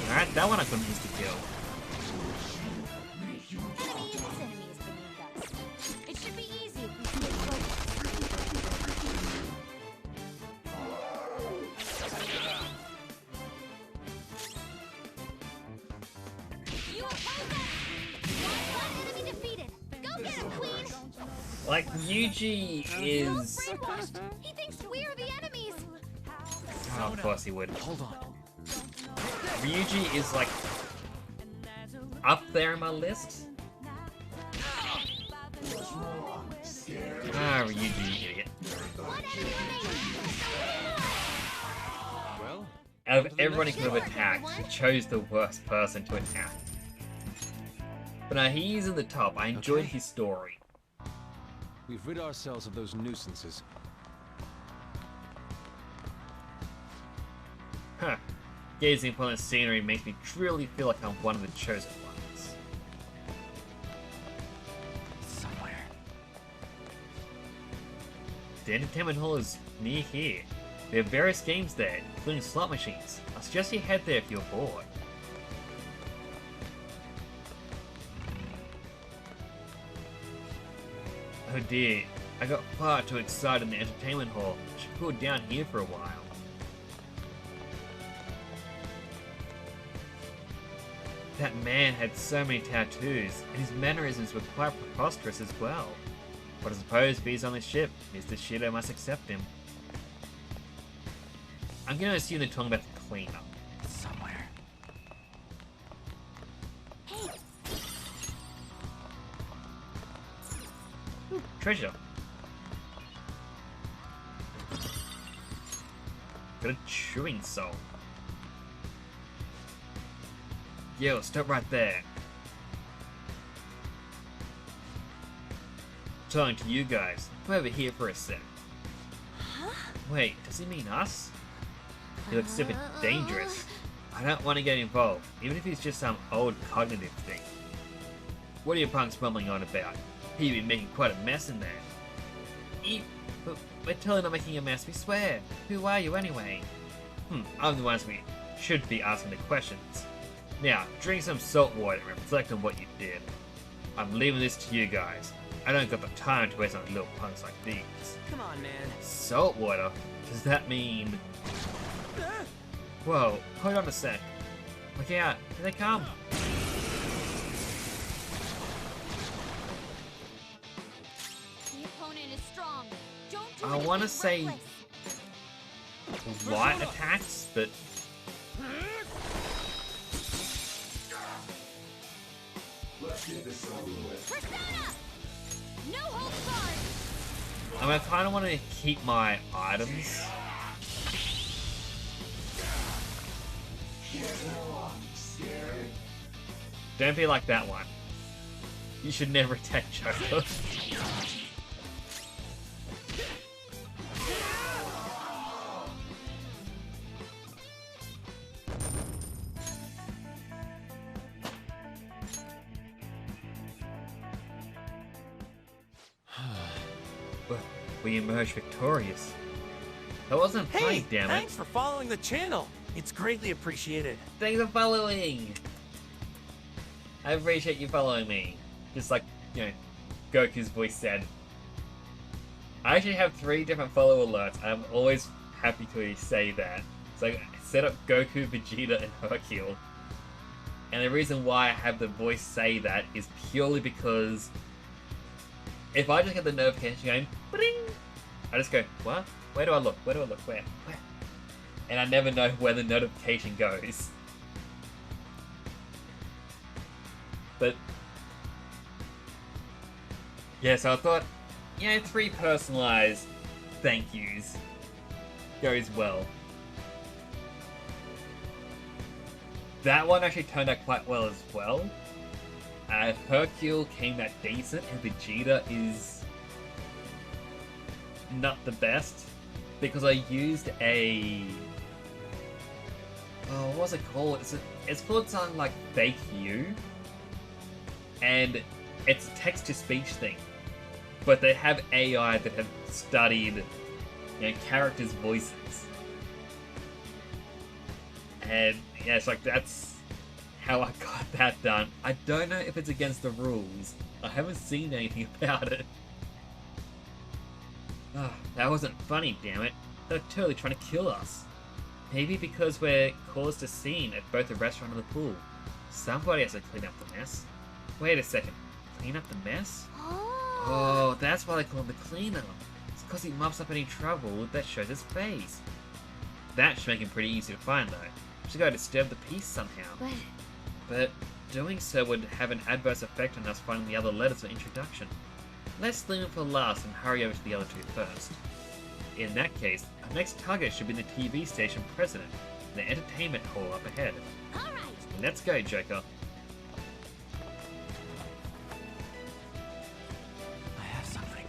Alright, that one I couldn't use to kill. Enemies beneath us. It should be easy if we stay focused. You oppose us! One enemy defeated! Go get him, Queen! Like, Yuji is... Brainwashed! He thinks we're the enemies! Oh, of course he would. Hold on. Ryuji is like up there in my list. Ah, Ryuji, you idiot. Well, Out of everyone he could have attacked, he chose the worst person to attack. But now he's in the top. I enjoyed his story. we've rid ourselves of those nuisances. Huh. Gazing upon the scenery makes me truly feel like I'm one of the chosen ones. Somewhere. The entertainment hall is near here. There are various games there, including slot machines. I suggest you head there if you're bored. Oh dear, I got far too excited in the entertainment hall. I should cool down here for a while. That man had so many tattoos, and his mannerisms were quite preposterous as well. But I suppose if he's on the ship, Mr. Shido must accept him. I'm gonna assume they're talking about the cleanup. Somewhere. Ooh, treasure. Got a chewing soul. Yo, stop right there. Talking to you guys. Come over here for a sec. Wait, does he mean us? He looks super dangerous. I don't want to get involved, even if he's just some old cognitive thing. What are you punks mumbling on about? He'd be making quite a mess in there. But we're totally not making a mess, we swear. Who are you anyway? I'm the ones we should be asking the questions. Now, drink some salt water and reflect on what you did. I'm leaving this to you guys. I don't got the time to waste on little punks like these. Come on, man. Salt water? Does that mean... Whoa, hold on a sec. Look out, here they come. The opponent is strong. Don't do I want to anything say reckless. light attacks, but Persona! No holds barred. I mean, I kind of want to keep my items. Don't be like that one. You should never attack Joker. We emerged victorious. That wasn't funny, damn it. Thanks for following the channel. It's greatly appreciated. Thanks for following! I appreciate you following me. Just like, you know, Goku's voice said. I actually have 3 different follow alerts. I'm always happy to say that. So I set up Goku, Vegeta, and Hercule. And the reason why I have the voice say that is purely because if I just get the notification going, bling, I just go, what? Where do I look? Where do I look? Where? And I never know where the notification goes. But yeah, so I thought, you know, 3 personalized thank yous goes well. That one actually turned out quite well as well. Hercule came out decent, and Vegeta is not the best because I used a... Oh, what's it called? It's called something like Fake You. And it's a text-to-speech thing. But they have AI that have studied, characters' voices. And yeah, it's like that's how I got that done. I don't know if it's against the rules. I haven't seen anything about it. Ah, that wasn't funny, damn it. They're totally trying to kill us. Maybe because we're caused a scene at both the restaurant and the pool. Somebody has to clean up the mess. Wait a second. Clean up the mess? Oh, that's why they call him the cleaner. It's because he mops up any trouble that shows his face. That should make him pretty easy to find, though. Should go disturb the peace somehow. But doing so would have an adverse effect on us finding the other letters for introduction. Let's leave him for last and hurry over to the other two first. In that case, our next target should be the TV station president, the entertainment hall up ahead. Alright! Let's go, Joker. I have something.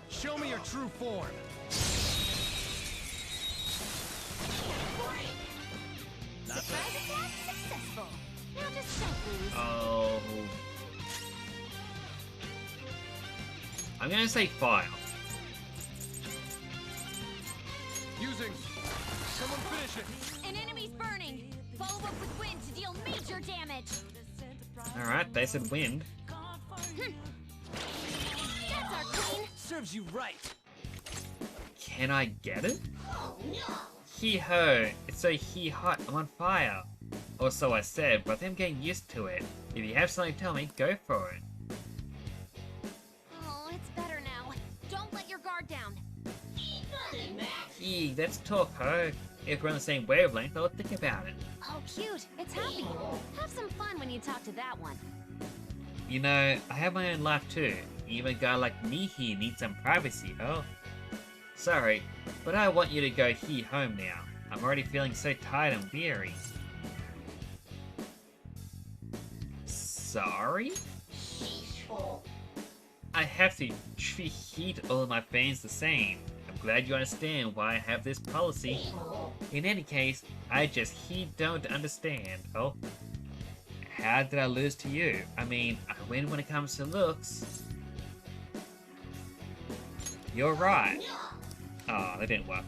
Show me your true form. Surprise attack successful. Now just check these. Oh. I'm gonna say fire. Using. Someone finish it. An enemy's burning. Follow up with wind to deal major damage. Alright, they said wind. That's our queen. Serves you right. Can I get it? Hee-ho, it's so hot, I'm on fire. Or so I said, but I'm getting used to it. If you have something to tell me, go for it. Oh, it's better now. Don't let your guard down. Gee, let's talk, ho. If we're on the same wavelength, I'll think about it. Oh, cute. It's happy. Have some fun when you talk to that one. You know, I have my own life too. Even a guy like me here needs some privacy, oh. Sorry, but I want you to go home now. I'm already feeling so tired and weary. Sorry? I have to treat all of my fans the same. I'm glad you understand why I have this policy. In any case, I just don't understand. Oh? How did I lose to you? I mean, I win when it comes to looks. You're right. Oh, that didn't work.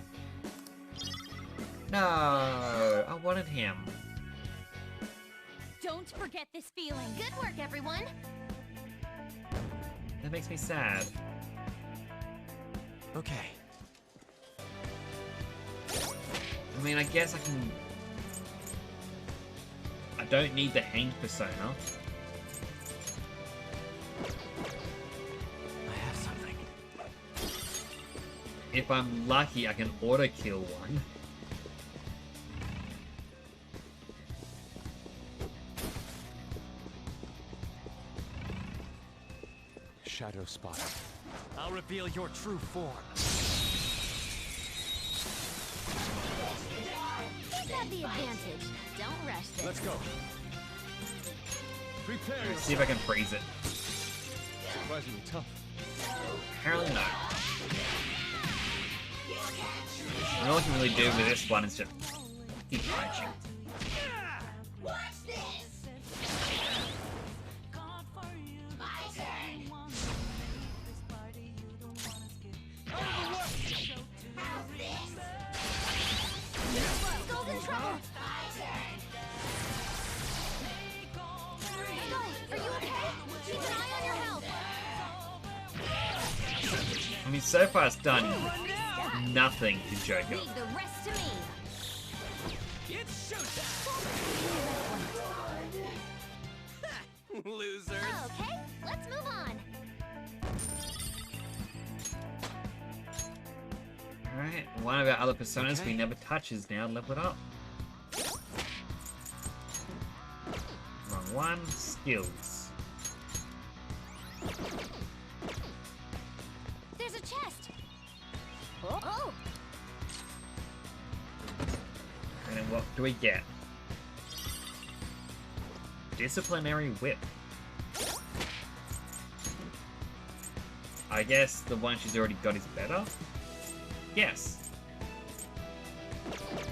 No, I wanted him. Don't forget this feeling. Good work, everyone. That makes me sad. Okay. I mean, I guess I can... I don't need the hanged persona. I have something. If I'm lucky, I can auto-kill one. Shadow spot. I'll reveal your true form. You have the advantage. Don't rush this. Let's go. Prepare Let's see if I can freeze it. Surprisingly tough. Apparently no. And all I can really do with this one is just keep punching. Watch this! My turn! How's this? Skull's in trouble. My turn! Skull, are you okay? Keep an eye on your health. I mean, so far it's done nothing to Joker. Leave the rest to me. It's showtime! Losers. Okay, let's move on. Alright, one of our other personas we never touch is now leveled up. Wrong one, skills. There's a chest. Oh. And then what do we get? Disciplinary whip. I guess the one she's already got is better? Yes.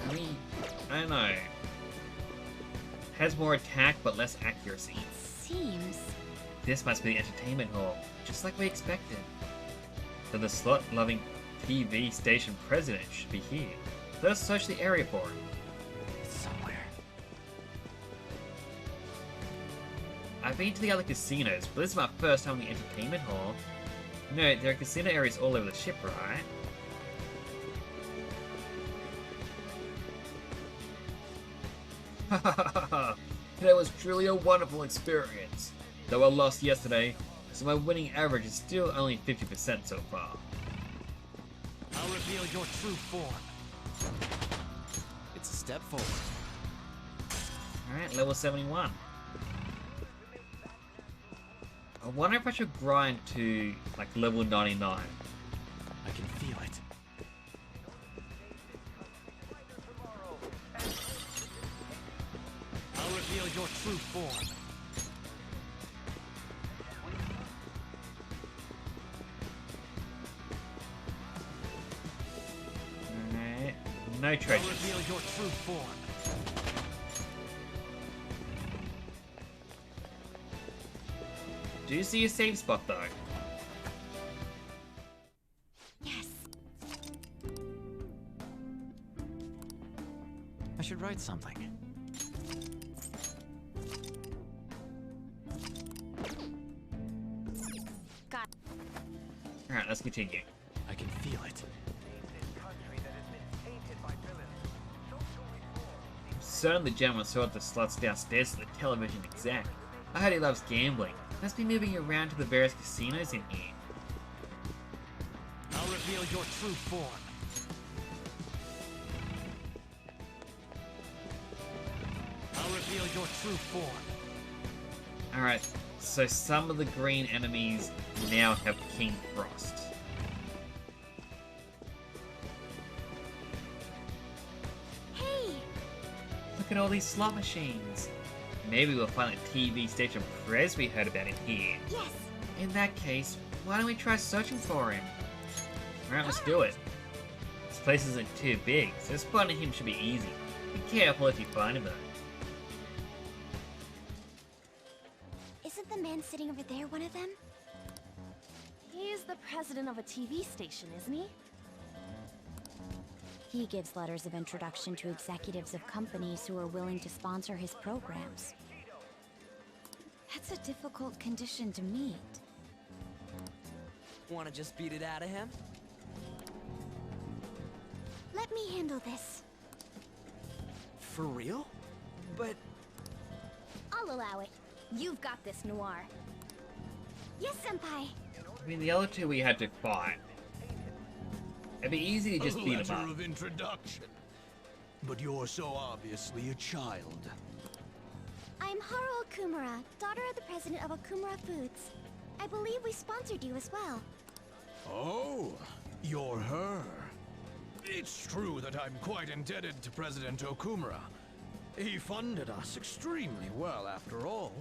I mean, I don't know. Has more attack but less accuracy. It seems... This must be the entertainment hall, just like we expected. So the slot-loving TV station president should be here. Let's search the area for him. It's somewhere. I've been to the other casinos, but this is my first time in the entertainment hall. No, there are casino areas all over the ship, right? That was truly a wonderful experience. Though I lost yesterday, so my winning average is still only 50% so far. I'll reveal your true form. It's a step forward. Alright, level 71. I wonder if I should grind to, like, level 99. I can feel it. I'll reveal your true form. Alright, no treasures. I'll reveal your true form. Do you see a safe spot though? Yes. I should write something. Got Alright, let's continue. I can feel it. Certain the gentleman saw the slots downstairs to the television exec. I heard he loves gambling. Must be moving around to the various casinos in here. I'll reveal your true form. I'll reveal your true form. Alright, so some of the green enemies now have King Frost. Hey! Look at all these slot machines. Maybe we'll find a TV station prez we heard about in here. Yes! In that case, why don't we try searching for him? Alright, let's do it. This place isn't too big, so spotting him should be easy. Be careful if you find him though. Isn't the man sitting over there one of them? He's the president of a TV station, isn't he? He gives letters of introduction to executives of companies who are willing to sponsor his programs. That's a difficult condition to meet. Wanna just beat it out of him? Let me handle this. For real? But... I'll allow it. You've got this, Noir. Yes, Senpai. I mean, the other two we had to fight. It'd be easy to just beat him letter up. of introduction. But you're so obviously a child. I'm Haru Okumura, daughter of the president of Okumura Foods. I believe we sponsored you as well. Oh, you're her. It's true that I'm quite indebted to President Okumura. He funded us extremely well, after all.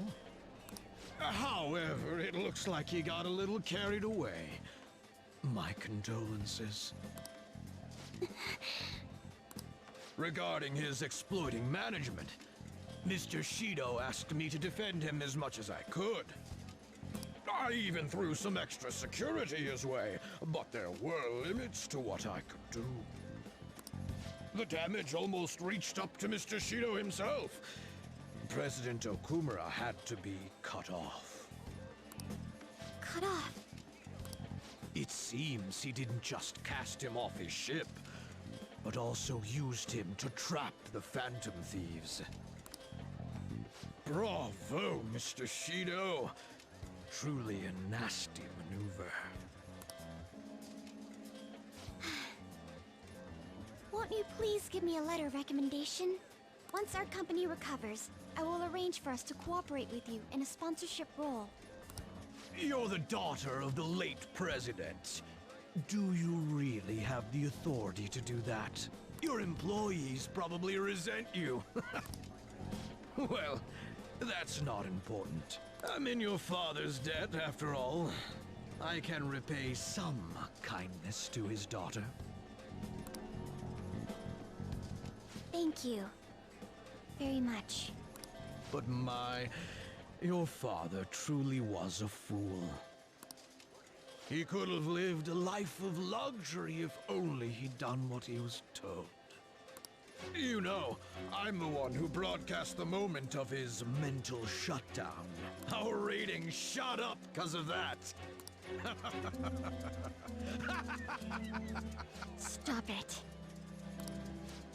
However, it looks like he got a little carried away. My condolences. Regarding his exploiting management, Mr. Shido asked me to defend him as much as I could. I even threw some extra security his way, but there were limits to what I could do. The damage almost reached up to Mr. Shido himself. President Okumura had to be cut off. Cut off? It seems he didn't just cast him off his ship, but also used him to trap the Phantom Thieves. Bravo, Mr. Shido. Truly a nasty maneuver. Won't you please give me a letter of recommendation? Once our company recovers, I will arrange for us to cooperate with you in a sponsorship role. You're the daughter of the late president. Do you really have the authority to do that? Your employees probably resent you. Well, that's not important. I'm in your father's debt, after all. I can repay some kindness to his daughter. Thank you. Very much. But your father truly was a fool. He could have lived a life of luxury if only he'd done what he was told. You know, I'm the one who broadcast the moment of his mental shutdown. Our ratings shot up because of that. Stop it.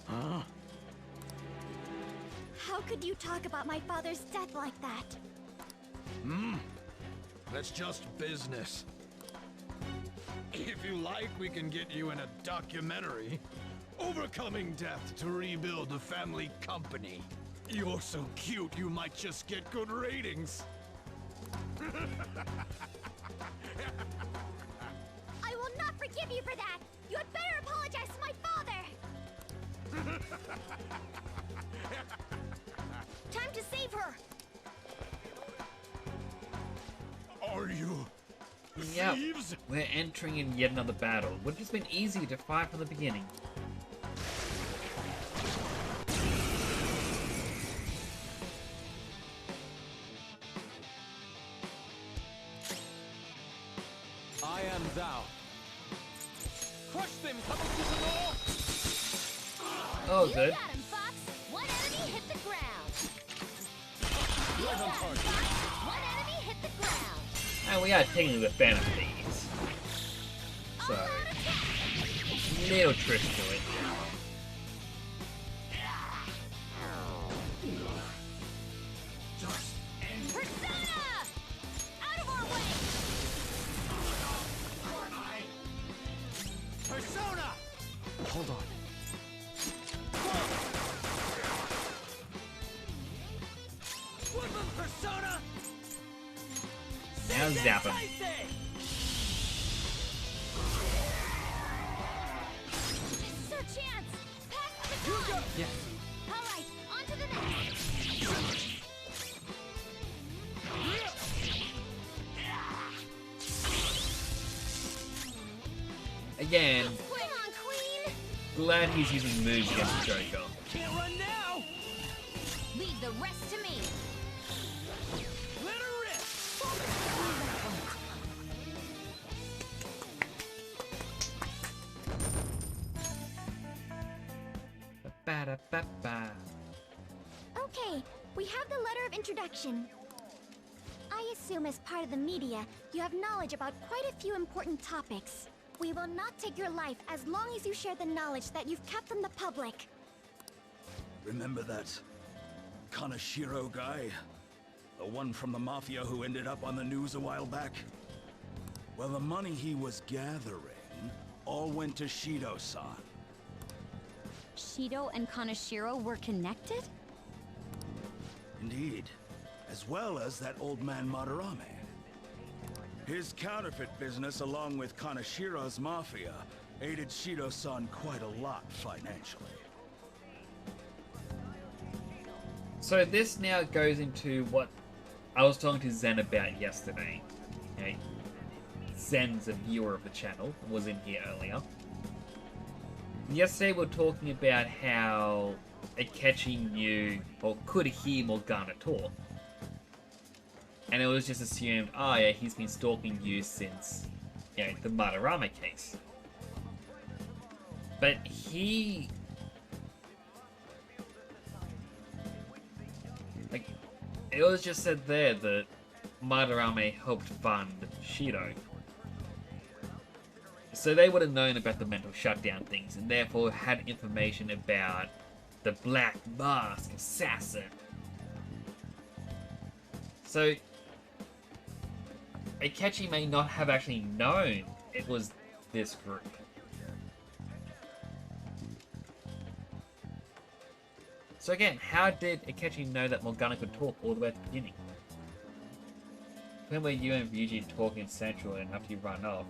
Huh? How could you talk about my father's death like that? That's just business. If you like, we can get you in a documentary. Overcoming death to rebuild a family company. You're so cute, you might just get good ratings. I will not forgive you for that! You had better apologize to my father! Time to save her! Are you Yep, thieves? we're entering in yet another battle. Would have just been easy to fight from the beginning. I am thou. Crush them, coming to the north! Oh, You good. got him, Fox! One enemy hit the ground! Right on target. One enemy hit the ground! And we are technically the fan of these. So, little trick to it. Persona! Out of our way! Persona! Hold on. Woodland Persona! Now zap him. This is our chance! Pass the baton! Yes. Alright, on to the next! Again, Come on, Queen! glad he's using moves against Joker. Can't run now! Leave the rest to me! Let her rip! Ba-da-ba-ba. Okay, we have the letter of introduction. I assume as part of the media, you have knowledge about quite a few important topics. We will not take your life as long as you share the knowledge that you've kept from the public. Remember that Kanashiro guy? The one from the Mafia who ended up on the news a while back? Well, the money he was gathering all went to Shido-san. Shido and Kanashiro were connected? Indeed. As well as that old man Madarame. His counterfeit business, along with Kanashiro's Mafia, aided Shido-san quite a lot financially. So this now goes into what I was talking to Zen about yesterday. Okay. Zen's a viewer of the channel, was in here earlier. Yesterday we were talking about how Akechi knew, or could hear Morgana talk. And it was just assumed, oh yeah, he's been stalking you since, you know, the Madarame case. But he... like, it was just said there that Madarame helped fund Shido. So they would have known about the mental shutdown things, and therefore had information about the Black Mask assassin. So Akechi may not have actually known it was this group. So again, how did Akechi know that Morgana could talk all the way at the beginning? When were you and Ryuji talking in Central and after you run off,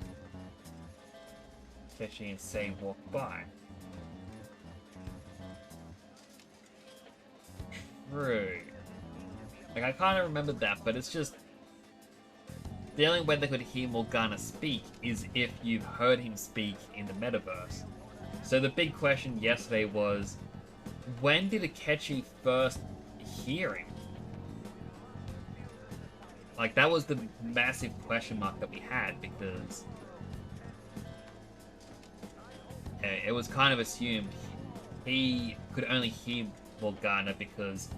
Akechi and Sei walk by? True. Like, I kind of remember that, but it's just... the only way they could hear Morgana speak is if you've heard him speak in the metaverse. So the big question yesterday was, when did Akechi first hear him? Like, that was the massive question mark that we had, because it was kind of assumed he could only hear Morgana because,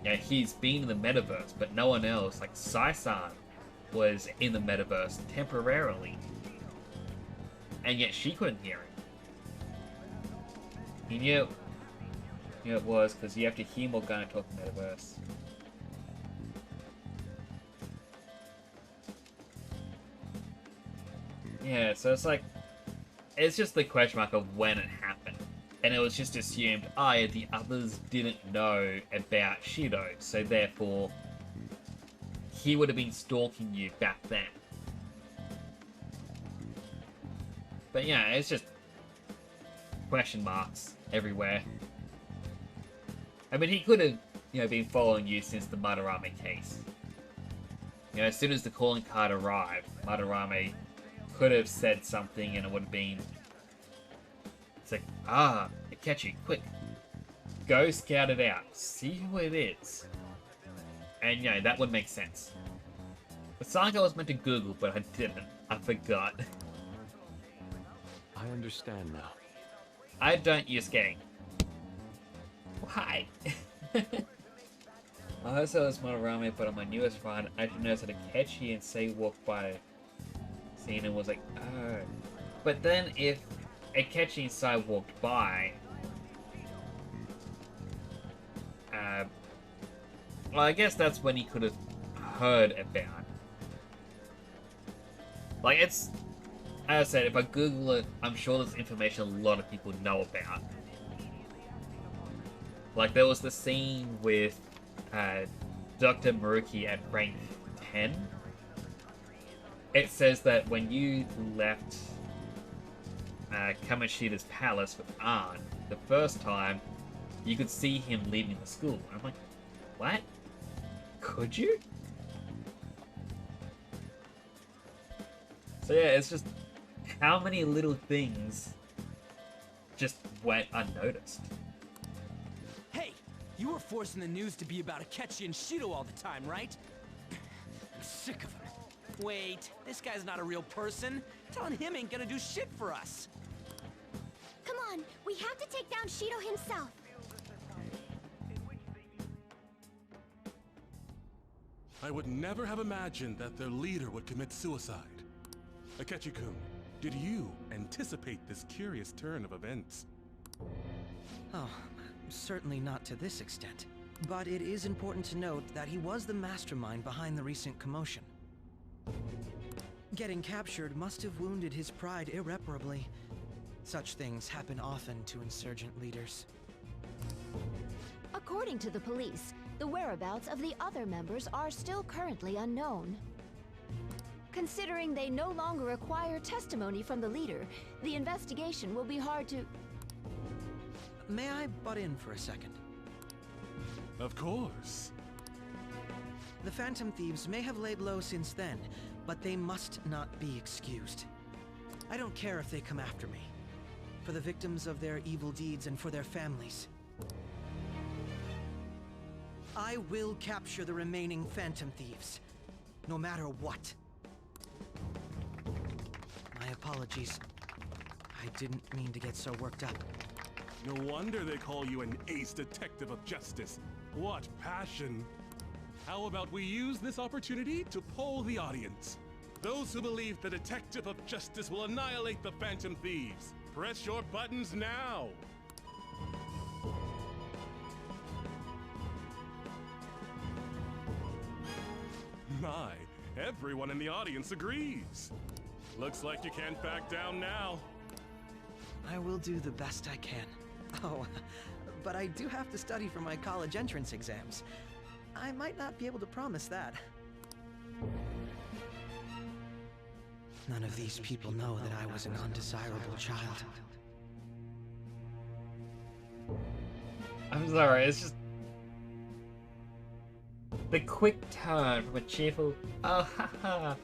you know, he's been in the metaverse, but no one else, like Sai-san, was in the metaverse temporarily, and yet she couldn't hear him. He knew it was because you have to hear Morgana talk in the metaverse. Yeah, so it's like, it's just the question mark of when it happened. And it was just assumed, yeah, the others didn't know about Shido, so therefore he would have been stalking you back then. But yeah, it's just question marks everywhere. I mean, he could have, you know, been following you since the Madarame case. You know, as soon as the calling card arrived, Madarame could have said something and it would have been... It's like, Akechi, quick. Go scout it out. See who it is. And, you know, that would make sense. It's like I was meant to Google, but I didn't. I forgot. I understand now. I don't use game. Why? I also was Madarame, but on my newest run, I didn't notice that Akechi and Sei walked by scene and was like, oh. But then if Akechi and Sai walked by, well, I guess that's when he could have heard about. Like, it's, as I said, if I Google it, I'm sure there's information a lot of people know about. Like, there was the scene with Dr. Maruki at rank 10. It says that when you left Kamoshida's palace with Ann, the first time, you could see him leaving the school. I'm like, what? Could you? So yeah, it's just how many little things just went unnoticed. Hey, you were forcing the news to be about Akechi and Shido all the time, right? I'm sick of him. Wait, this guy's not a real person. Telling him ain't gonna do shit for us. Come on, we have to take down Shido himself. I would never have imagined that their leader would commit suicide. Akechi-kun, did you anticipate this curious turn of events? Oh, certainly not to this extent. But it is important to note that he was the mastermind behind the recent commotion. Getting captured must have wounded his pride irreparably. Such things happen often to insurgent leaders. According to the police, the whereabouts of the other members are still currently unknown. Considering they no longer require testimony from the leader, the investigation will be hard to... May I butt in for a second? Of course. The Phantom Thieves may have laid low since then, but they must not be excused. I don't care if they come after me. For the victims of their evil deeds and for their families. I will capture the remaining Phantom Thieves, no matter what. My apologies. I didn't mean to get so worked up. No wonder they call you an ace detective of justice. What passion! How about we use this opportunity to poll the audience? Those who believe the detective of justice will annihilate the Phantom Thieves, press your buttons now! My, everyone in the audience agrees. Looks like you can't back down now. I will do the best I can. Oh, but I do have to study for my college entrance exams. I might not be able to promise that. None of these people know that I was an undesirable child. I'm sorry, it's just... The quick turn from a cheerful, oh haha,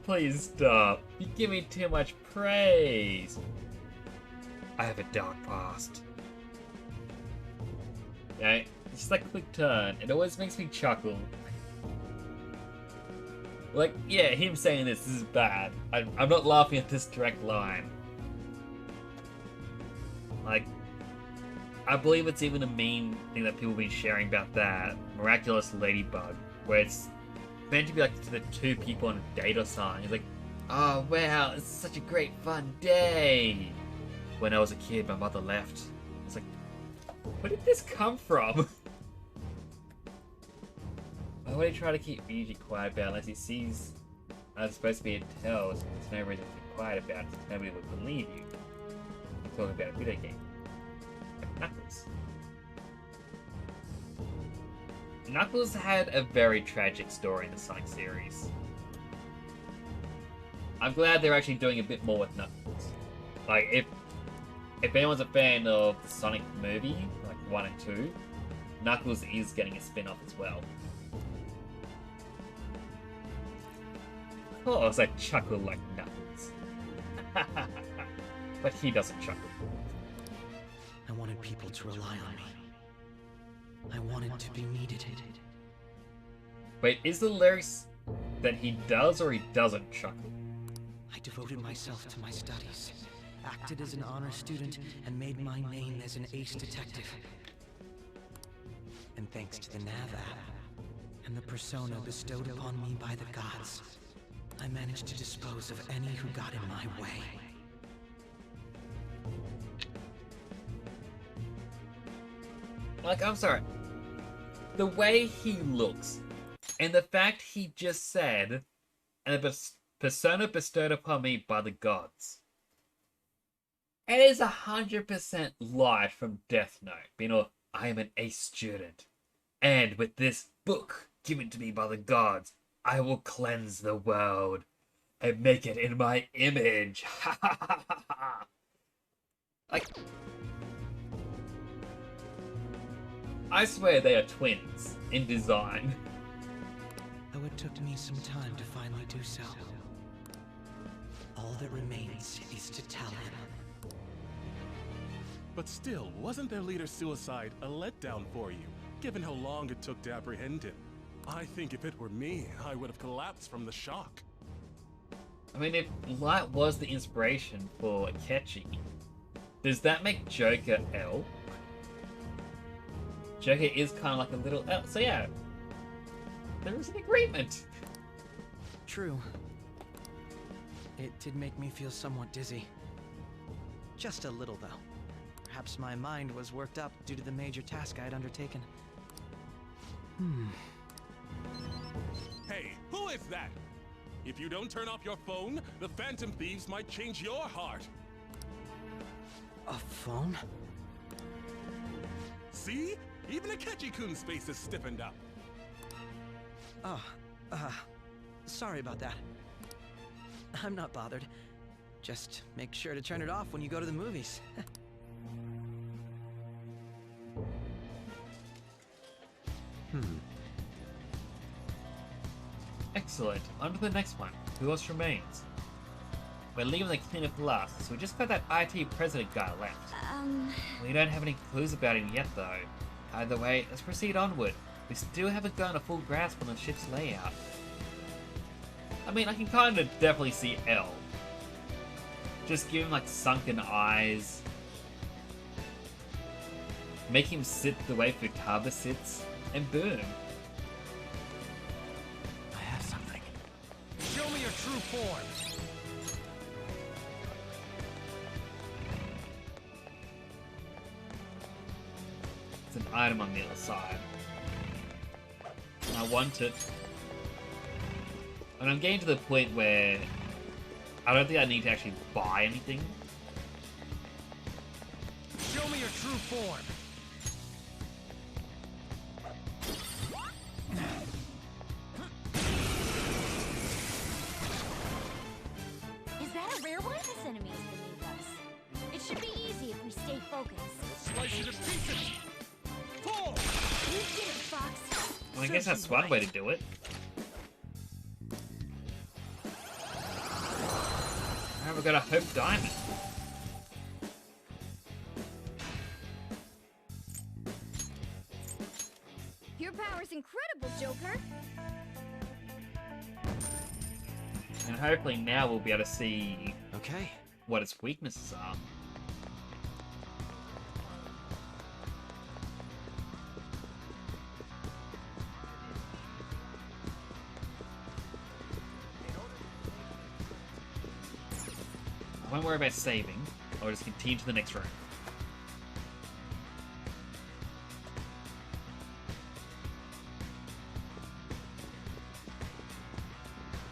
please stop. You give me too much praise. I have a dark past. Yeah, it's just that quick turn. It always makes me chuckle. Like, yeah, him saying this is bad. I'm not laughing at this direct line. Like, I believe it's even a meme thing that people have been sharing about that Miraculous Ladybug, where it's meant to be like to the two people on a date or something. It's like, oh wow, it's such a great fun day. When I was a kid, my mother left. It's like, where did this come from? Why would he try to keep Ryuji quiet about it unless he sees it's supposed to be a tell? There's no reason to be quiet about it because nobody would believe you. You're talking about a video game. Like Knuckles. Knuckles had a very tragic story in the Sonic series. I'm glad they're actually doing a bit more with Knuckles. Like, if anyone's a fan of the Sonic movie, like 1 and 2, Knuckles is getting a spin-off as well. Of course, I chuckle like Knuckles. But he doesn't chuckle. I wanted people to rely on me. I wanted to be needed. Wait, is the lyrics that he does or he doesn't chuckle? I devoted myself to my studies, acted as an honor student, and made my name as an ace detective. And thanks to the Nav app, and the persona bestowed upon me by the gods, I managed to dispose of any who got in my way. Like, I'm sorry. The way he looks, and the fact he just said, and the persona bestowed upon me by the gods. It is 100% light from Death Note, being all, I am an ace student. And with this book given to me by the gods, I will cleanse the world and make it in my image. Like, I swear they are twins in design. Though it took me some time to finally do so, all that remains is to tell him. But still, wasn't their leader's suicide a letdown for you, given how long it took to apprehend him? I think if it were me, I would have collapsed from the shock. I mean, if Light was the inspiration for Akechi, does that make Joker L? Joker is kind of like a little L, so yeah, there is an agreement. True. It did make me feel somewhat dizzy. Just a little, though. Perhaps my mind was worked up due to the major task I had undertaken. Hey, who is that? If you don't turn off your phone, the Phantom Thieves might change your heart. A phone? See? Even Akechi-kun's face is stiffened up. Oh, sorry about that. I'm not bothered. Just make sure to turn it off when you go to the movies. Excellent. On to the next one. Who else remains? We're leaving the cleanup last, so we just got that IT president guy left. We don't have any clues about him yet, though. Either way, let's proceed onward. We still haven't gotten a full grasp on the ship's layout. I mean, I can kind of definitely see L. Just give him, like, sunken eyes. Make him sit the way Futaba sits, and boom. I have something. Show me your true form. It's an item on the other side. And I want it. And I'm getting to the point where I don't think I need to actually buy anything. Show me your true form. Is that a rare one? This enemy's beneath us. It should be easy if we stay focused. Slice you to pieces! Four! You did it, Fox. I guess that's one way to do it. Now we've got a Hope Diamond. Your power's incredible, Joker. And hopefully now we'll be able to see Okay. what its weaknesses are. I won't worry about saving. I'll just continue to the next room.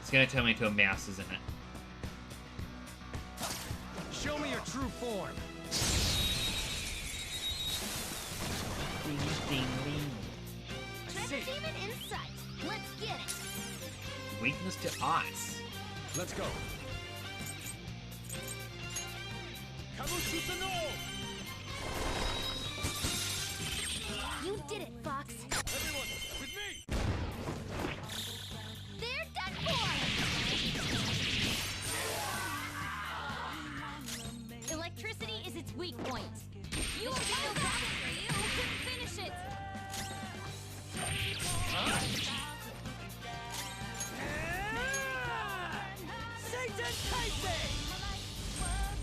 It's going to turn me into a mouse, isn't it? Show me your true form. Ding, ding, ding. Next demon in sight. Let's get it. Weakness to ice. Let's go. You did it, Fox. Everyone, with me. They're done for. Electricity is its weak point. You will feel that for you. Finish it. Satan Tyson!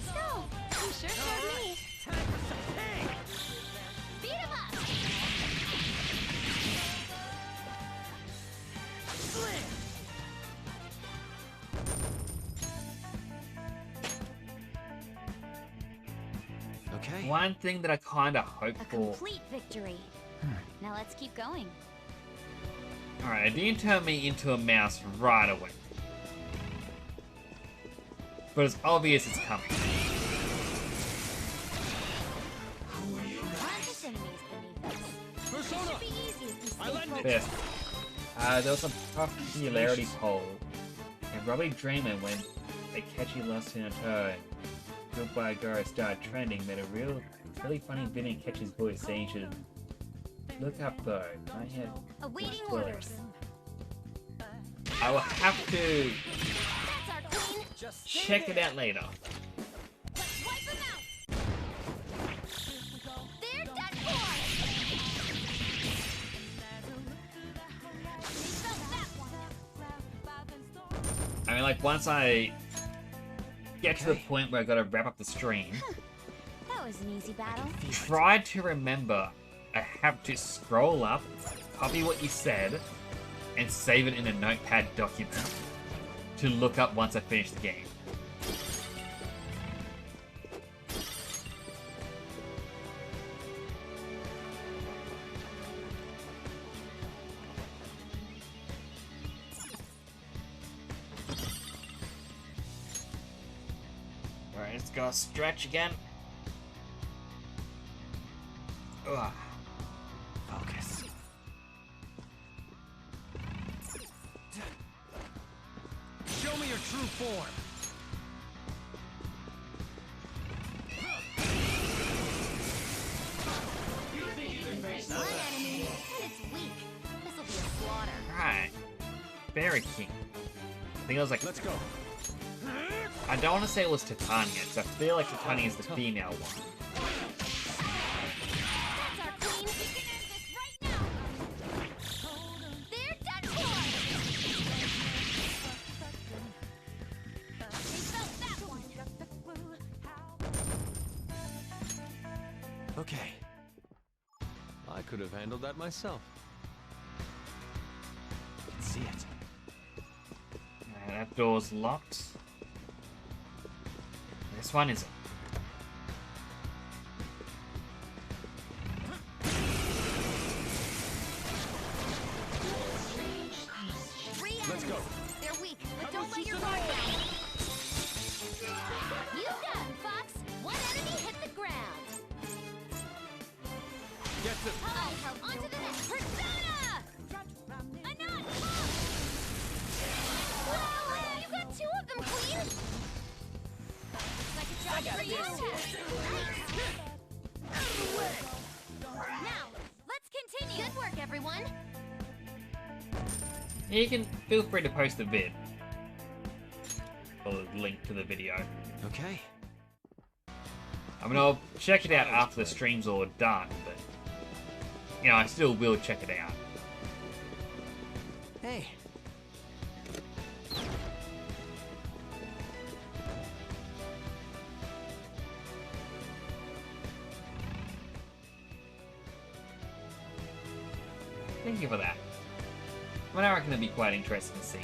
Still, you sure showed me. Time for some pain! Beat him up. Slam! Okay. One thing that I kind of hope A for. complete victory. Now let's keep going. Alright, it didn't turn me into a mouse right away. But it's obvious it's coming. Conscious enemies beneath us. Persona! Should be easy if we I stay landed. focused. There was a popularity poll, and Robbie Dreamer, when a catchy Lost in a Toe Goodbye Girl started trending, made a really funny video in Catchy's voice saying you should look up though. I had Awaiting spoilers. orders. I will have to That's our queen. check it out later. Let's wipe them out. They're done for. They felt that one. I mean, like, once I get to the point where I gotta wrap up the stream, That was an easy battle. try to remember I have to scroll up, copy what you said, and save it in a notepad document to look up once I finish the game. Alright, let's go stretch again. Ugh. Focus. Show me your true form. One enemy, and it's weak. This'll be a slaughter. Right. Fairy King. I think I was like, Let's go. I don't want to say it was Titania, because I feel like Titania is the female one. That's our queen. We can end this right now. They're done for. They felt that one. Okay. I could have handled that myself. I can see it. That door's locked. This one isn't. Let's go. They're weak, but don't let your guard down. You got him, Fox. One enemy hit the ground. Get them. Oh, onto the next. Persona! Anon! Wow, you got two of them, Queen! Looks like a job for you. Now, let's continue. Good work, everyone. You can feel free to post a vid. Or a link to the video. Okay. I mean, I'll check it out after the stream's all done, but... You know, I still will check it out. Hey. Thank you for that. I mean, I reckon it'd be quite interesting to see.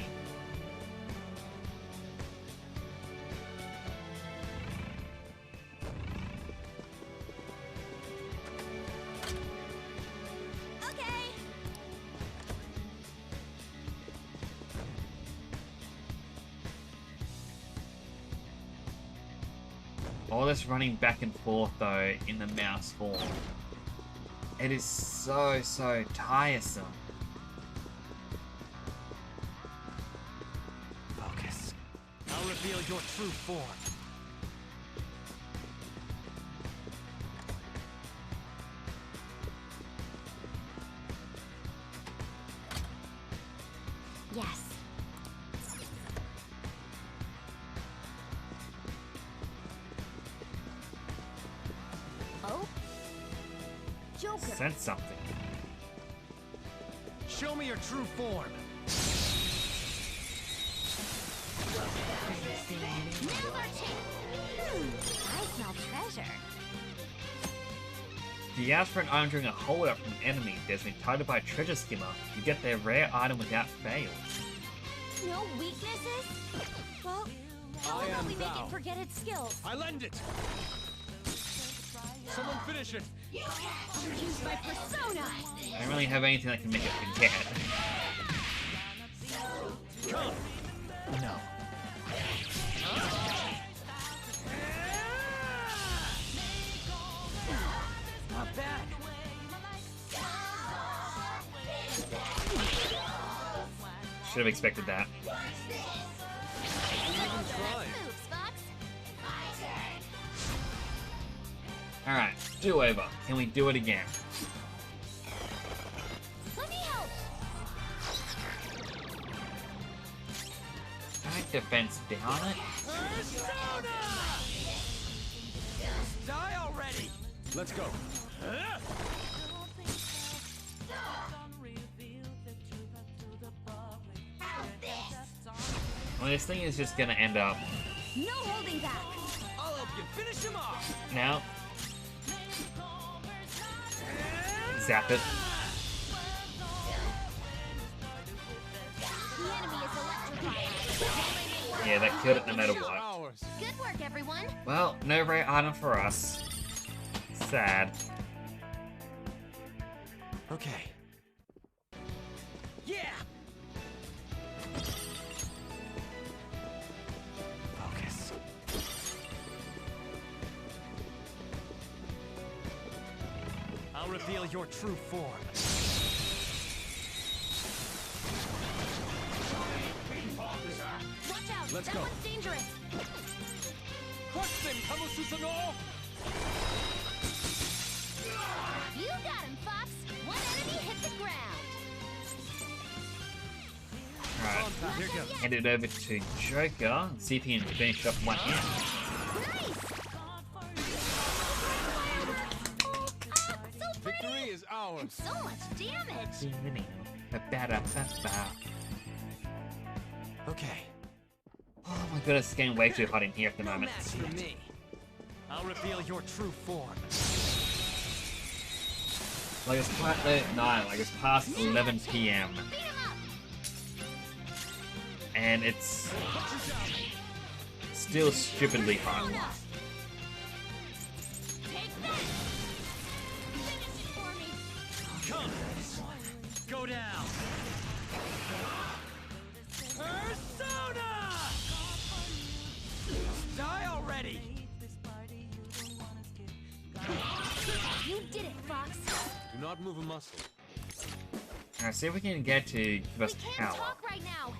All this running back and forth, though, in the mouse form. It is so tiresome. Focus. I'll reveal your true form. Yes. Oh? Joker. Sense something. Show me your true form. I smell treasure. If you ask for an item during a holdup from an enemy that's been targeted by a treasure skimmer, you get their rare item without fail. No weaknesses? Well, how I about am we make thou. it forget its skills? I lend it. Someone finish it. I'll use my persona! I don't really have anything that can make it forget. Come. No. Not bad. Should have expected that. Alright, do over. Can we do it again? Let me help! Strike defense down it? Die already! Let's go. Well, this thing is just gonna end up No holding back! I'll help you finish him off! now. Zap it. The enemy is electrified. Yeah, that killed it no matter what. Good work, everyone! Well, no rare item for us. Sad. Okay. Yeah! Focus. I'll reveal your true form. Watch out! Let's that go. one's dangerous! Crush them, Kamosusano! You got him, Fox! One enemy hit the ground! Alright, Here goes. hand it over to Joker and see if he can finish up one hit. So pretty! Victory is ours. And so much damage! Okay. Oh my goodness, it's getting way too hot in here at the No moment. match for me. I'll reveal your true form. Like it's quite late at night, like it's past 11 PM. And it's still stupidly hot. Take that! Finish it for me! Come. Go down. Persona! Die already! You did it, Fox! Do not move a muscle. Alright, see if we can get to give us We can't power. talk right now!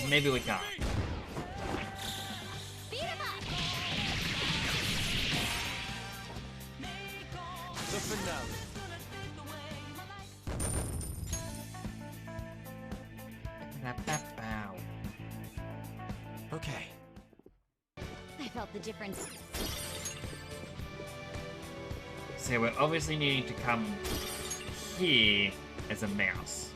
Maybe we can't. Beat him up! The finale. Pow. Okay. I felt the difference. So we're obviously needing to come here as a mouse.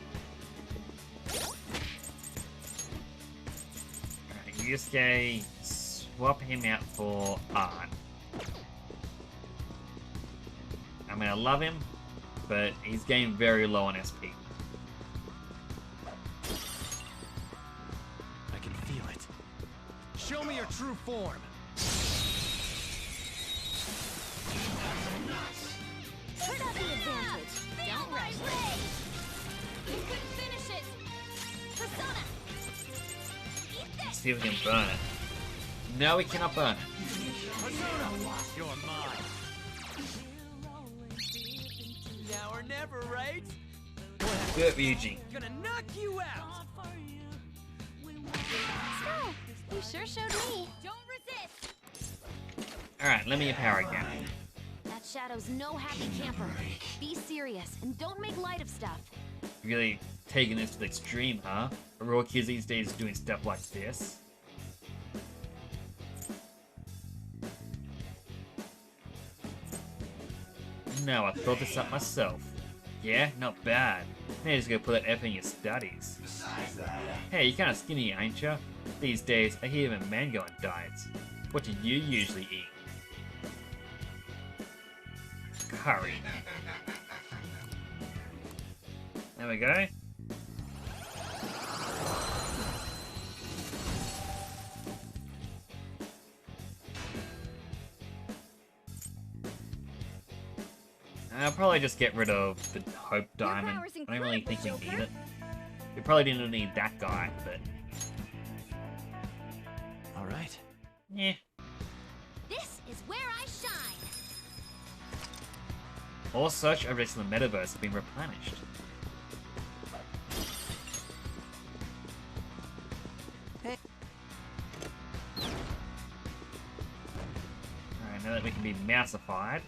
Alright, Yusuke, swap him out for Art. I mean, I love him, but he's getting very low on SP. I can feel it. Show me your true form. Turn out the advantage. Don't rush. You couldn't finish it. Persona. Eat this. See if we can burn it. No, we cannot burn it. Persona, you're mine. Now or never, right? Good, Ryuji. Gonna knock you out. Snow, you sure showed me. Don't resist. Alright, let me power again. That Shadow's no happy camper. Be serious and don't make light of stuff. Really taking this to the extreme, huh? Are all kids these days doing stuff like this? No, I thought this up myself. Yeah, not bad. Hey, just go put that effort in your studies. Hey, you're kinda skinny, ain't ya? These days, I hear even men go on diets. What do you usually eat? Curry. There we go. I'll probably just get rid of the Hope Diamond. I don't really think we need it. We probably didn't need that guy, but... Alright. Yeah. This is where I shine. All search objects in the metaverse have been replenished. Hey. Alright, now that we can be mouseified.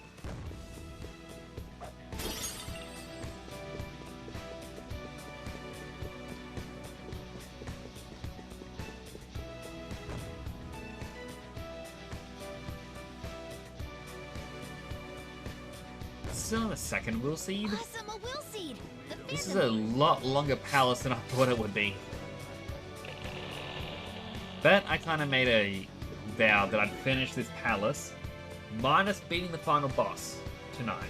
Still in the second Will Seed? Awesome, a will seed. This is a lot longer palace than I thought it would be. But I kind of made a vow that I'd finish this palace, minus beating the final boss, tonight.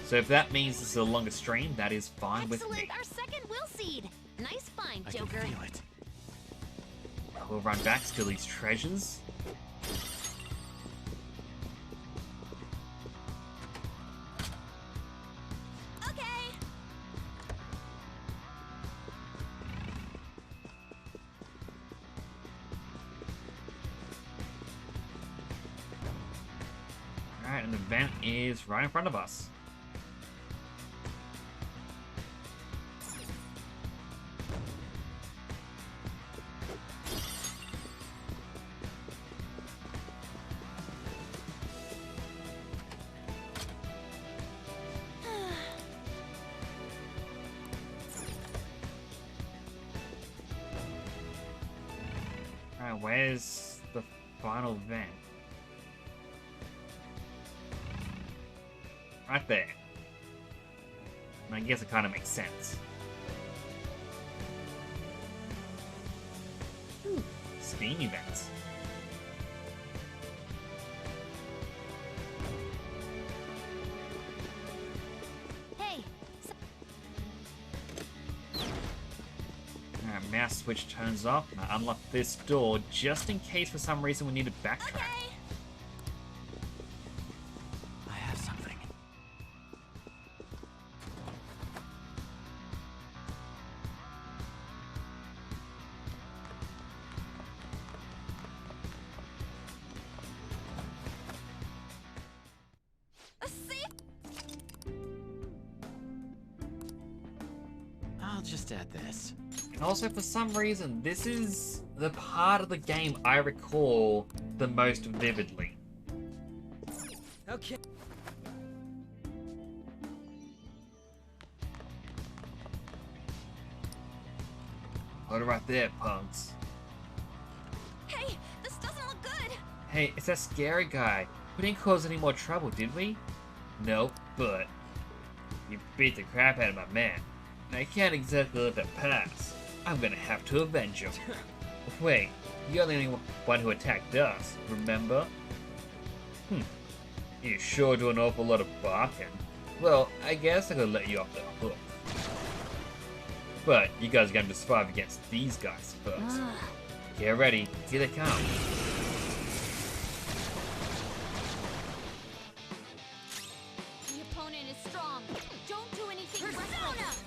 So if that means this is a longer stream, that is fine with me. Excellent, our second will seed. Nice find, Joker. I can feel it. We'll run back to these treasures. Alright, and the vent is right in front of us. Alright, where's the final vent? Right there. And I guess it kind of makes sense. Ooh, Steam events. Hey. Alright, mouse switch turns off, and I unlock this door just in case for some reason we need to backtrack. Okay. I have something. I'll just add this. And also, for some reason, this is the part of the game I recall the most vividly. Okay. Hold it right there, punks. Hey, this doesn't look good. Hey, it's that scary guy. We didn't cause any more trouble, did we? No, but you beat the crap out of my man. And I can't exactly let that pass. I'm gonna have to avenge him. Wait, you're the only one who attacked us, remember? You sure do an awful lot of barking. Well, I guess I could let you off the hook. But you guys are going to survive against these guys first. Get ready, here they come. The opponent is strong. Don't do anything reckless.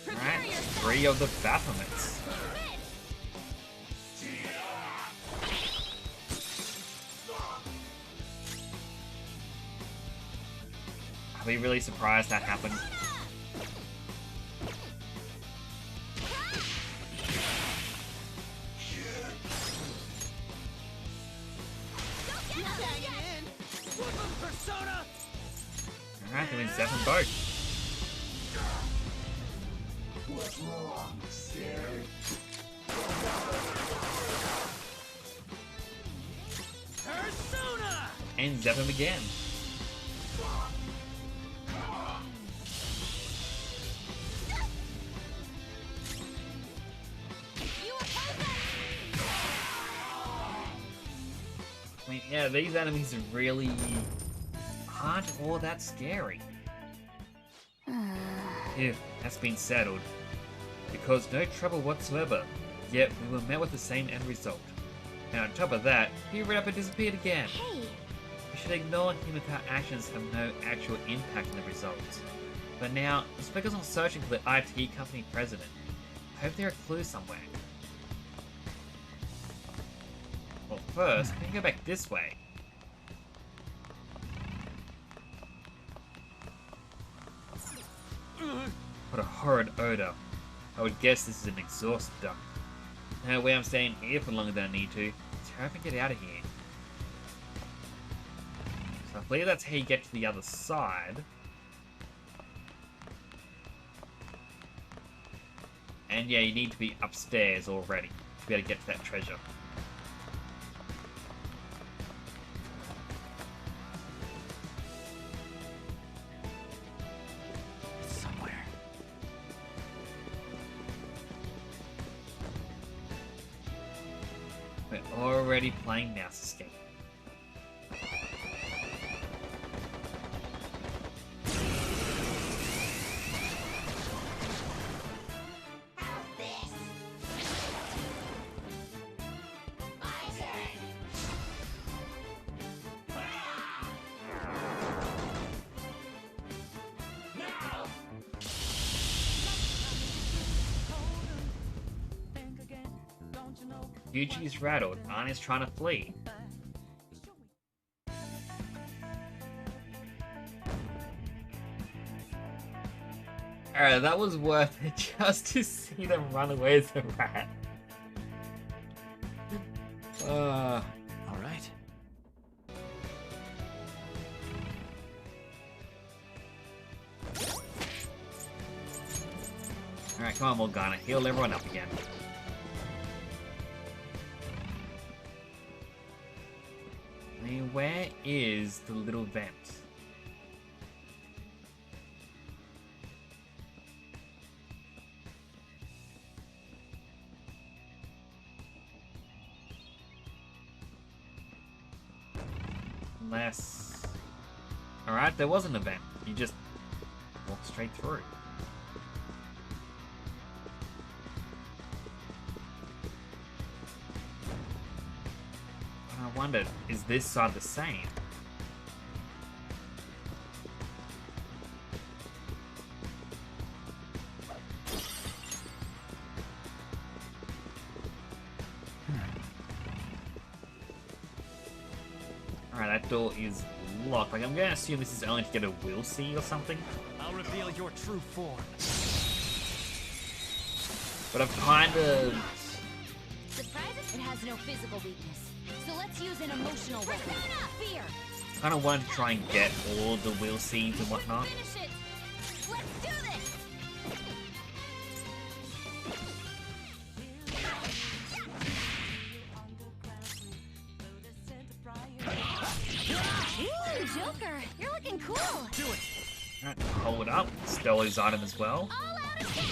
Alright, 3 of the Baphomets. Are we really surprised that happened? Alright, doing 7 both. What's wrong, Scary? Persona! And zap him again. I mean, yeah, these enemies really aren't all that scary. Phew, that's been settled. Because no trouble whatsoever, yet we were met with the same end result. And on top of that, he ran up and disappeared again. Hey! We should ignore him if our actions have no actual impact on the results. But now, let's focus on searching for the IT company president. I hope there are clues somewhere. Well, first, we can go back this way. What a horrid odor. I would guess this is an exhaust duct. No way I'm staying here for longer than I need to. Let's hurry up and get out of here. So I believe that's how you get to the other side. And yeah, you need to be upstairs already to be able to get to that treasure. Somewhere. We're already playing Mouse Escape. Yuji's rattled, Ani's trying to flee. Alright, that was worth it just to see them run away as a rat. Alright. Alright, come on, Morgana, heal everyone up again. I mean, where is the little vent? Unless... Alright, there was an event. You just walk straight through. I wondered, is this side the same? Alright, that door is locked. Like, I'm gonna assume this is only to get a will see or something. I'll reveal your true form. But I've kind of... Surprises? It has no physical weakness. So let's use an emotional weapon. Fear! kind of wanted to try and get all the will seeds and whatnot. Finish it! Let's do this! Joker, you're looking cool. Do it. Alright, hold up. Stella's item as well. All out attack.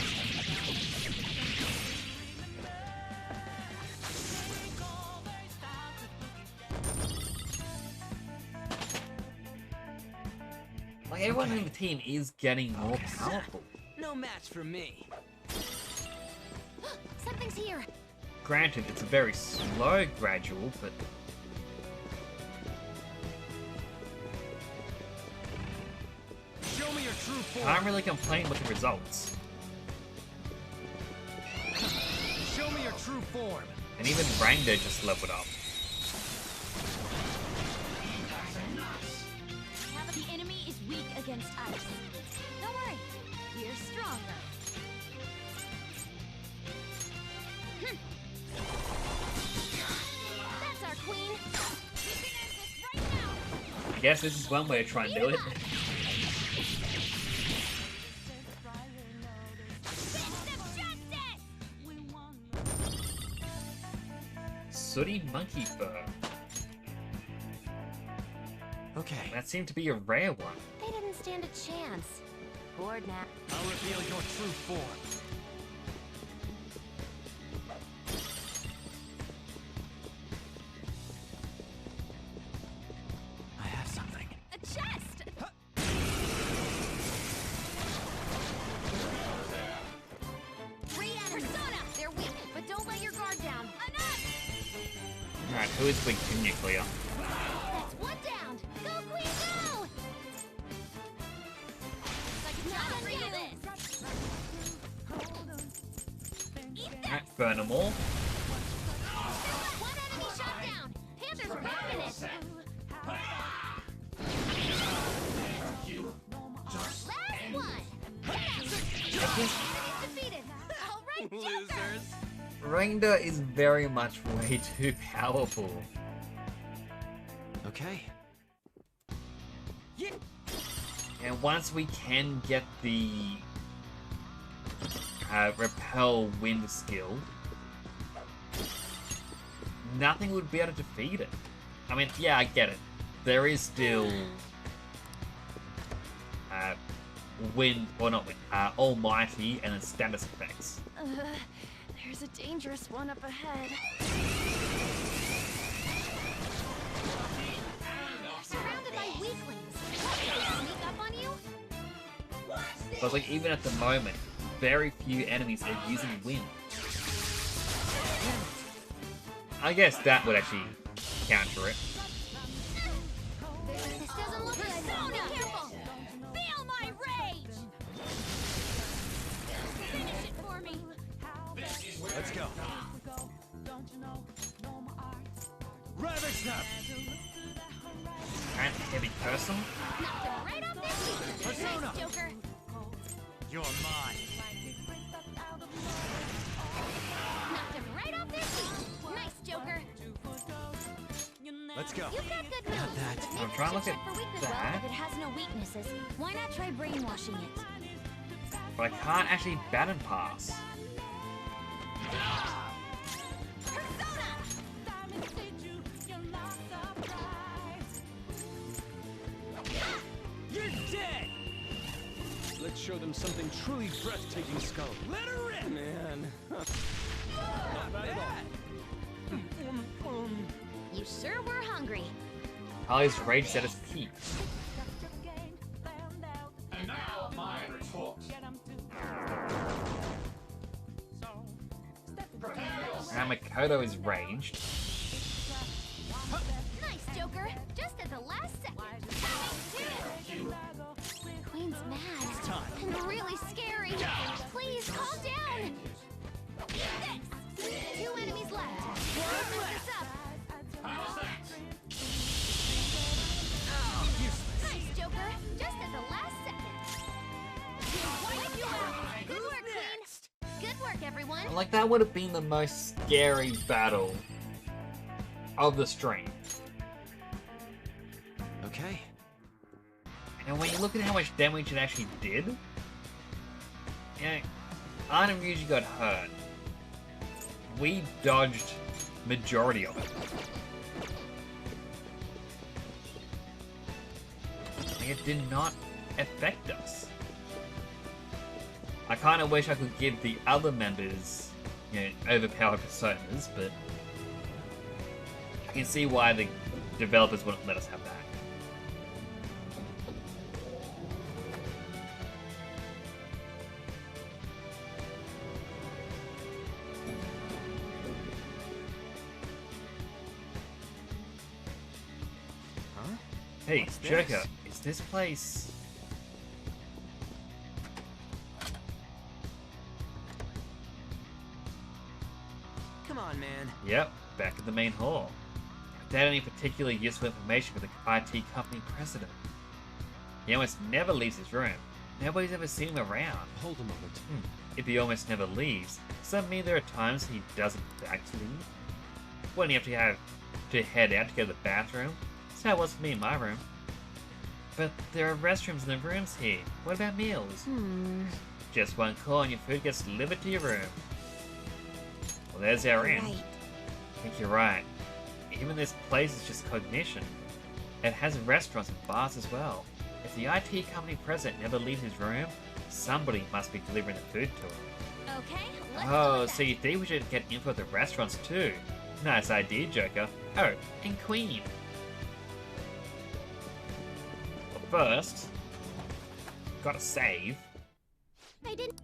Like, everyone in the team is getting more powerful. No match for me. Something's here. Granted, it's a very slow gradual, but Show me your true form. can't really complain with the results. Show me your true form. And even Rango just leveled up. The enemy is weak against ice. Don't worry, we're stronger. That's our queen. We can end this right now. I guess this is one way to try and do it. Sooty monkey fur. Okay. That seemed to be a rare one. They didn't stand a chance. Bored now. I'll reveal your true form. I have something. A chest. Persona. They're weak, but don't let your guard down. Enough. Alright, who is weak to nuclear? That's one down. Go, queen, go. Like not real this. Eat that. Alright, burn them all. One enemy shot down. Panther's rocking it. Last one. Defeated. All right, Joker. Rangda is very much way too powerful. Okay. And once we can get the repel wind skill, nothing would be able to defeat it. I mean, yeah, I get it. There is still wind, or not wind, almighty and then status effects. There's a dangerous one up ahead. Surrounded by weaklings. What, did they sneak up on you? But like, even at the moment, very few enemies are using wind. I guess that would actually counter it. This doesn't look good. Be careful. Feel my rage. Finish it for me. Let's go. Ravage them! And heavy person. Knocked him right off their feet. Persona. Nice, Joker. You're mine. Knocked him right off their feet. Nice, Joker. Let's go. You've got good moves. that. Maybe I'm trying to we look should at check for weakness. that. Well, if it has no weaknesses, why not try brainwashing it? But I can't actually baton pass. You're dead! Let's show them something truly breathtaking, Skull. Let her rip! Man. Not bad. You sure were hungry. Harley's rage at its peak. And now my retort. And Makoto is raged. Nice, Joker. Just at the last second. Queen's mad. And really scary. Please, calm down. This. 2 enemies left. Don't mess this up. Nice, Joker. Just at the last second. Wipe you out. Good work, Queen. Good work, everyone. Like, that would have been the most scary battle of the stream. Okay. And when you look at how much damage it actually did, you know, Arnim Ryuji got hurt. We dodged majority of it. it did not affect us. I kind of wish I could give the other members, you know, overpowered personas, but I can see why the developers wouldn't let us have that. Huh? Hey, What's Joker, this? is this place... Come on, man. Yep, back at the main hall. Without any particularly useful information for the IT company president. He almost never leaves his room. Nobody's ever seen him around. Hold a moment. If he almost never leaves, does that mean there are times he doesn't actually leave? Wouldn't he have to head out to go to the bathroom? That's how it was for me in my room. But there are restrooms in the rooms here. What about meals? Just one call and your food gets delivered to your room. Well, there's our inn. I think you're right. Even this place is just cognition. It has restaurants and bars as well. If the IT company president never leaves his room, somebody must be delivering the food to him. Okay, let's Oh, so you think we should get info at the restaurants too? Nice idea, Joker. Oh, and Queen. But first, gotta save. I didn't.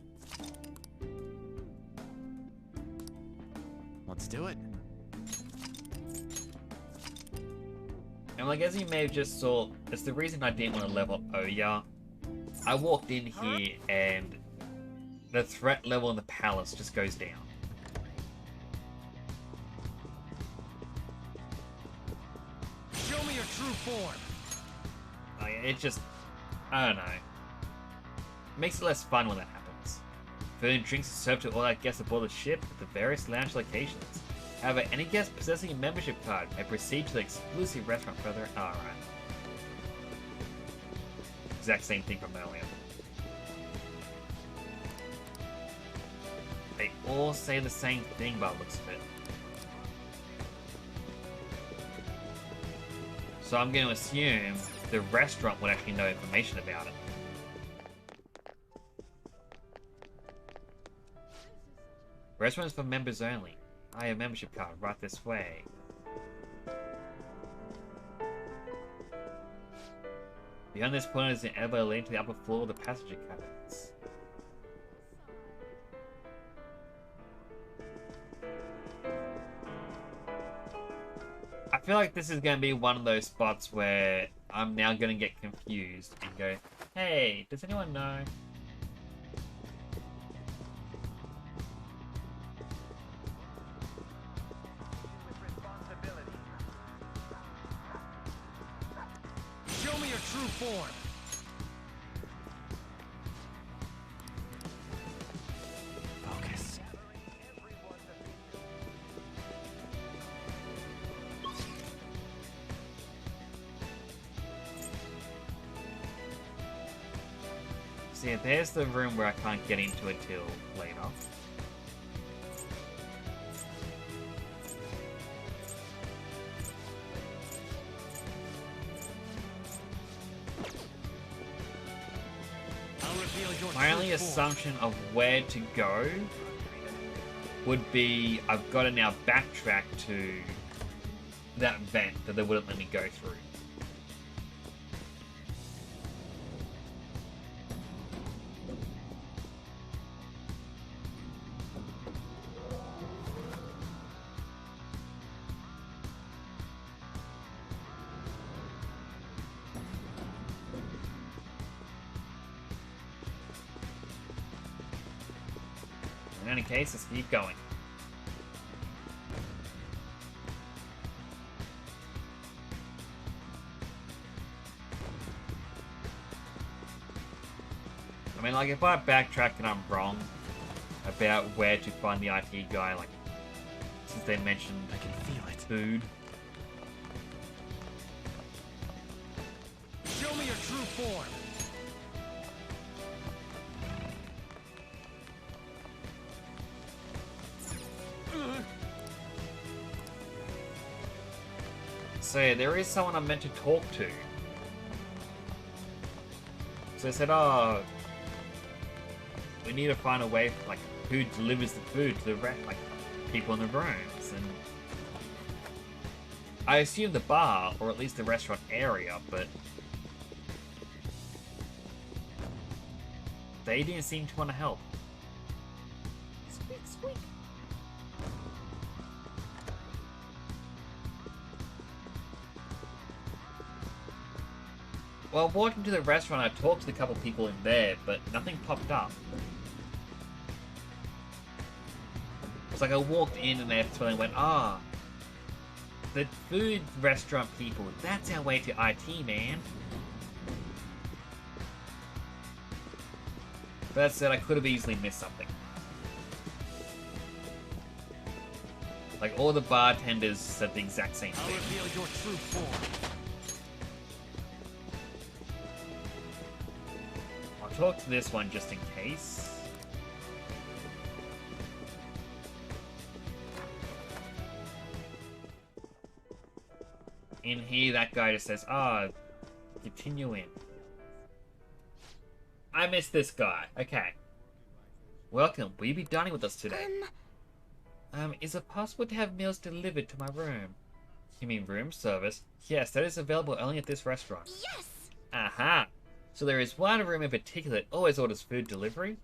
Let's do it. And like as you may have just saw, it's the reason I didn't want to level up Oya. I walked in here and the threat level in the palace just goes down. Show me your true form. Like, it just, I don't know. Makes it less fun when that happens. Food and drinks are served to all our guests aboard the ship at the various lounge locations. However, any guest possessing a membership card may proceed to the exclusive restaurant further. Alright. Exact same thing from earlier. They all say the same thing by the looks of it. So I'm going to assume the restaurant would actually know information about it. Restaurants for members only. I have a membership card right this way. Beyond this point is an elevator leading to the upper floor of the passenger cabins. I feel like this is going to be one of those spots where I'm now going to get confused and go, hey, does anyone know? Show me your true form. Focus. See, there's the room where I can't get into it till later. I'll reveal your My only true form. assumption of where to go would be I've got to now backtrack to that vent that they wouldn't let me go through. In any case, let's keep going. I mean, like, if I backtrack and I'm wrong about where to find the IT guy, like, since they mentioned I can feel it. Food. Show me your true form. So yeah, there is someone I'm meant to talk to. So they said, oh, we need to find a way, like, who delivers the food to the like people in the rooms, and I assume the bar, or at least the restaurant area, but they didn't seem to want to help. Squeak, squeak. While walking to the restaurant, I talked to a couple people in there, but nothing popped up. It's like I walked in and that's when I went, ah, the food restaurant people, that's our way to IT, man. But that said, I could have easily missed something. Like, all the bartenders said the exact same thing. I'll reveal your true form. I'll talk to this one just in case. In here, that guy just says, ah, continue in. I missed this guy. Okay. Welcome. Will you be dining with us today? Is it possible to have meals delivered to my room? You mean room service? Yes, that is available only at this restaurant. Yes! Aha! So there is one room in particular that always orders food delivery?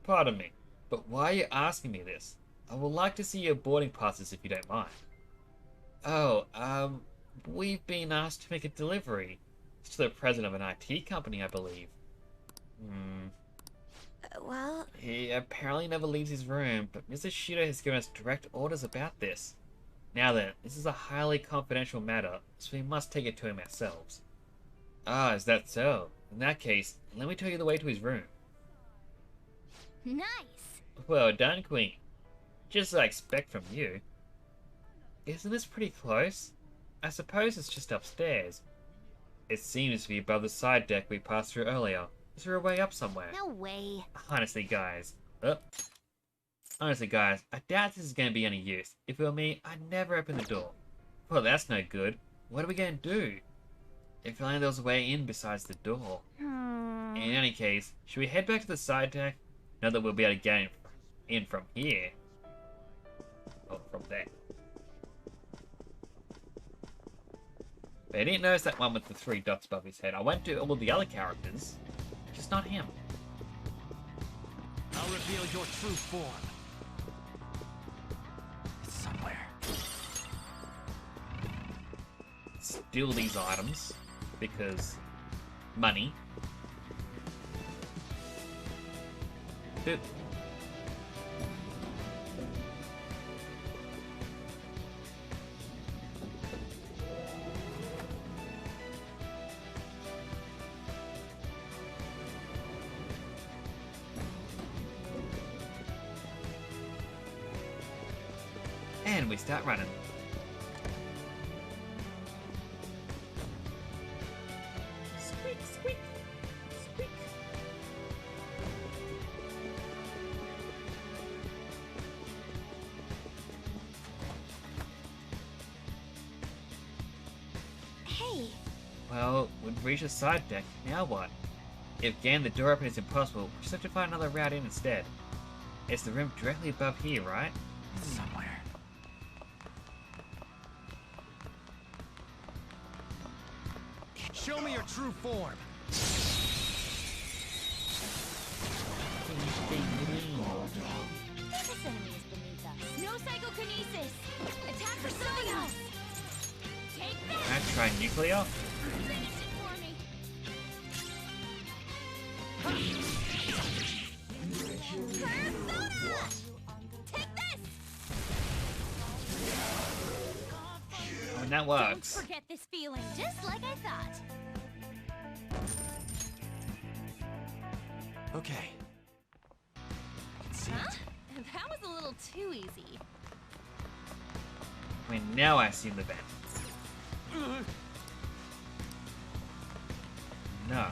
Pardon me, but why are you asking me this? I would like to see your boarding passes if you don't mind. Oh, we've been asked to make a delivery. It's to the president of an IT company, I believe. Well... He apparently never leaves his room, but Mr. Shido has given us direct orders about this. Now then, this is a highly confidential matter, so we must take it to him ourselves. Ah, is that so? In that case, let me tell you the way to his room. Nice! Well done, Queen. Just as I expect from you. Isn't this pretty close? I suppose it's just upstairs. It seems to be above the side deck we passed through earlier. Is there a way up somewhere? No way. Honestly, guys. Honestly, guys, I doubt this is going to be any use. If it were me, I'd never open the door. Well, that's no good. What are we going to do? If only there was a way in besides the door. In any case, should we head back to the side deck? Not that we'll be able to get in from here. Oh, from there. But I didn't notice that one with the 3 dots above his head. I went to all the other characters, just not him. I'll reveal your true form. It's somewhere. Steal these items, because money. Boop. And we start running. Squeak, squeak, squeak. Hey. Well, we've reached the side deck. Now what? If getting the door open is impossible, we'll just have to find another route in instead. It's the room directly above here, right? Somewhere. Show me your true form. This enemy is beneath us. No psychokinesis. Attack for something else. Take that. Can I try nuclear? Finish it for me. Persona! Take this. I mean, that works. Don't forget this feeling, just like I thought. Okay. Huh? That was a little too easy. I mean, now I assume the vent. No.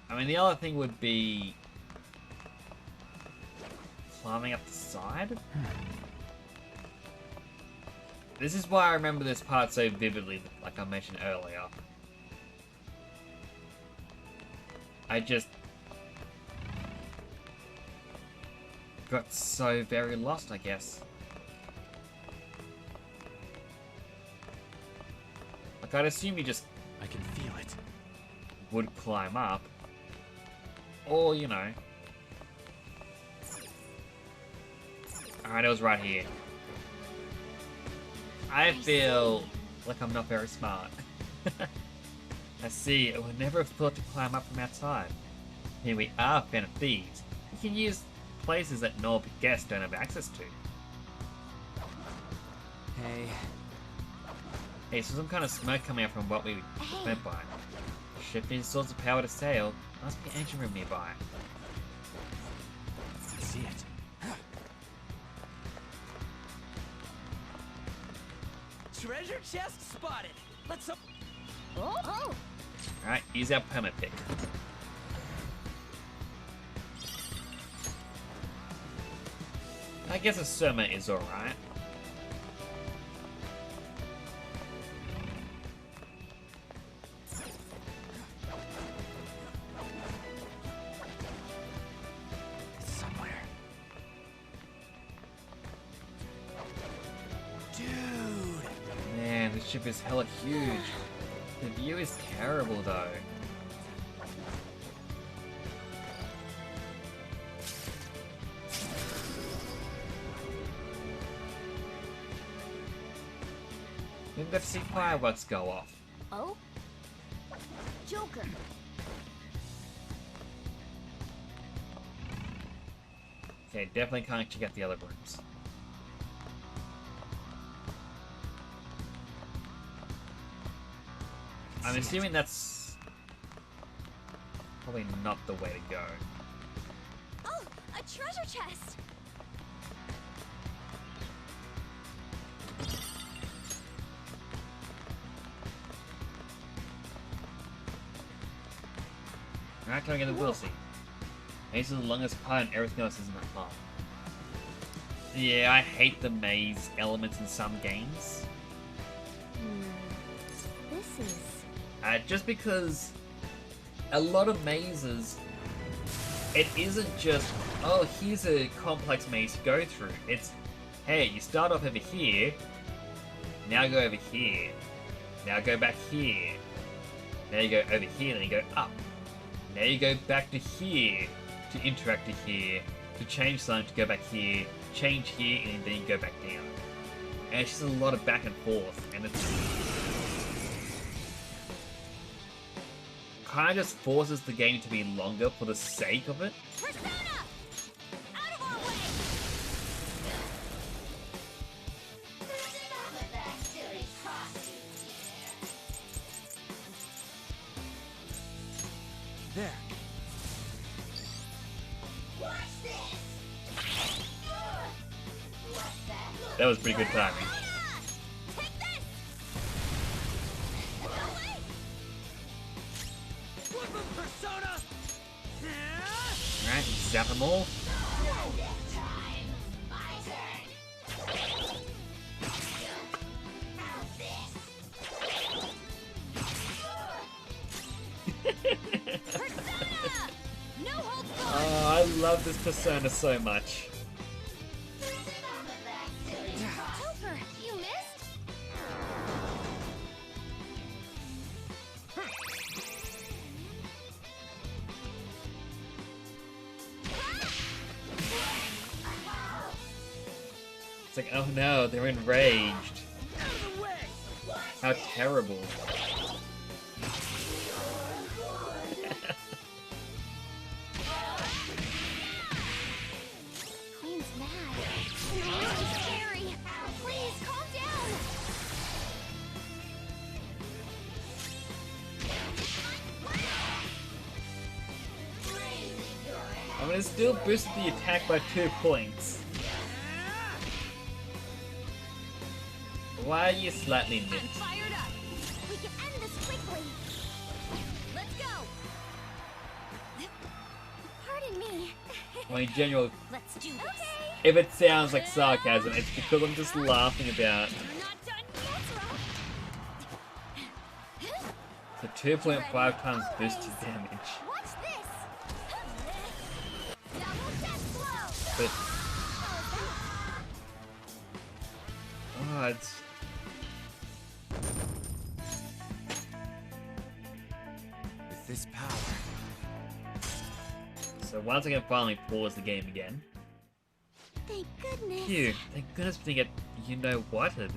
I mean, the other thing would be climbing up the side. This is why I remember this part so vividly, like I mentioned earlier. I just got so very lost, I guess. Like, I'd assume you just... I can feel it. Would climb up. Or, you know... Alright, it was right here. I feel like I'm not very smart. I see, I would never have thought to climb up from outside. Here we are, Fan of Thieves. We can use places that normal guests don't have access to. Hey. Hey, so some kind of smoke coming out from what we went by. Ship needs source of power to sail. Must be an engine room nearby. I see it. Treasure chest spotted. Let's up. Oh. Alright, use our permit pick. I guess a Soma is alright. Somewhere. Dude. Man, this ship is hella huge. The view is terrible though. Maybe let's see fireworks go off. Oh? Joker. Okay, definitely can't check out the other rooms. I'm assuming that's probably not the way to go. Oh, a treasure chest. Alright, can I get the wheel seat? Maze is the longest part and everything else isn't that long. Yeah, I hate the maze elements in some games. This is... Just because a lot of mazes, it isn't just, oh, here's a complex maze to go through. It's, hey, you start off over here, now go over here, now go back here, now you go over here, then you go up. Now you go back to here, to interact to here, to change something, to go back here, change here, and then you go back down. And it's just a lot of back and forth, and it's... kind of just forces the game to be longer for the sake of it. Persona! Out of our way! There. That was pretty good timing. Alright, zap them all. Oh, I love this Persona so much. Topher, you missed? It's like, oh no, they're enraged. How terrible. Queen's mad. It's really scary. Please, calm down. I'm gonna still boost the attack by 2 points. Why are you slightly nipped? Fired up. We can end this quickly. Let's go. Pardon me. Well, in general, Let's do this. if it sounds like sarcasm, it's because I'm just laughing about the 2.5 times boosted damage. Watch this. but oh, it's With this power. so once I can finally pause the game again. Thank goodness. Phew, thank goodness we didn't get you know what. And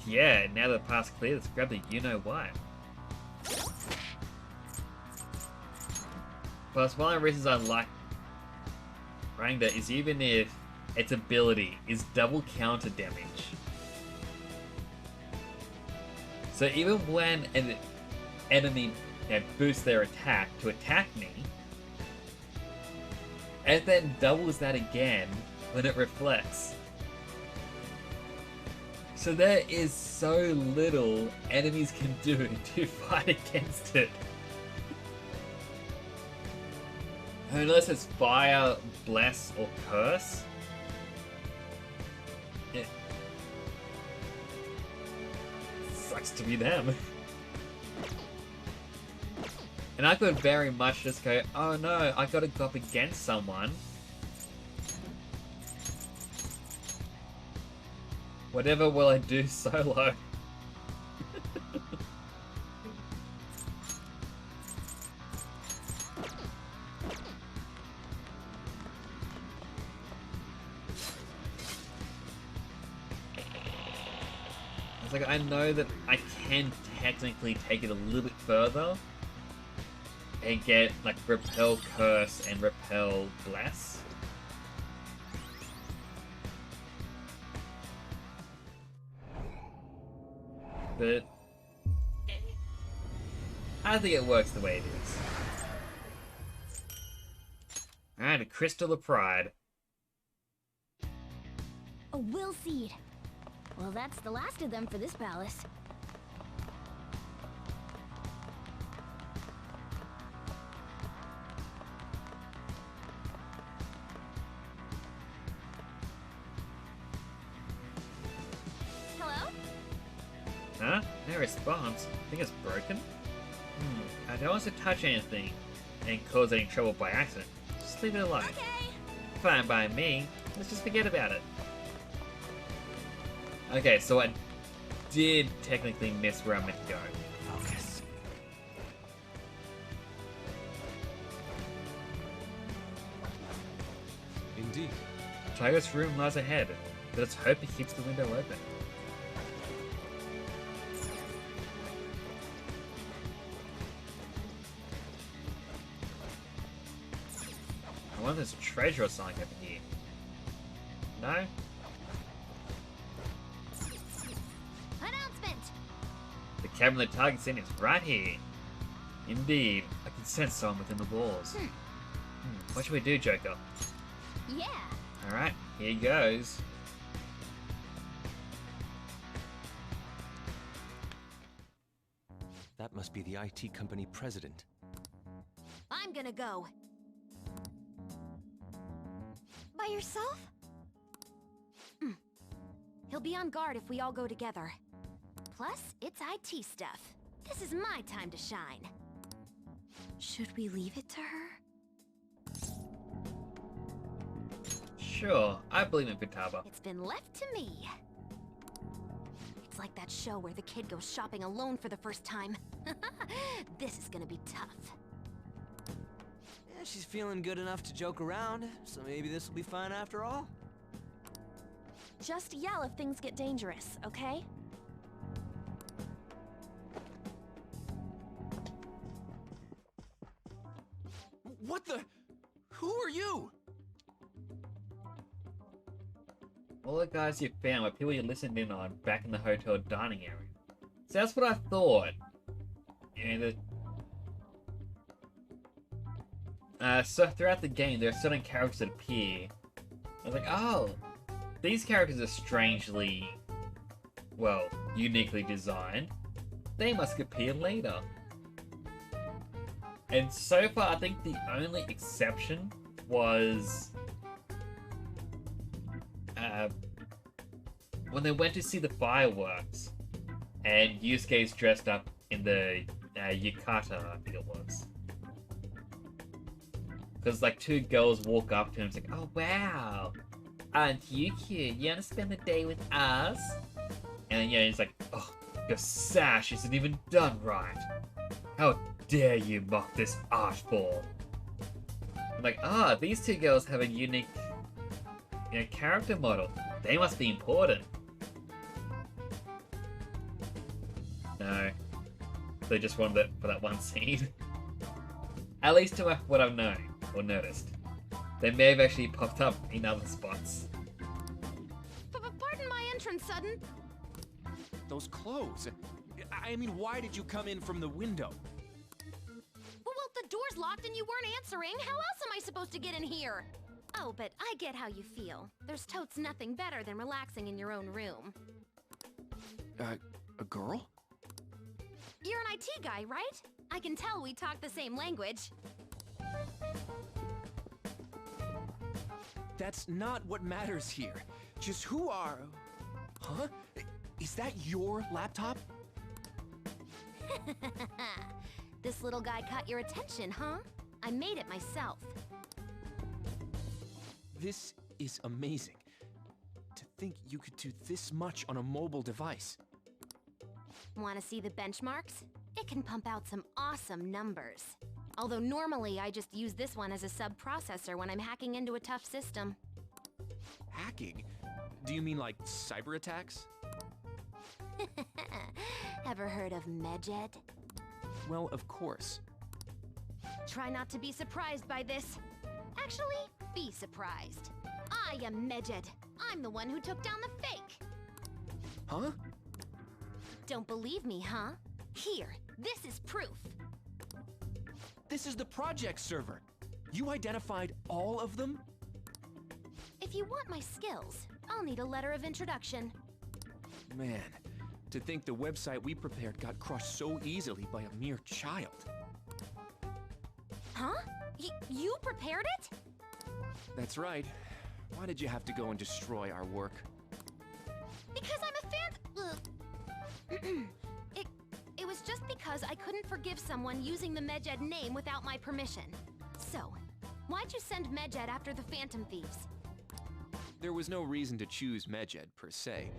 yeah, now that the path's clear, let's grab the you know what. Plus, one of the reasons I like Rangda is even if its ability is double counter damage. So even when an enemy boosts their attack to attack me, it then doubles that again when it reflects. So there is so little enemies can do to fight against it. Unless it's fire, bless, or curse. It sucks to be them. And I could very much just go, oh no, I gotta go up against someone. Whatever will I do solo? It's like, I know that I can technically take it a little bit further and get like repel curse and repel bless. But I don't think it works the way it is. Alright, a Crystal of Pride. A will seed. Well, that's the last of them for this palace. Hello? Huh? No response. I think it's broken? I don't want to touch anything and cause any trouble by accident. Just leave it alone. Okay. Fine by me. Let's just forget about it. Okay, so I did technically miss where I meant to go. Focus. Indeed. Tiger's room lies ahead, but let's hope he keeps the window open. I wonder if there's a treasure or something over here. No? Announcement! The cabin the target's in is right here. Indeed, I can sense someone within the walls. What should we do, Joker? Yeah. Alright, here goes. That must be the IT company president. I'm gonna go. By yourself? He'll be on guard if we all go together. Plus, it's IT stuff. This is my time to shine. Should we leave it to her? Sure, I believe in Futaba. It's been left to me. It's like that show where the kid goes shopping alone for the first time. This is gonna be tough. Yeah, she's feeling good enough to joke around, so maybe this will be fun after all. Just yell if things get dangerous, okay? What the? Who are you? All the guys you found were people you listened in on back in the hotel dining area. So that's what I thought. And so throughout the game, there are certain characters that appear. I was like, oh, these characters are strangely, well, uniquely designed. They must appear later. And so far, I think the only exception was when they went to see the fireworks, and Yusuke's dressed up in the yukata, I think it was. Because like two girls walk up to him, it's like, oh wow, aren't you cute? You wanna spend the day with us? And yeah, he's like, oh, your sash isn't even done right. How dare you mock this art form? I'm like, these two girls have a unique, character model. They must be important. No, they just wanted it for that one scene. At least to what I've known or noticed. They may have actually popped up in other spots. Pardon my entrance, Sudden. Those clothes. I mean, why did you come in from the window? Well, the door's locked and you weren't answering. How else am I supposed to get in here? Oh, but I get how you feel. There's totes nothing better than relaxing in your own room. A girl? You're an IT guy, right? I can tell we talk the same language. That's not what matters here. Just who are... Huh? Is that your laptop? This little guy caught your attention, huh? I made it myself. This is amazing. To think you could do this much on a mobile device. Want to see the benchmarks? It can pump out some awesome numbers. Although normally I just use this one as a sub-processor when I'm hacking into a tough system. Hacking? Do you mean like cyber attacks? Ever heard of Medjed? Well, of course. Try not to be surprised by this. Actually, be surprised. I am Medjed. I'm the one who took down the fake. Huh? Don't believe me, huh? Here, this is proof. This is the project server. You identified all of them? If you want my skills, I'll need a letter of introduction. Man, to think the website we prepared got crushed so easily by a mere child. Huh? You prepared it? That's right. Why did you have to go and destroy our work? Because I'm a fan... It was just because I couldn't forgive someone using the Medjed name without my permission. So, why'd you send Medjed after the Phantom Thieves? There was no reason to choose Medjed, per se.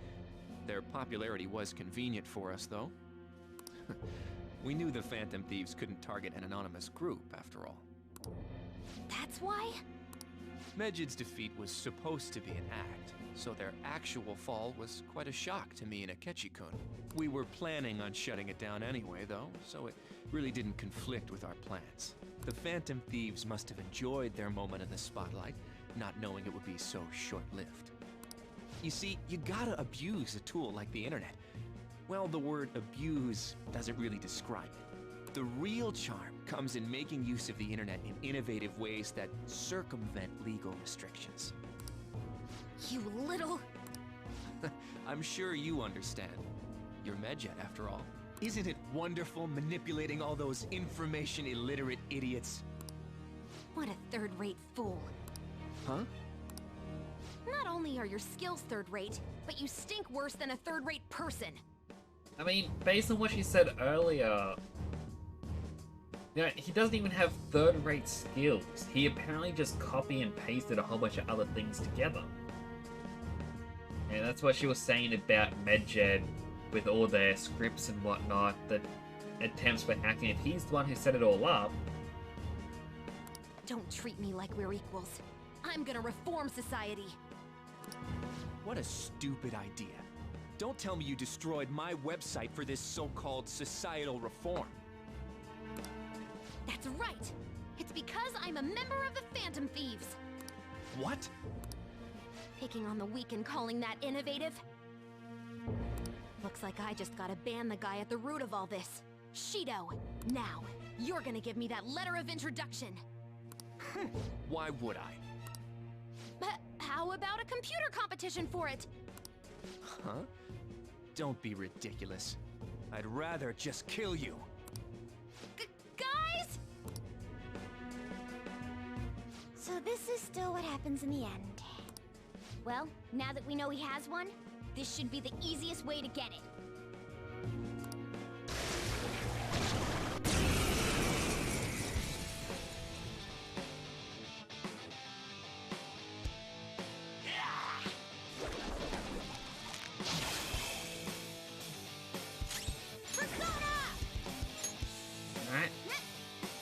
Their popularity was convenient for us, though. We knew the Phantom Thieves couldn't target an anonymous group, after all. That's why? Medjed's defeat was supposed to be an act, so their actual fall was quite a shock to me and Akechi-kun. We were planning on shutting it down anyway, though, so it really didn't conflict with our plans. The Phantom Thieves must have enjoyed their moment in the spotlight, not knowing it would be so short-lived. You see, you gotta abuse a tool like the internet. Well, the word abuse doesn't really describe it. The real charm comes in making use of the internet in innovative ways that circumvent legal restrictions. You little... I'm sure you understand. You're Medjed, after all. Isn't it wonderful manipulating all those information-illiterate idiots? What a third-rate fool. Huh? Not only are your skills third-rate, but you stink worse than a third-rate person. I mean, based on what she said earlier, he doesn't even have third-rate skills. He apparently just copy and pasted a whole bunch of other things together. And that's what she was saying about Medjed with all their scripts and whatnot, that attempts for hacking. If he's the one who set it all up... Don't treat me like we're equals. I'm gonna reform society. What a stupid idea. Don't tell me you destroyed my website for this so-called societal reform. That's right! It's because I'm a member of the Phantom Thieves! What? Picking on the weak and calling that innovative? Looks like I just gotta ban the guy at the root of all this. Shido, now, you're gonna give me that letter of introduction! Why would I? But how about a computer competition for it? Huh? Don't be ridiculous. I'd rather just kill you. Guys? So this is still what happens in the end. Well, now that we know he has one, this should be the easiest way to get it.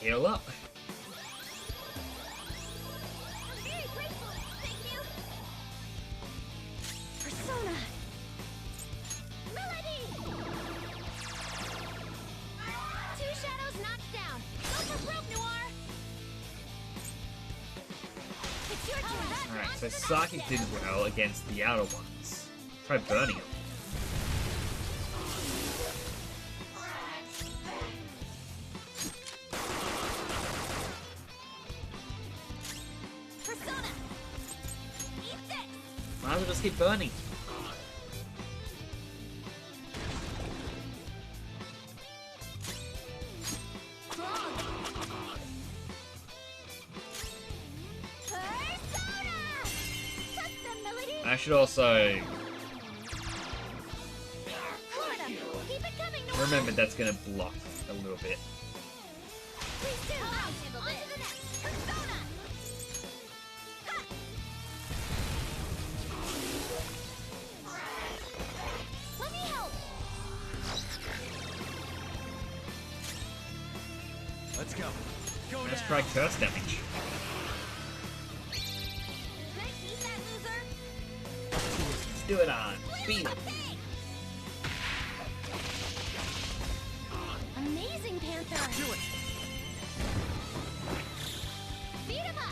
heal up. Very grateful, thank you. Persona. Melody. 2 shadows knocked down. Go for broke, Noir. It's your turn. Alright, so Psychic did well against the outer ones. Try burning them. Persona. Eat this. Might as well just keep burning. I should also remember that's gonna block a little bit. Let me help. Let's go. Let's try curse damage. Let's do it on. Beat it. Amazing, Panther. Do it. Beat him up.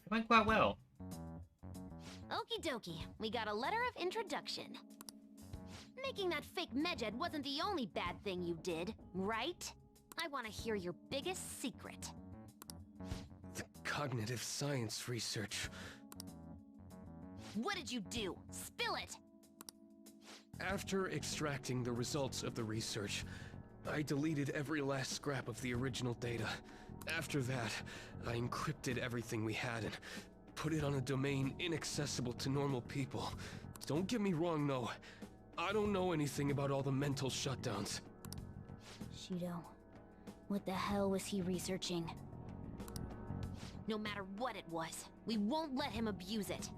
It went quite well. Okie dokie, we got a letter of introduction. Making that fake Medjed wasn't the only bad thing you did, right? I want to hear your biggest secret. The cognitive science research. What did you do? Spill it! After extracting the results of the research, I deleted every last scrap of the original data. After that, I encrypted everything we had and put it on a domain inaccessible to normal people. Don't get me wrong, though. I don't know anything about all the mental shutdowns. Shido, what the hell was he researching? No matter what it was, we won't let him abuse it.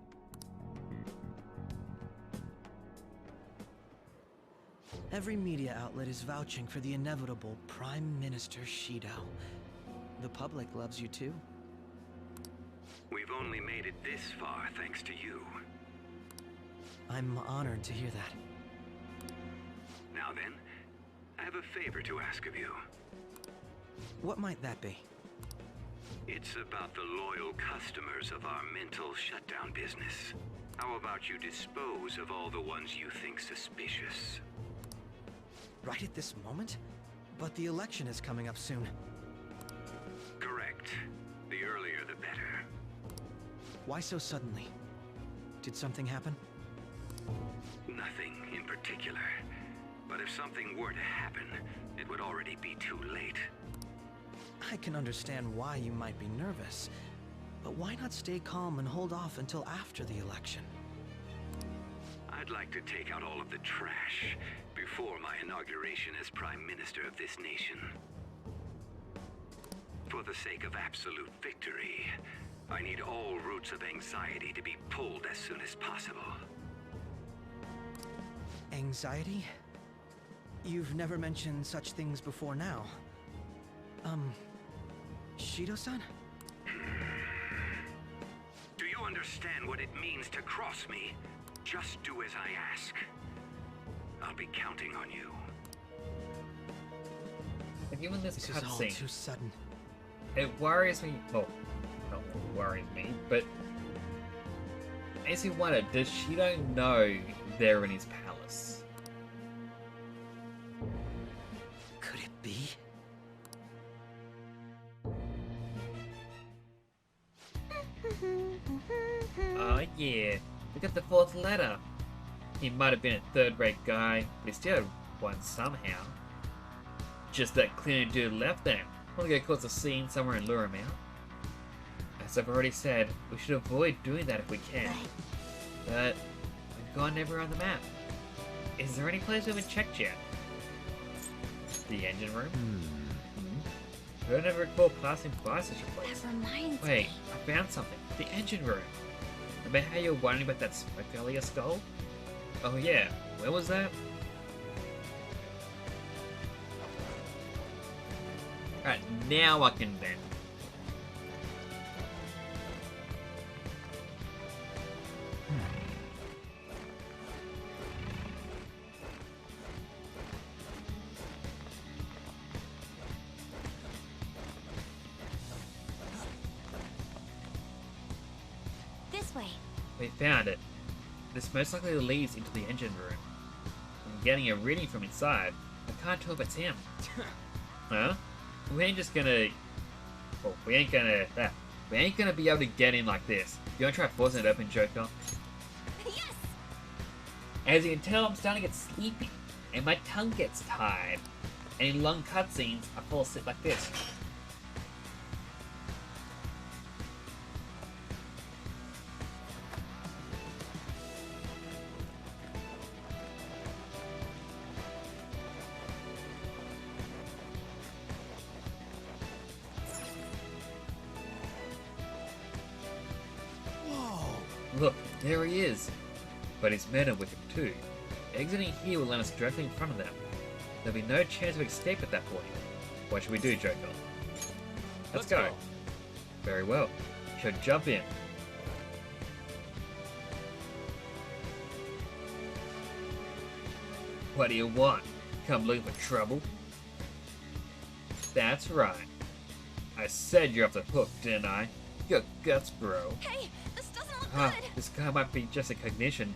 Every media outlet is vouching for the inevitable Prime Minister Shido. The public loves you too. We've only made it this far thanks to you. I'm honored to hear that. Now then, I have a favor to ask of you. What might that be? It's about the loyal customers of our mental shutdown business. How about you dispose of all the ones you think suspicious? Right at this moment? But the election is coming up soon. Correct. The earlier the better. Why so suddenly? Did something happen? Nothing in particular. But if something were to happen, it would already be too late. I can understand why you might be nervous, but why not stay calm and hold off until after the election? I'd like to take out all of the trash before my inauguration as Prime Minister of this nation. For the sake of absolute victory, I need all roots of anxiety to be pulled as soon as possible. Anxiety? You've never mentioned such things before now. Shido-san? Do you understand what it means to cross me? Just do as I ask. I'll be counting on you. Given this is all cutscene, too sudden. It worries me. Well, not worries me, but makes me wonder: does Shido know they're in his palace? Could it be? Oh yeah, we got the fourth letter. He might have been a third-rate guy, but he still won somehow. Just that cleaner dude left there. Want to go cause a scene somewhere and lure him out? As I've already said, we should avoid doing that if we can. But we've gone everywhere on the map. Is there any place we haven't checked yet? The engine room? don't ever recall passing by such a place. That reminds Wait, me. I found something. The engine room. Remember how you were wondering about that smoke earlier, Skull? Oh yeah, where was that? Alright, now I can vent. This way. We found it. This most likely leads into the engine room. I'm getting a reading from inside. I can't tell if it's him. Huh? We ain't just gonna... Well, we ain't gonna be able to get in like this. You wanna try forcing it open, Joker? Yes! As you can tell, I'm starting to get sleepy. And my tongue gets tired. And in long cutscenes, I fall asleep like this. Look, there he is. But he's meta with him too. Exiting here will land us directly in front of them. There'll be no chance of escape at that point. What should we do, Joker? Let's go. Very well. Should jump in. What do you want? Come looking for trouble? That's right. I said you're off the hook, didn't I? Your guts, bro. Hey, this doesn't look good. This guy might be just a cognition,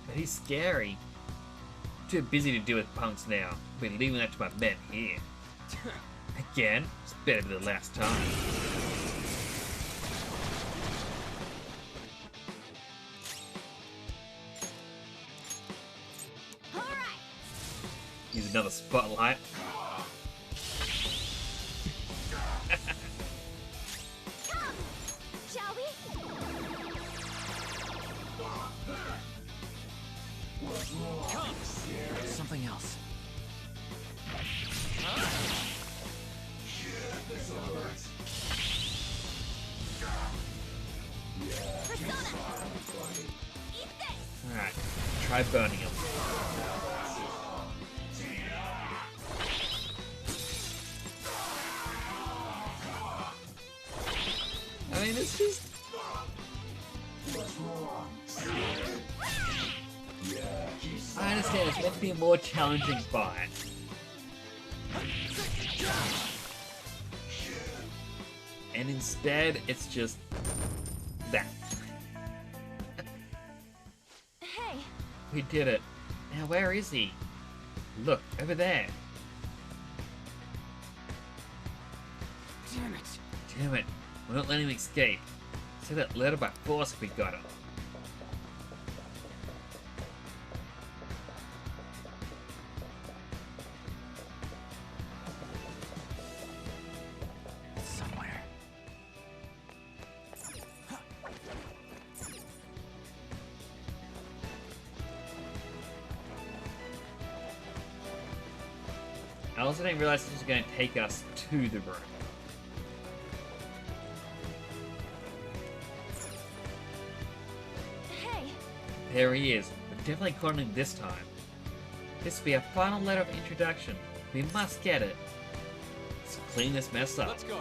but he's scary. Too busy to deal with punks now. I'll be leaving that to my men here. Again? It's better than the last time. Use another spotlight. Come, shall we? Come! Something else. Alright, try burning him. I mean, it's just... I understand it's meant to be a more challenging fight. And instead, it's just... that. Hey. We did it. Now where is he? Look, over there. Damn it. Damn it. We're not letting him escape. Say that letter by force if we got him. Somewhere. I also didn't realize this was going to take us to the room. Hey. There he is. We're definitely caught him this time. This will be our final letter of introduction. We must get it. Let's clean this mess up. Let's go.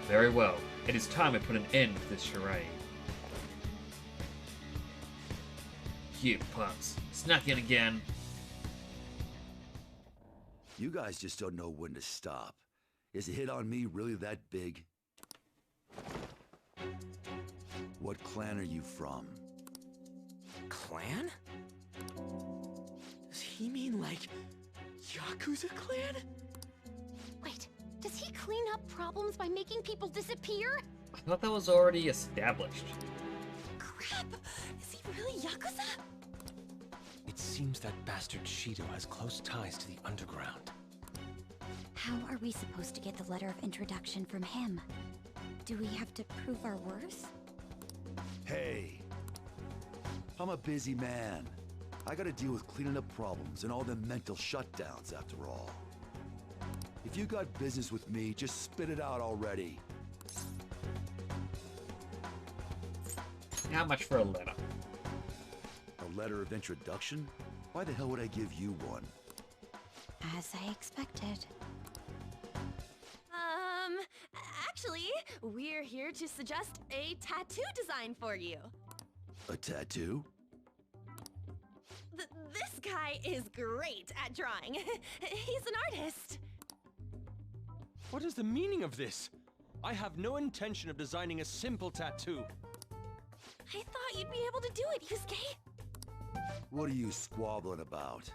Very well. It is time to put an end to this charade. You punks. Snuck in again. You guys just don't know when to stop. Is the hit on me really that big? What clan are you from? Clan? Does he mean like Yakuza clan? Wait, does he clean up problems by making people disappear? I thought that was already established. Crap! Is he really Yakuza? It seems that bastard Shido has close ties to the underground. How are we supposed to get the letter of introduction from him? Do we have to prove our worth? Hey! I'm a busy man. I gotta deal with cleaning up problems and all them mental shutdowns after all. If If you got business with me, just spit it out already. How much for a letter? A letter of introduction? Why the hell would I give you one? As I expected. Actually, we're here to suggest a tattoo design for you. A tattoo? This guy is great at drawing. He's an artist. What is the meaning of this? I have no intention of designing a simple tattoo. I thought you'd be able to do it, Yusuke. What are you squabbling about?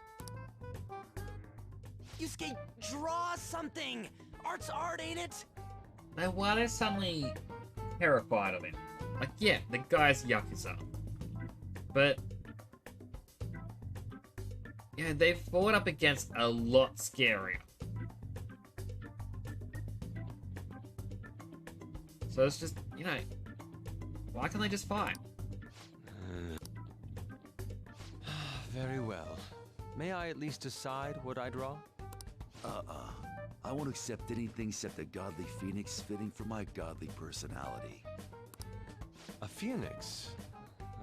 Yusuke, draw something! Art's art, ain't it? Now, why are they suddenly terrified of him? Like, yeah, the guy's Yakuza. But, you know, they've fought up against a lot scarier. So it's just, you know, why can't they just fight? Very well. May I at least decide what I draw? I won't accept anything except a godly phoenix fitting for my godly personality. A phoenix?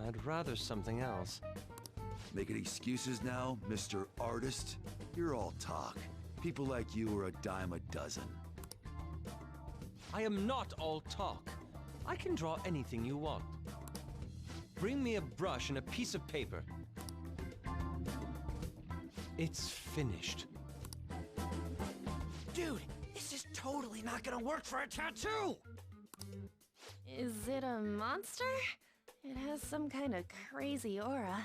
I'd rather something else. Making excuses now, Mr. Artist? You're all talk. People like you are a dime a dozen. I am not all talk. I can draw anything you want. Bring me a brush and a piece of paper. It's finished. Dude, this is totally not gonna work for a tattoo! Is it a monster? It has some kind of crazy aura.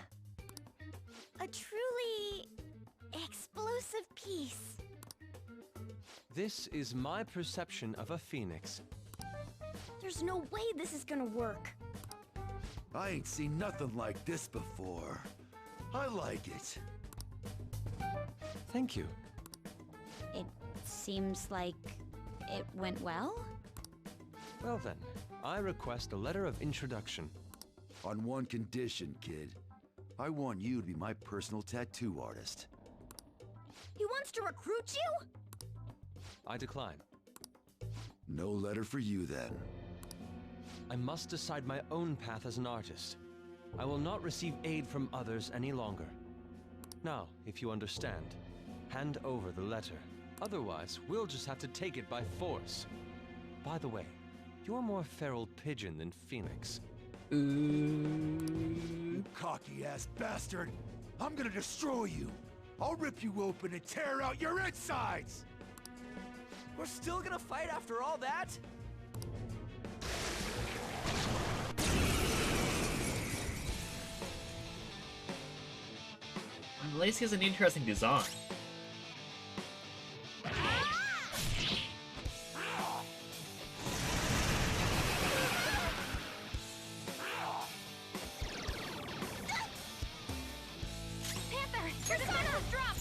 A truly explosive piece. This is my perception of a phoenix. There's no way this is gonna work. I ain't seen nothing like this before. I like it. Thank you. It seems like it went well? Well then, I request a letter of introduction. On one condition, kid. I want you to be my personal tattoo artist. He wants to recruit you? I decline. No letter for you then. I must decide my own path as an artist. I will not receive aid from others any longer. Now, if you understand, hand over the letter. Otherwise, we'll just have to take it by force. By the way, you're more feral pigeon than phoenix. You cocky-ass bastard! I'm gonna destroy you! I'll rip you open and tear out your insides! We're still gonna fight after all that? At least he has an interesting design. Panther, your design was dropped!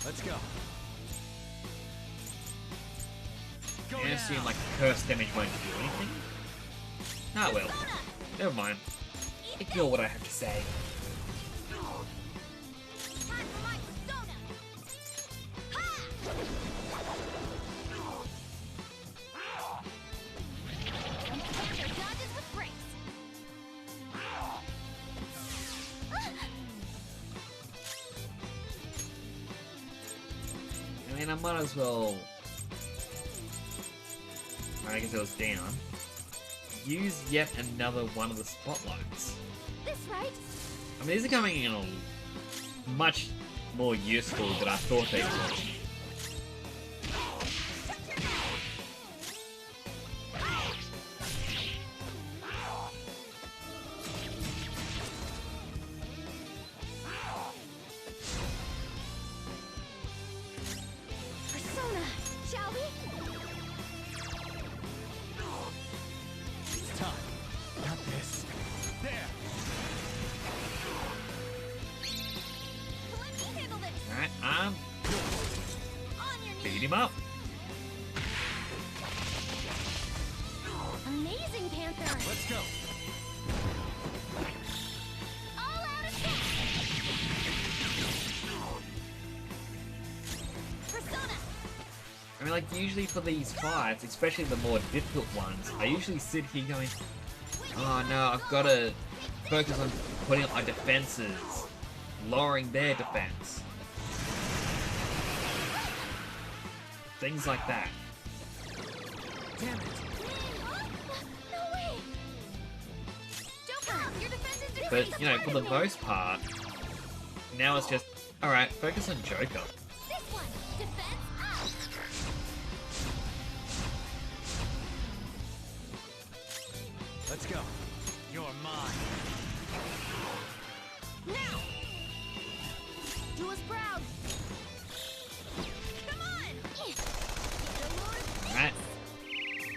Let's go. I assume like curse damage won't do anything. Ah well. Never mind. Ignore what I have to say. Time for my persona! Panther dodges with grace. I mean, I might as well... I guess it was down. Use yet another one of the spotlights. This right? I mean, these are coming in much more useful than I thought they would. Persona, shall we? It's time. Got this. There! Let me handle this! Alright, On your beat knees! him up. Amazing, Panther! Let's go! All out attack! I mean, like, usually for these fights, especially the more difficult ones, I usually sit here going, oh no, I've got to focus on putting up my defenses, lowering their defense. Things like that. Damn it. No way! Joker, your defense is But, decreased. you know, for the most part, now it's just, alright, focus on Joker. This one, defense up. Let's go. You're mine. Now! Do us proud. Come on! Alright.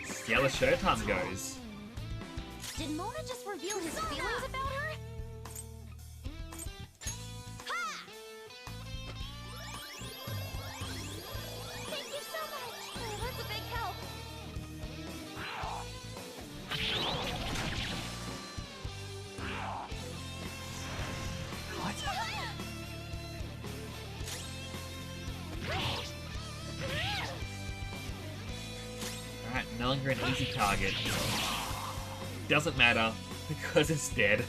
See how the showtime goes. Did Mona just reveal his feelings about her? Ha! Thank you so much. Oh, that's a big help. What? Alright, no longer an easy target. Doesn't matter, because it's dead.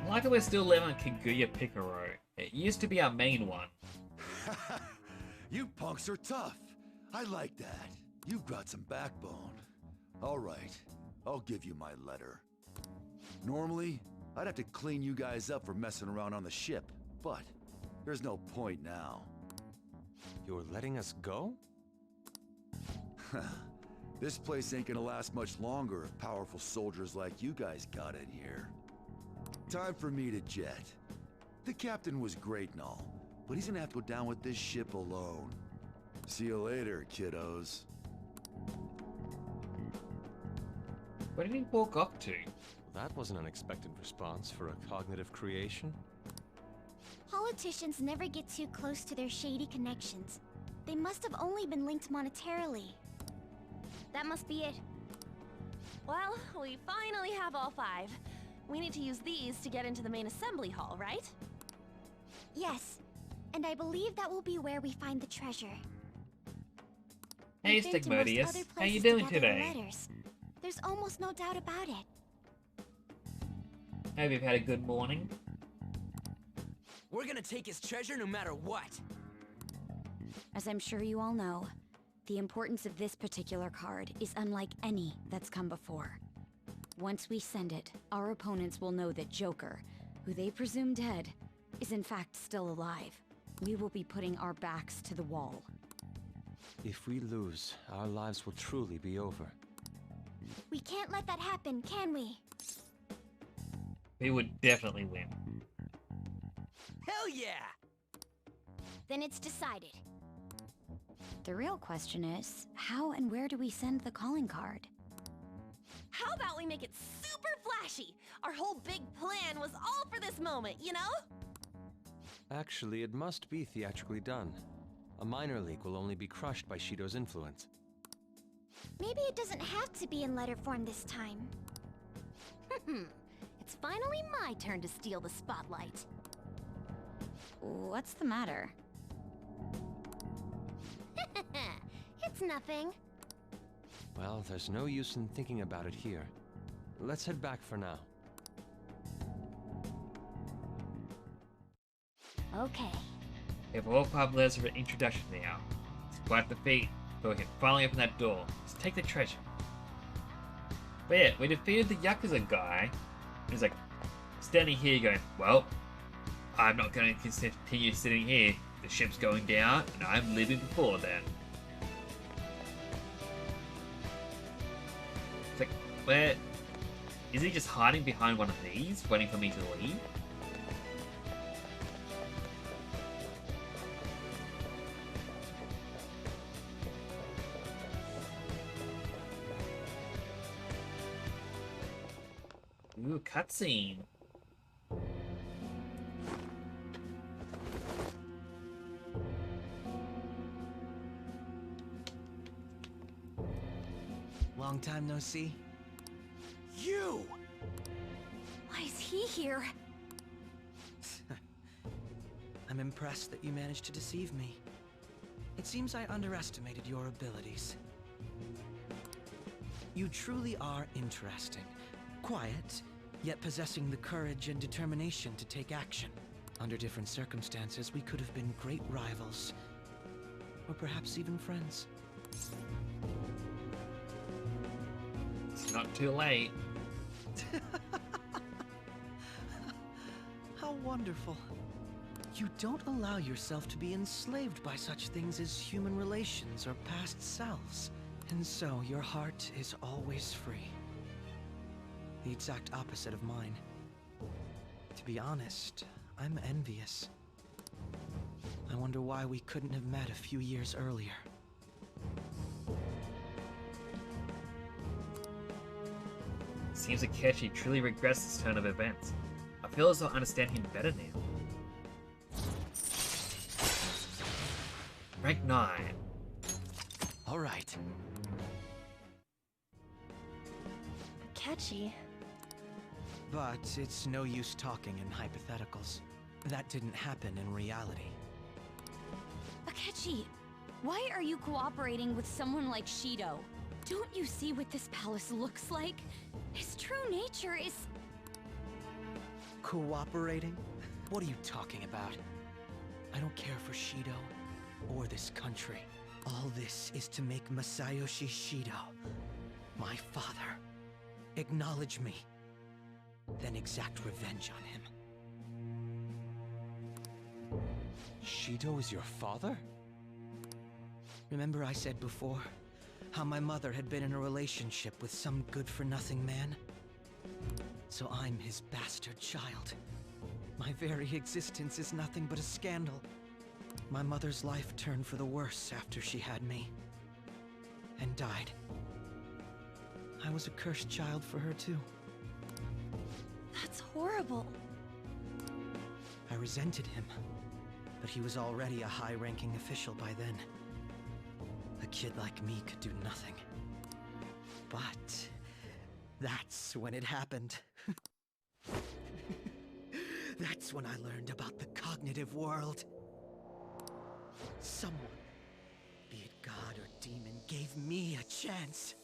I like that we're still living on Kaguya Picaro. It used to be our main one. You punks are tough. I like that. You've got some backbone. All right, I'll give you my letter. Normally, I'd have to clean you guys up for messing around on the ship, but there's no point now. You're letting us go? This place ain't gonna last much longer if powerful soldiers like you guys got in here. Time for me to jet. The captain was great and all, but he's gonna have to go down with this ship alone. See you later, kiddos. Where did he walk off to? That was an unexpected response for a cognitive creation. Politicians never get too close to their shady connections. They must have only been linked monetarily. That must be it. Well, we finally have all 5. We need to use these to get into the main assembly hall, right? Yes, and I believe that will be where we find the treasure. Hey, We've been to most Stigmodius. other How you places doing to gather the today? letters. There's almost no doubt about it. Hope you've had a good morning. We're gonna take his treasure no matter what. As I'm sure you all know, the importance of this particular card is unlike any that's come before. Once we send it, our opponents will know that Joker, who they presume dead, is in fact still alive. We will be putting our backs to the wall. If we lose, our lives will truly be over. We can't let that happen, can we? We would definitely win. Hell yeah! Then it's decided. The real question is, how and where do we send the calling card? How about we make it super flashy? Our whole big plan was all for this moment, you know? Actually, it must be theatrically done. A minor leak will only be crushed by Shido's influence. Maybe it doesn't have to be in letter form this time. It's finally my turn to steal the spotlight. What's the matter? It's nothing. Well, there's no use in thinking about it here. Let's head back for now. Okay. We have all 5 letters for an introduction now. It's quite the feat, but we can finally open that door. Let's take the treasure. But yeah, we defeated the Yakuza guy. He's like, standing here going, well, I'm not going to continue sitting here. The ship's going down, and I'm leaving before then. It's like, where... Is he just hiding behind one of these, waiting for me to leave? Ooh, cutscene. Long time no see. You! Why is he here? I'm impressed that you managed to deceive me. It seems I underestimated your abilities. You truly are interesting. Quiet, yet possessing the courage and determination to take action. Under different circumstances, we could have been great rivals. Or perhaps even friends. It's not too late. How wonderful. You don't allow yourself to be enslaved by such things as human relations or past selves. And so your heart is always free. The exact opposite of mine. To be honest, I'm envious. I wonder why we couldn't have met a few years earlier. Seems Akechi truly regrets this turn of events. I feel as though I understand him better now. Rank 9. Alright. Akechi. But it's no use talking in hypotheticals. That didn't happen in reality. Akechi, why are you cooperating with someone like Shido? Don't you see what this palace looks like? His true nature is... Cooperating? What are you talking about? I don't care for Shido or this country. All this is to make Masayoshi Shido, my father, acknowledge me, then exact revenge on him. Shido is your father? Remember I said before, how my mother had been in a relationship with some good-for-nothing man? So I'm his bastard child. My very existence is nothing but a scandal. My mother's life turned for the worse after she had me. And died. I was a cursed child for her too. That's horrible. I resented him. But he was already a high-ranking official by then. A kid like me could do nothing. But... that's when it happened. That's when I learned about the cognitive world. Someone, be it God or demon, gave me a chance.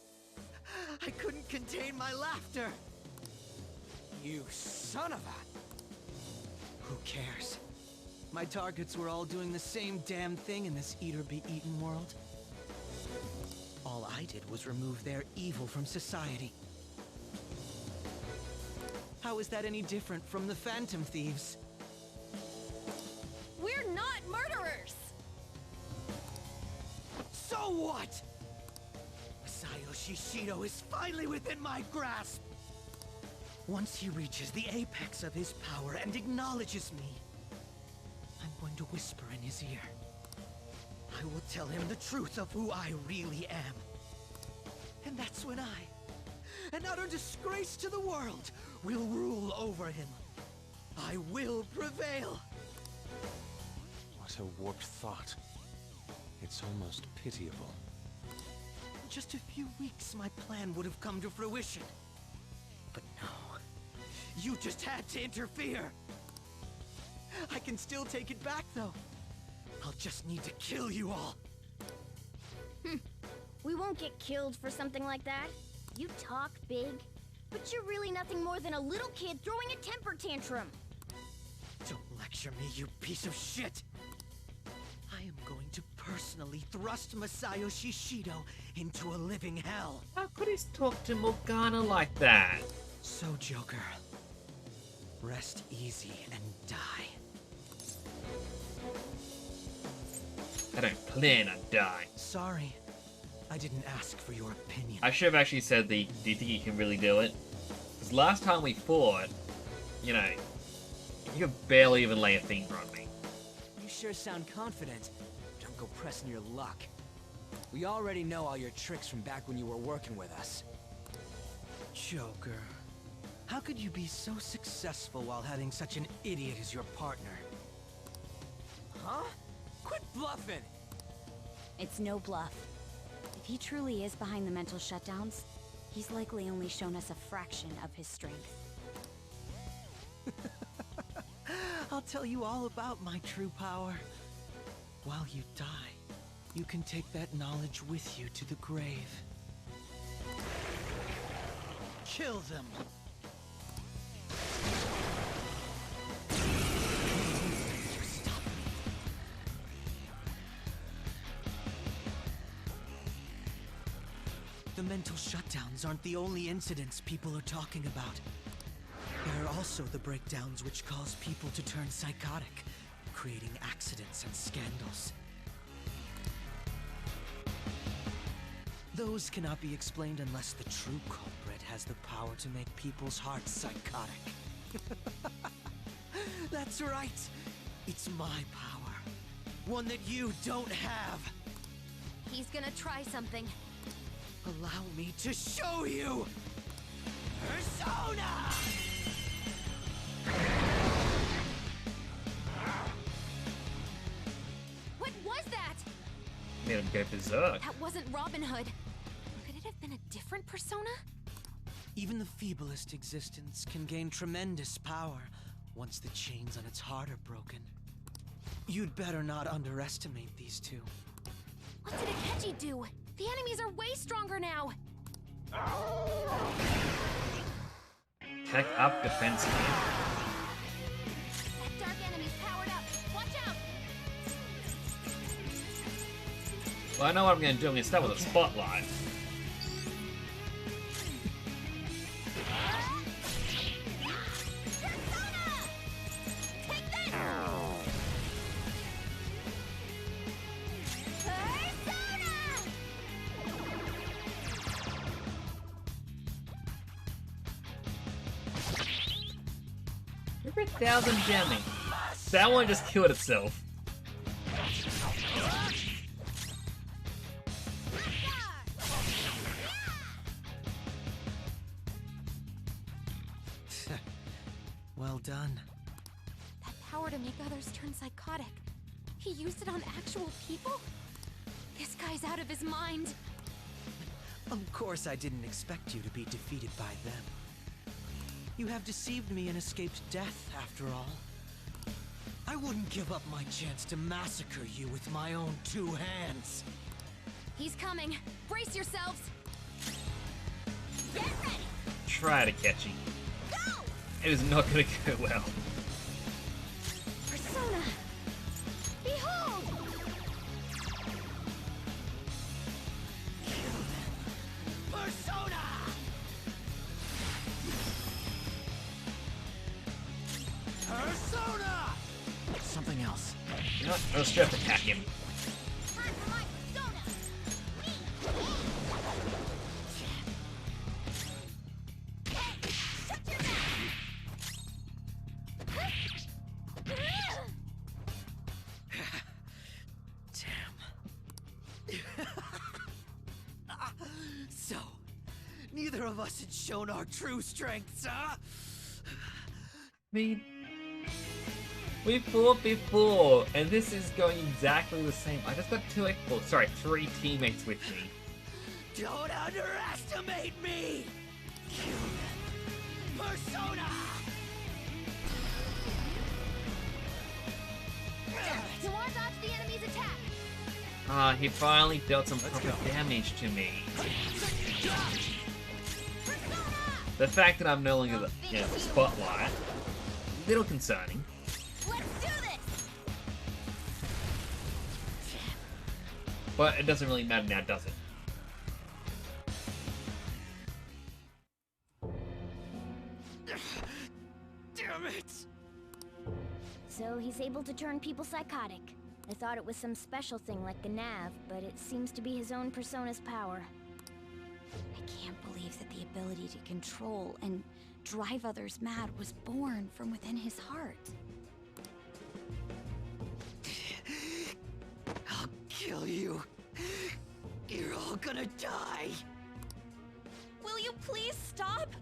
I couldn't contain my laughter. You son of a... Who cares? My targets were all doing the same damn thing in this eat-or-be-eaten world. All I did was remove their evil from society. How is that any different from the Phantom Thieves? We're not murderers! So what? Masayoshi Shido is finally within my grasp! Once he reaches the apex of his power and acknowledges me, I'm going to whisper in his ear. I will tell him the truth of who I really am. And that's when I, an utter disgrace to the world, will rule over him. I will prevail. What a warped thought. It's almost pitiable. In just a few weeks, my plan would have come to fruition. But no. You just had to interfere. I can still take it back, though. I'll just need to kill you all. We won't get killed for something like that. You talk big, but you're really nothing more than a little kid throwing a temper tantrum. Don't lecture me, you piece of shit! I am going to personally thrust Masayoshi Shido into a living hell. How could he talk to Morgana like that? So, Joker, rest easy and die. I don't plan on dying. Sorry. I didn't ask for your opinion. I should have actually said do you think you can really do it? Because last time we fought, you know, you could barely even lay a finger on me. You sure sound confident. Don't go pressing your luck. We already know all your tricks from back when you were working with us. Joker, how could you be so successful while having such an idiot as your partner? Huh? Quit bluffing! It's no bluff. If he truly is behind the mental shutdowns, he's likely only shown us a fraction of his strength. I'll tell you all about my true power. While you die, you can take that knowledge with you to the grave. Kill them! The mental shutdowns aren't the only incidents people are talking about. There are also the breakdowns which cause people to turn psychotic, creating accidents and scandals. Those cannot be explained unless the true culprit has the power to make people's hearts psychotic. That's right! It's my power. One that you don't have! He's gonna try something. Allow me to show you! Persona! What was that? Made him go berserk. That wasn't Robin Hood. Could it have been a different persona? Even the feeblest existence can gain tremendous power once the chains on its heart are broken. You'd better not underestimate these two. What did Akechi do? The enemies are way stronger now! Tech up, defense down. That dark enemy's powered up! Watch out! Well, I know what I'm going to do. I'm going to start with a spotlight. Every 1,000 jamming. That one just killed itself. Well done. That power to make others turn psychotic. He used it on actual people? This guy's out of his mind. Of course I didn't expect you to be defeated by them. You have deceived me and escaped death, after all. I wouldn't give up my chance to massacre you with my own 2 hands. He's coming. Brace yourselves. Get ready. Try to catch him. It is not going to go well. Persona. Behold. Kill them. Persona. Persona. Something else. You know what? Let's just attack him. Time for my persona. So, neither of us had shown our true strengths, huh? We fought before, and this is going exactly the same. I just got 3 teammates with me. Don't underestimate me! Kill them! Persona! You want to dodge the enemy's attack? Ah, he finally dealt some proper damage to me. The fact that I'm no longer the spotlight, a little concerning. Let's do this! But it doesn't really matter now, does it? Damn it! So he's able to turn people psychotic. I thought it was some special thing like a nav, but it seems to be his own persona's power. I can't believe that the ability to control and drive others mad was born from within his heart. I'll kill you. You're all gonna die. Will you please stop?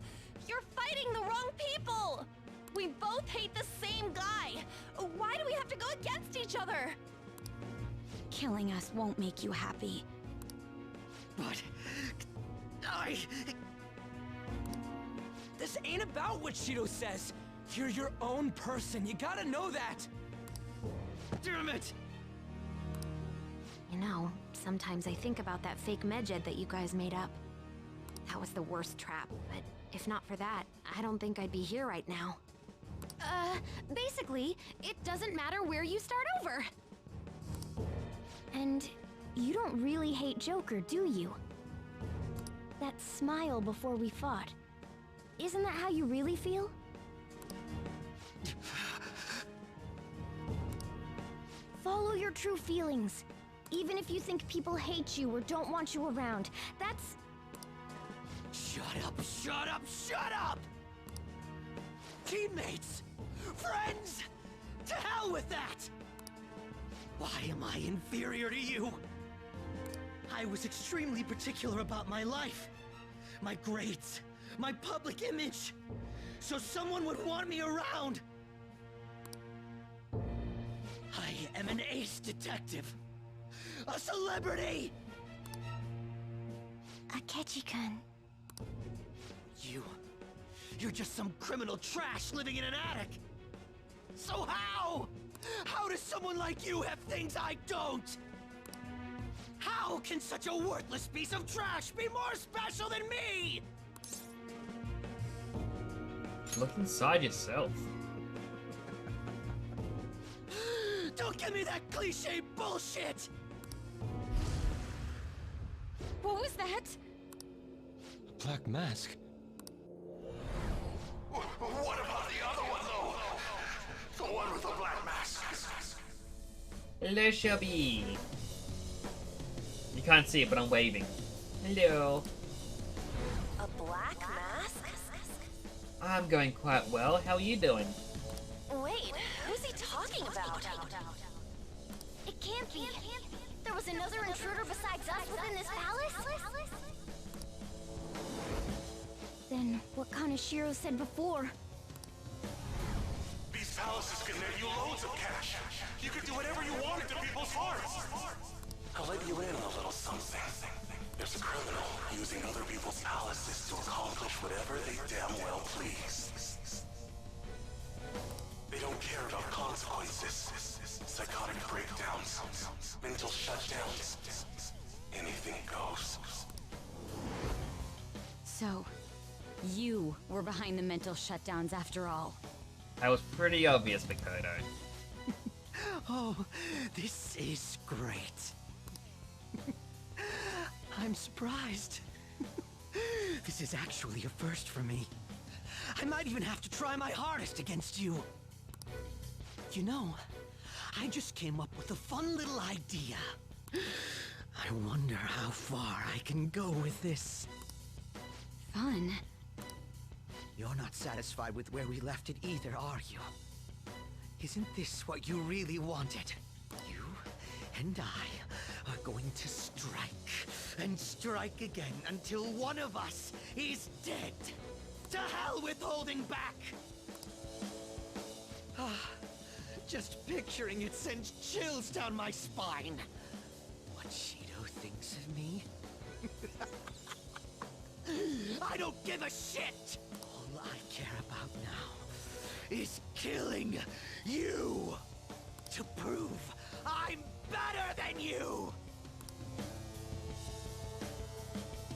You're fighting the wrong people! We both hate the same guy! Why do we have to go against each other? Killing us won't make you happy. But... This ain't about what Shido says! You're your own person. You gotta know that. Damn it! You know, sometimes I think about that fake Medjed that you guys made up. That was the worst trap, but if not for that, I don't think I'd be here right now. Basically, it doesn't matter where you start over. And you don't really hate Joker, do you? That smile before we fought. Isn't that how you really feel? Follow your true feelings. Even if you think people hate you or don't want you around. That's... Shut up, shut up, shut up! Teammates! Friends! To hell with that! Why am I inferior to you? I was extremely particular about my life. My grades. My public image. So someone would want me around. I am an ace detective. A celebrity! Akechi-kun. You're just some criminal trash living in an attic! So how? How does someone like you have things I don't? How can such a worthless piece of trash be more special than me? Look inside yourself. Don't give me that cliche bullshit! What was that? A black mask. What about the other one, though? The one with the black mask. Hello, Shelby. You can't see it, but I'm waving. Hello. A black mask? I'm going quite well. How are you doing? Wait, who's he talking about? It can't be. There was another intruder besides us within this palace? Then what Kaneshiro said before. These palaces can net you loads of cash. You could do whatever you wanted to people's hearts. I'll let you in on a little something. There's a criminal using other people's palaces to accomplish whatever they damn well please. They don't care about consequences, psychotic breakdowns, mental shutdowns. Anything goes. So, you were behind the mental shutdowns after all. That was pretty obvious, Makoto. Oh, this is great. I'm surprised. This is actually a first for me. I might even have to try my hardest against you. You know, I just came up with a fun little idea. I wonder how far I can go with this. Fun? You're not satisfied with where we left it either, are you? Isn't this what you really wanted? You and I are going to strike and strike again until one of us is dead. To hell with holding back! Just picturing it sends chills down my spine. What Shido thinks of me? I don't give a shit! All I care about now is killing you! To prove I'm better than you!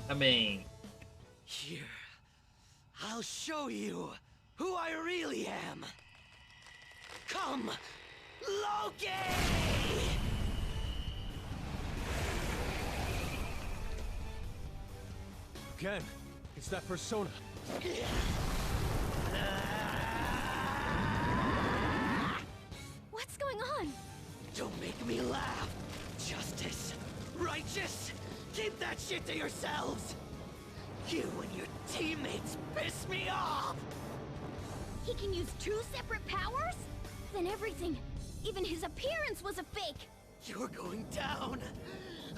I mean... Here, I'll show you who I really am! Come, Loki! Again, it's that persona. What's going on? Don't make me laugh! Justice! Righteous! Keep that shit to yourselves! You and your teammates piss me off! He can use 2 separate powers? Then everything, even his appearance was a fake! You're going down!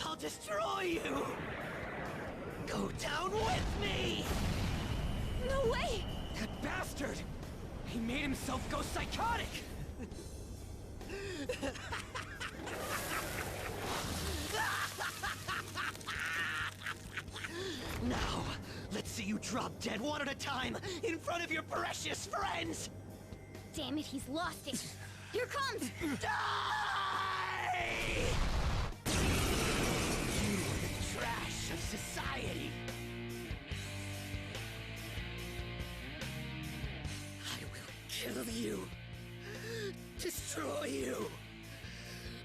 I'll destroy you! Go down with me! No way! That bastard! He made himself go psychotic! Now, let's see you drop dead one at a time in front of your precious friends! Damn it, he's lost it. Here comes. Die! You are the trash of society. I will kill you. Destroy you.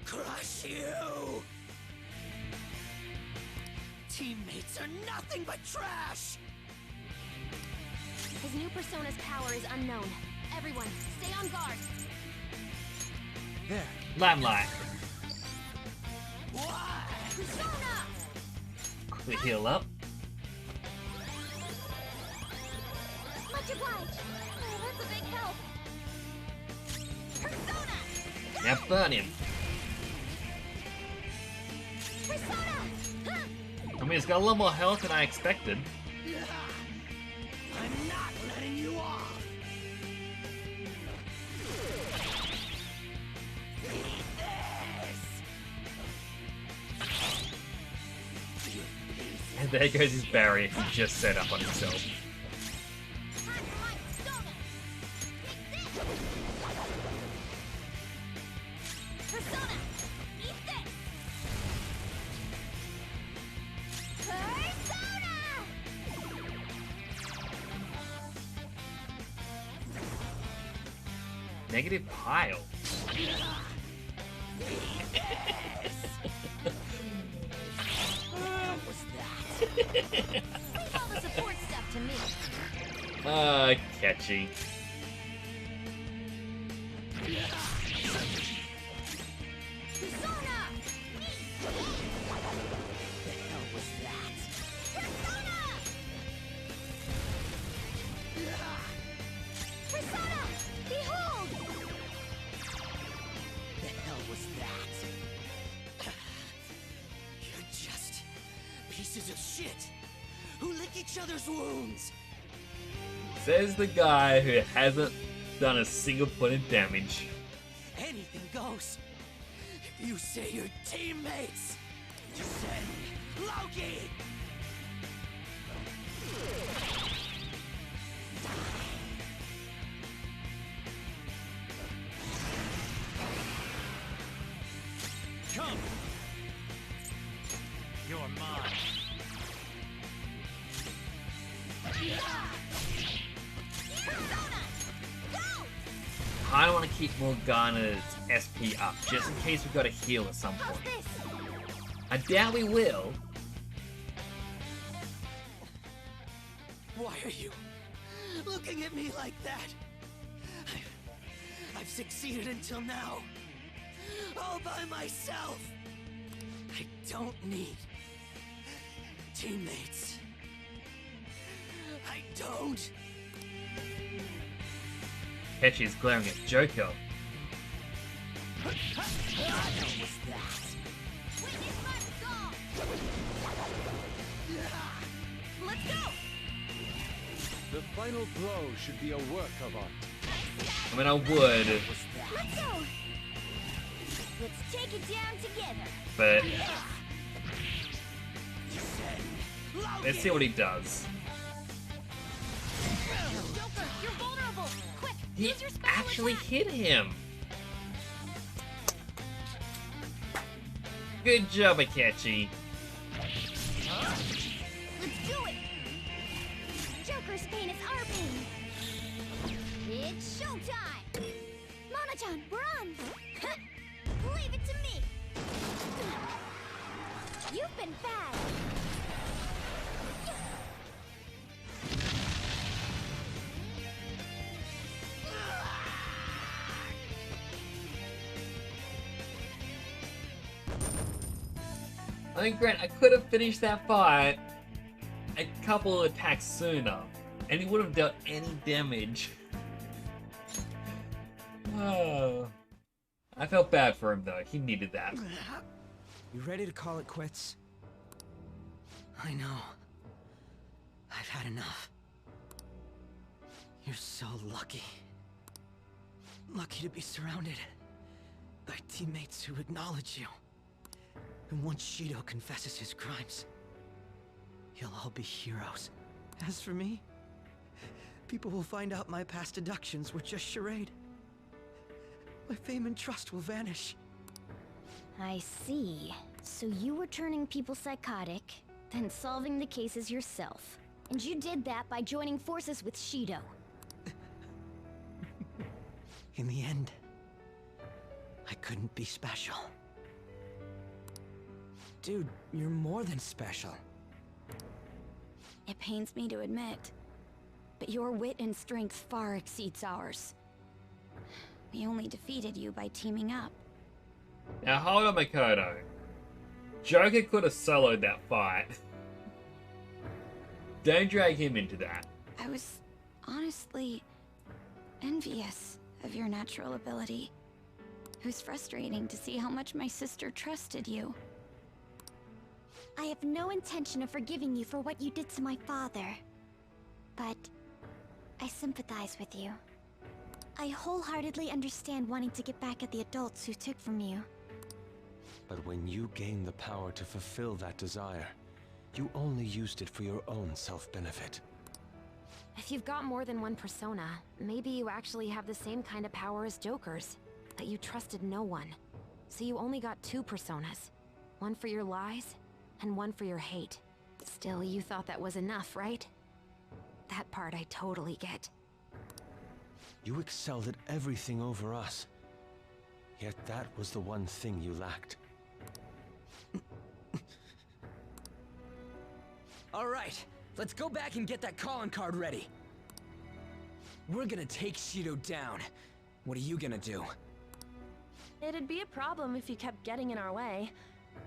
Crush you. Teammates are nothing but trash. His new persona's power is unknown. Everyone, stay on guard. There. Limelight. Persona! Quickly heal up. Much obliged. Oh, that's a big help. Persona! Now burn him. Persona! I mean, he's got a lot more health than I expected. I'm not letting you off. Eat this. And there goes his barrier he just set up on himself. Persona! Eat this! Persona! Negative pile. What was that? Leave all the support stuff to me. Catchy. Persona! The hell was that? Persona! Persona! Behold! The hell was that? You're just pieces of shit who lick each other's wounds. Says the guy who hasn't done a single point of damage. Anything goes. If you say your teammates, just say Loki. Come. You're mine. I don't want to keep Morgana's SP up, just in case we've got to heal at some point. I doubt we will. Why are you looking at me like that? I've succeeded until now. All by myself. I don't need teammates. I don't. Ketchy's glaring at Joker. What was that? Let's go! The final blow should be a work of art. I mean, I would, Let's go! Let's take it down together. but let's see what he does. Joker, you're vulnerable! Quick, He use your special actually attack. hit him. Good job, Akechi. Let's do it! Joker's pain is our pain. It's showtime! Mona-chan, we're on! Leave it to me! You've been bad! I mean, Grant, I could have finished that fight a couple of attacks sooner, and he would have dealt any damage. Oh. I felt bad for him, though. He needed that. You ready to call it quits? I know. I've had enough. You're so lucky. Lucky to be surrounded by teammates who acknowledge you. And once Shido confesses his crimes, you'll all be heroes. As for me, people will find out my past deductions were just charade. my fame and trust will vanish. I see. So you were turning people psychotic, then solving the cases yourself. And you did that by joining forces with Shido. In the end, I couldn't be special. Dude, you're more than special. It pains me to admit, but your wit and strength far exceeds ours. We only defeated you by teaming up. Now hold on, Makoto. Joker could have soloed that fight. Don't drag him into that. I was honestly envious of your natural ability. It was frustrating to see how much my sister trusted you. I have no intention of forgiving you for what you did to my father. But I sympathize with you. I wholeheartedly understand wanting to get back at the adults who took from you. But when you gained the power to fulfill that desire, you only used it for your own self-benefit. If you've got more than one persona, maybe you actually have the same kind of power as Joker's. That you trusted no one. So you only got two personas. One for your lies, and one for your hate. Still, you thought that was enough, right? That part I totally get. You excelled at everything over us. Yet that was the one thing you lacked. All right, let's go back and get that calling card ready. We're gonna take Shido down. What are you gonna do? It'd be a problem if you kept getting in our way.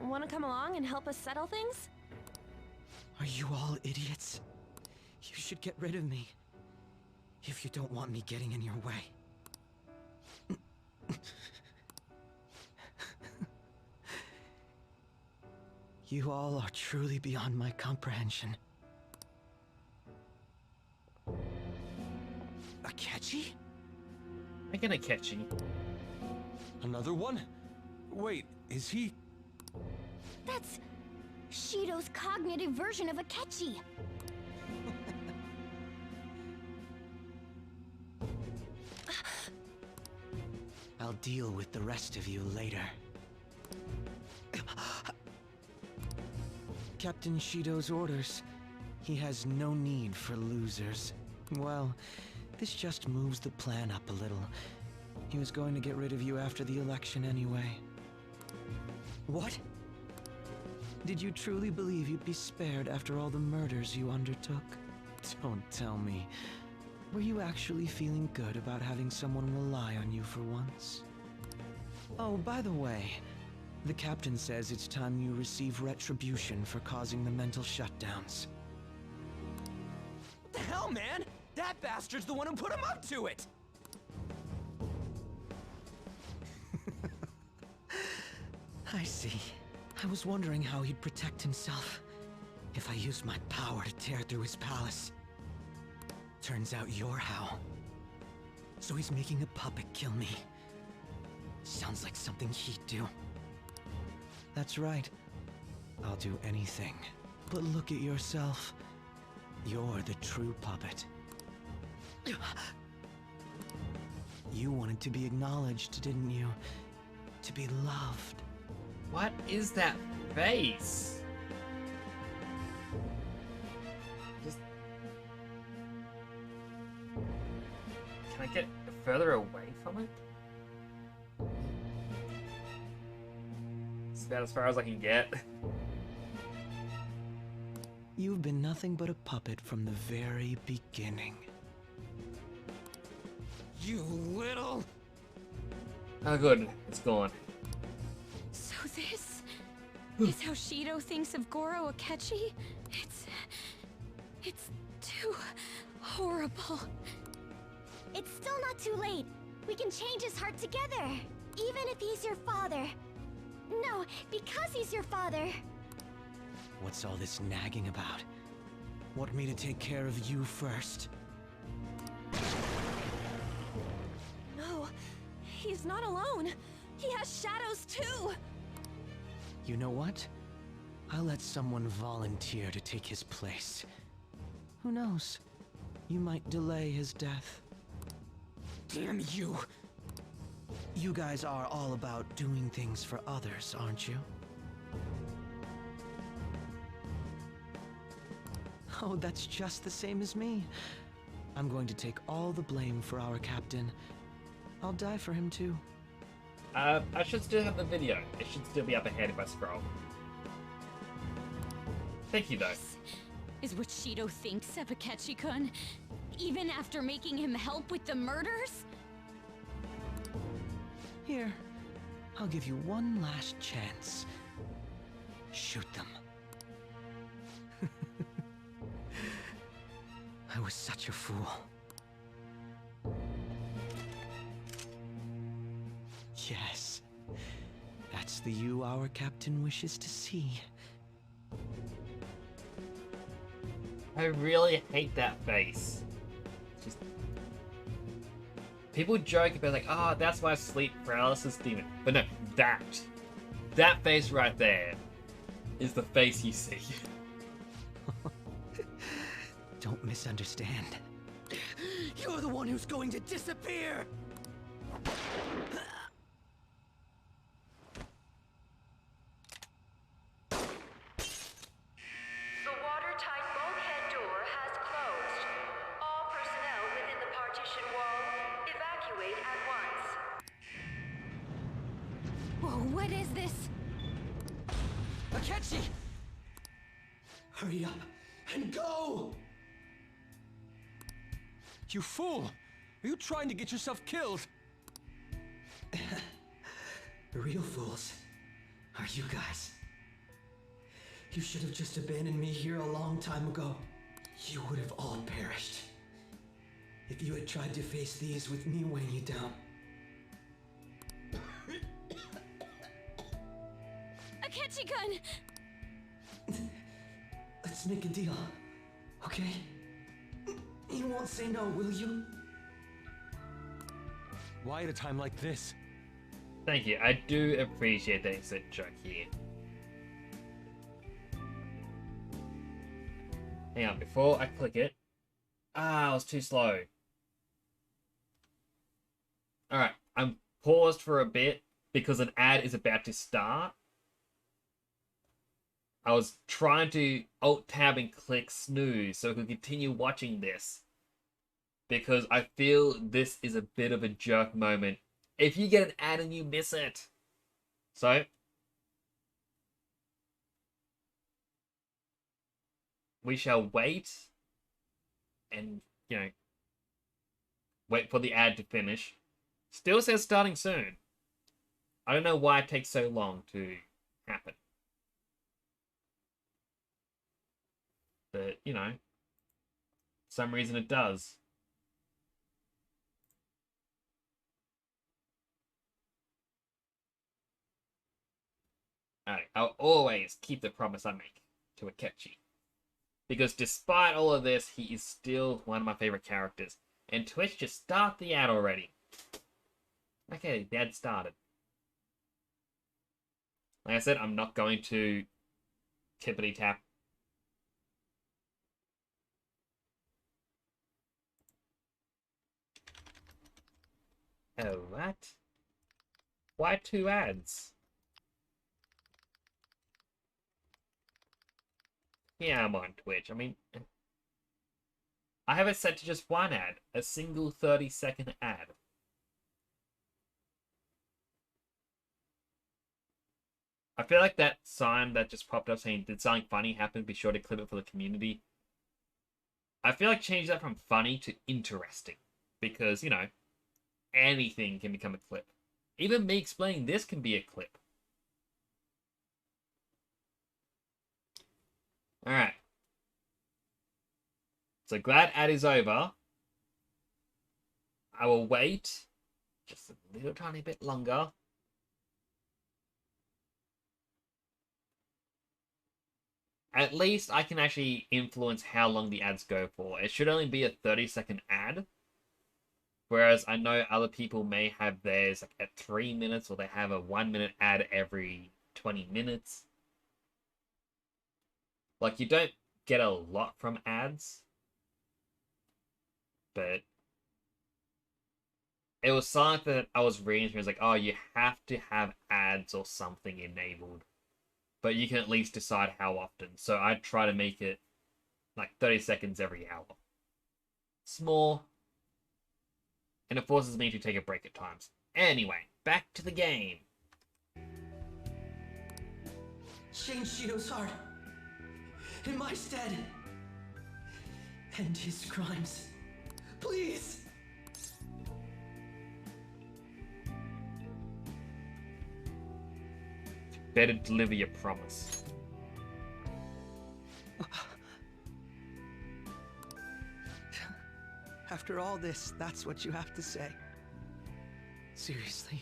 Want to come along and help us settle things? Are you all idiots? You should get rid of me. If you don't want me getting in your way. You all are truly beyond my comprehension. Akechi? I'm gonna catch you. Another one? Wait, is he... That's Shido's cognitive version of Akechi. I'll deal with the rest of you later. Captain Shido's orders. He has no need for losers. Well, this just moves the plan up a little. He was going to get rid of you after the election anyway. What? Did you truly believe you'd be spared after all the murders you undertook? Don't tell me. Were you actually feeling good about having someone rely on you for once? Oh, by the way, the captain says it's time you receive retribution for causing the mental shutdowns. What the hell, man? That bastard's the one who put him up to it! I see. I was wondering how he'd protect himself if I used my power to tear through his palace. Turns out you're how. So he's making a puppet kill me. Sounds like something he'd do. That's right. I'll do anything. But look at yourself. You're the true puppet. You wanted to be acknowledged, didn't you? To be loved. What is that face? Just... Can I get further away from it? It's about as far as I can get. You've been nothing but a puppet from the very beginning. You little... Oh good, it's gone. So this is how Shido thinks of Goro Akechi? It's too horrible. It's still not too late. We can change his heart together. Even if he's your father. No, because he's your father. What's all this nagging about? Want me to take care of you first? No, he's not alone. He has shadows too. You know what? I'll let someone volunteer to take his place. Who knows? You might delay his death. Damn you! You guys are all about doing things for others, aren't you? Oh, that's just the same as me. I'm going to take all the blame for our captain. I'll die for him too. I should still have the video. It should still be up ahead if I scroll. Thank you, though. Is what Shido thinks of Akechi-kun, even after making him help with the murders? Here, I'll give you one last chance. Shoot them. I was such a fool. Yes, that's the you our captain wishes to see. I really hate that face. Just people joke about like, oh, that's why sleep paralysis demon. But no, that face right there is the face you see. Don't misunderstand. You're the one who's going to disappear! The watertight bulkhead door has closed. All personnel within the partition wall, evacuate at once. Whoa, what is this? Akechi! Hurry up and go! You fool! Are you trying to get yourself killed? The real fools are you guys. You should have just abandoned me here a long time ago. You would have all perished. If you had tried to face these with me weighing you down. Akechi-kun! Let's make a deal, okay? You won't say no, will you? Why at a time like this? Thank you. I do appreciate that it's a joke here. Hang on, before I click it. I was too slow. Alright, I'm paused for a bit because an ad is about to start. I was trying to Alt-Tab and click snooze so I could continue watching this. Because I feel this is a bit of a jerk moment. If you get an ad and you miss it. So. We shall wait. And, you know. Wait for the ad to finish. Still says starting soon. I don't know why it takes so long to happen. But, you know, for some reason it does. Alright, I'll always keep the promise I make to Akechi. Because despite all of this, he is still one of my favorite characters. And Twitch, just start the ad already. Okay, the ad started. Like I said, I'm not going to tippity tap. Oh, what? Why 2 ads? Yeah, I'm on Twitch. I mean, I have it set to just 1 ad. A single 30-second ad. I feel like that sign that just popped up saying, did something funny happen? Be sure to clip it for the community. I feel like change that from funny to interesting. Because, you know, anything can become a clip. Even me explaining this can be a clip. Alright. So glad ad is over. I will wait just a little tiny bit longer. At least I can actually influence how long the ads go for. It should only be a 30-second ad. Whereas I know other people may have theirs like at 3 minutes, or they have a 1-minute ad every 20 minutes. Like, you don't get a lot from ads. But it was something that I was reading through. It's like, oh, you have to have ads or something enabled, but you can at least decide how often. So I try to make it like 30 seconds every hour. Small, and it forces me to take a break at times. Anyway, back to the game. Change Shido's heart. In my stead. End his crimes. Please! Better deliver your promise. After all this, that's what you have to say. Seriously,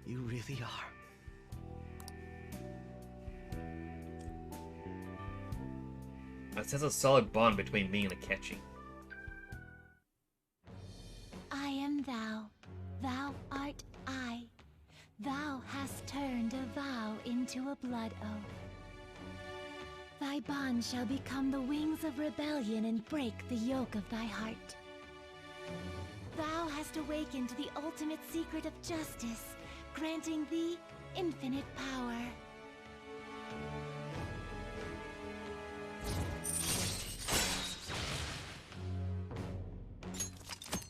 you really are. It says a solid bond between me and Akechi. I am thou, thou art I. Thou hast turned a vow into a blood oath. Thy bond shall become the wings of rebellion and break the yoke of thy heart. Thou hast awakened the ultimate secret of justice, granting thee infinite power.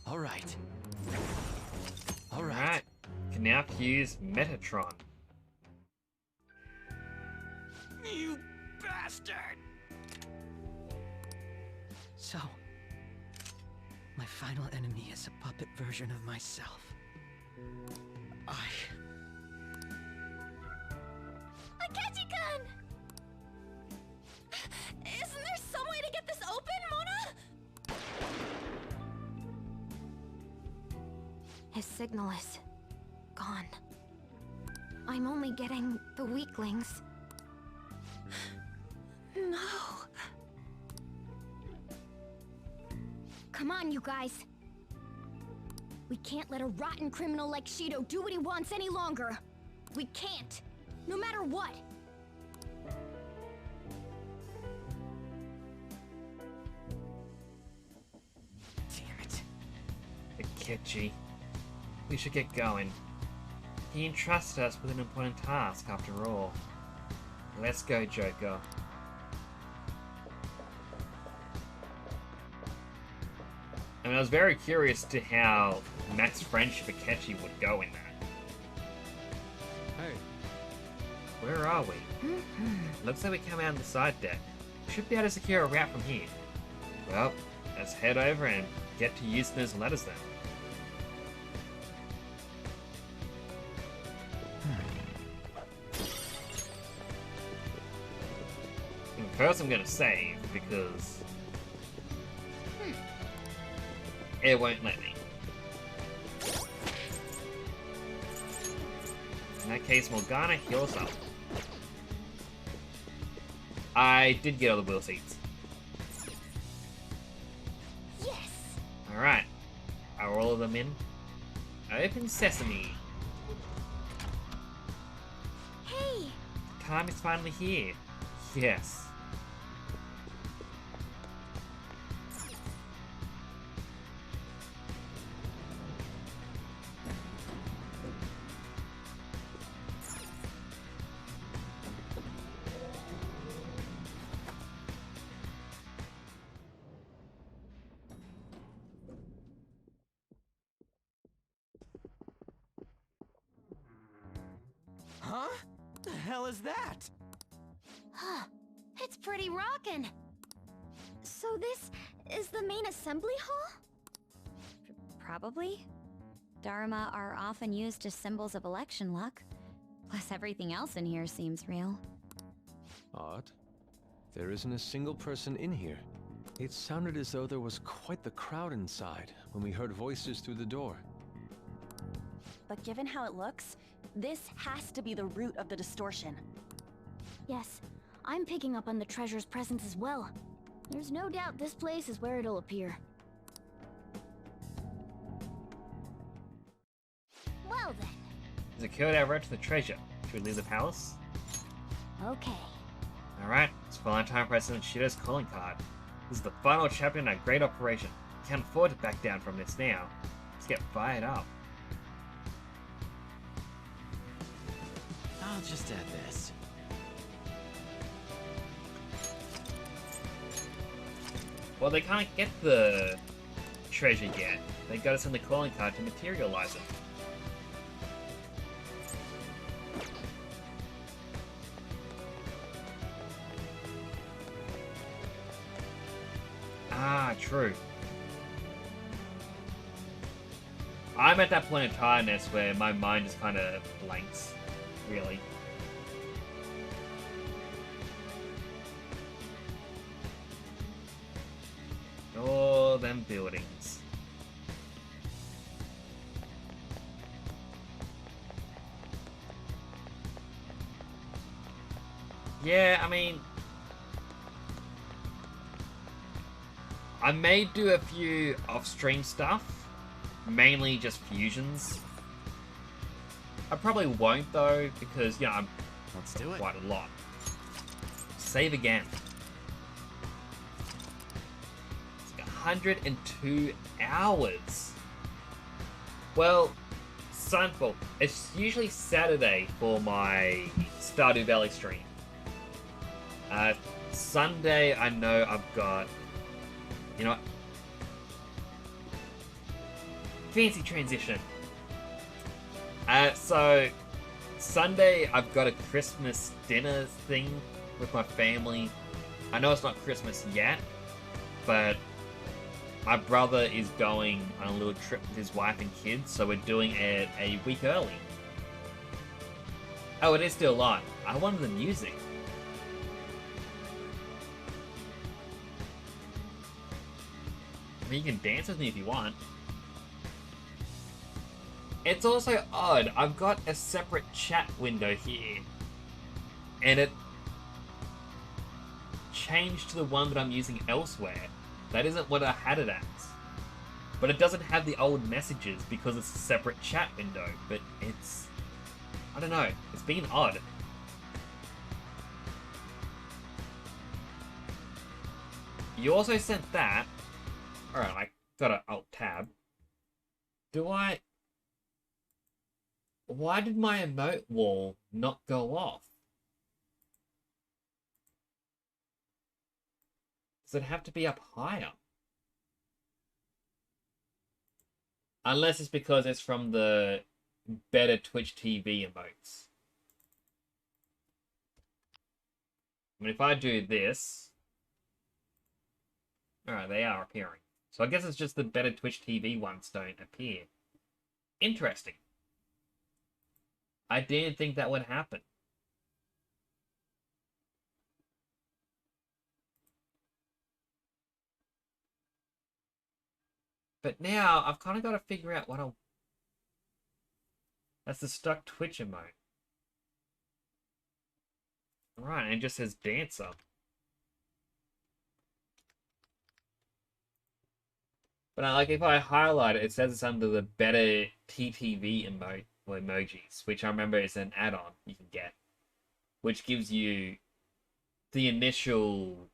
All right. Alright. Can now use Metatron. You bastard! So, my final enemy is a puppet version of myself. Akechi-kun! Isn't there some way to get this open, Mona? His signal is gone. I'm only getting the weaklings. No. Come on, you guys. We can't let a rotten criminal like Shido do what he wants any longer. We can't. No matter what. Damn it. Akechi. We should get going. He entrusted us with an important task, after all. Let's go, Joker. I mean, I was very curious to how Max's friendship with Akechi would go in that. Hey. Where are we? Looks like we come out on the side deck. Should be able to secure a route from here. Well, let's head over and get to using those letters then. First I'm gonna save, because it won't let me. In that case, Morgana, heal us up. I did get all the wheel seats. Yes! Alright. Are all of them in? Open sesame. Hey! Time is finally here. Yes. Huh? The hell is that? Huh. It's pretty rockin'. So this is the main assembly hall? Probably. Dharma are often used as symbols of election luck. Plus everything else in here seems real. Odd. There isn't a single person in here. It sounded as though there was quite the crowd inside when we heard voices through the door. But given how it looks, this has to be the root of the distortion. Yes, I'm picking up on the treasure's presence as well. There's no doubt this place is where it'll appear. Well then. There's a code out right to the treasure. Should we leave the palace? Okay. Alright, it's final time for President Shido's calling card. This is the final chapter in our great operation. Can't afford to back down from this now. Let's get fired up. I'll just add this. Well, they can't get the treasure yet. They gotta send the calling card to materialize it. Ah, true. I'm at that point of tiredness where my mind just kind of blanks, really. All them buildings. Yeah, I mean, I may do a few off-stream stuff, mainly just fusions. I probably won't though, because I'm Let's do it. quite a lot. Save again. It's like 102 hours. Well, Sunfall. It's usually Saturday for my Stardew Valley stream. Sunday, I know I've got, you know what? Fancy transition. So Sunday I've got a Christmas dinner thing with my family. I know it's not Christmas yet, but my brother is going on a little trip with his wife and kids, so we're doing it a week early. Oh, it is still on. I wanted the music. I mean, you can dance with me if you want. It's also odd, I've got a separate chat window here, and it changed to the one that I'm using elsewhere. That isn't what I had it as. But it doesn't have the old messages because it's a separate chat window, but it's... I don't know, it's been odd. You also sent that. Alright, I got an Alt-Tab. Why did my emote wall not go off? Does it have to be up higher? Unless it's because it's from the better Twitch TV emotes. I mean, if I do this... Alright, they are appearing. So I guess it's just the better Twitch TV ones don't appear. Interesting. I didn't think that would happen. But now, I've kind of got to figure out what I'll... That's the stuck Twitch emote. Right, and it just says dancer. But like, if I highlight it, it says it's under the better TTV emote. Or emojis, which I remember is an add-on you can get, which gives you the initial...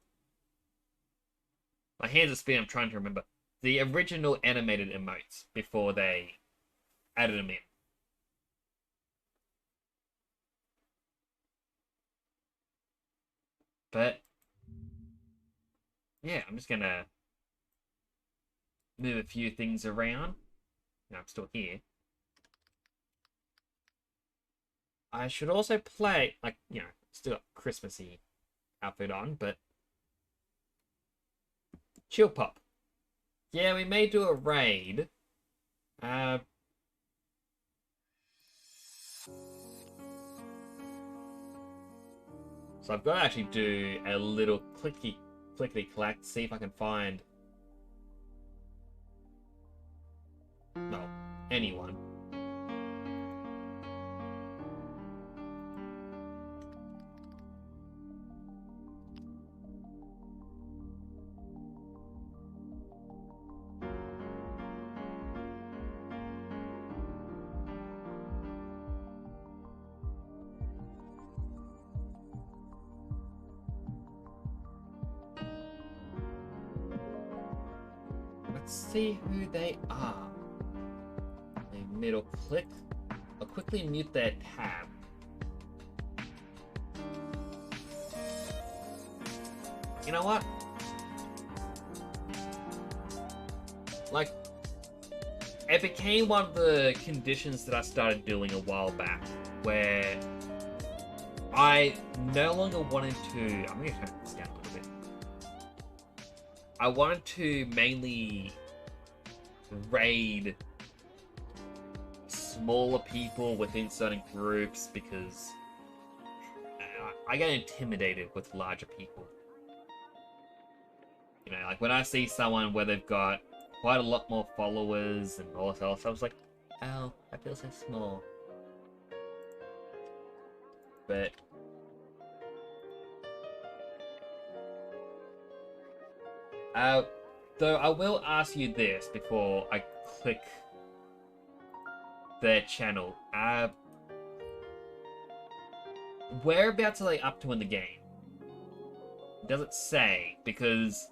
My hands are spinning, I'm trying to remember. The original animated emotes before they added them in. But, yeah, I'm just gonna move a few things around. No, I'm still here. I should also play, like, still got Christmassy outfit on, but... Chill Pop. Yeah, we may do a raid. So I've got to actually do a little clickety-clack, see if I can find... No, anyone. See who they are. middle click. I'll quickly mute their tab. You know what? Like, it became one of the conditions that I started doing a while back, where I no longer wanted to... I'm going to turn this down a little bit. I wanted to mainly raid smaller people within certain groups because I get intimidated with larger people. You know, like when I see someone where they've got quite a lot more followers and all this else, I was like, oh, I feel so small. But though I will ask you this before I click their channel. Whereabouts are they up to in the game? Does it say? Because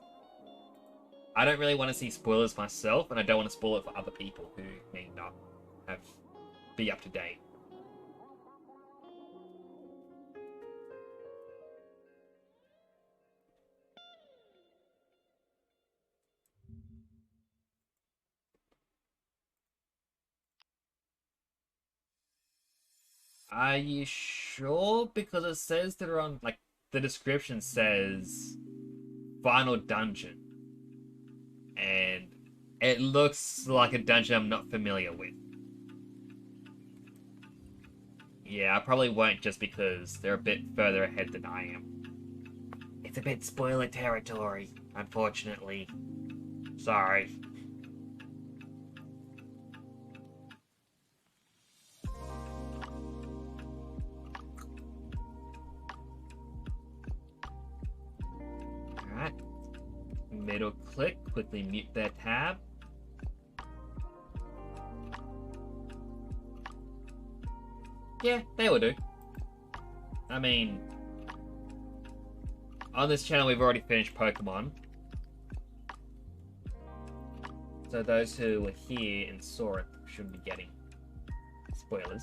I don't really want to see spoilers myself, and I don't want to spoil it for other people who may not be up to date. Are you sure? Because it says they're on, like, the description says Final Dungeon. And it looks like a dungeon I'm not familiar with. Yeah, I probably won't just because they're a bit further ahead than I am. It's a bit spoiler territory, unfortunately. Sorry. Alright. Middle click, quickly mute their tab. Yeah, they will do. I mean, on this channel we've already finished Pokemon. So those who were here and saw it shouldn't be getting spoilers.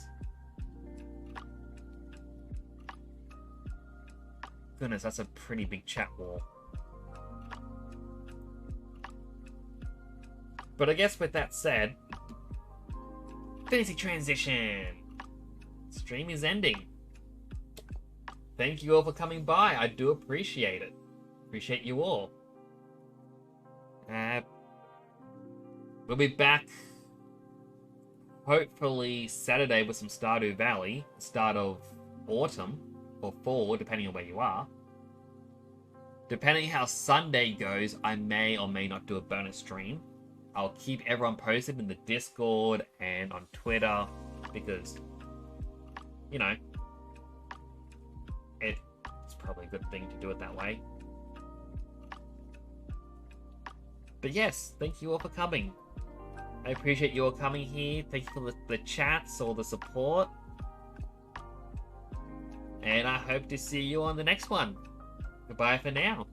Goodness, that's a pretty big chat wall. But I guess with that said, fantasy transition. Stream is ending. Thank you all for coming by. I do appreciate it. Appreciate you all. We'll be back hopefully Saturday with some Stardew Valley. Start of autumn or fall, depending on where you are. Depending how Sunday goes, I may or may not do a bonus stream. I'll keep everyone posted in the Discord and on Twitter because, you know, it's probably a good thing to do it that way. But yes, thank you all for coming. I appreciate you all coming here. Thank you for the chats, all the support. And I hope to see you on the next one. Goodbye for now.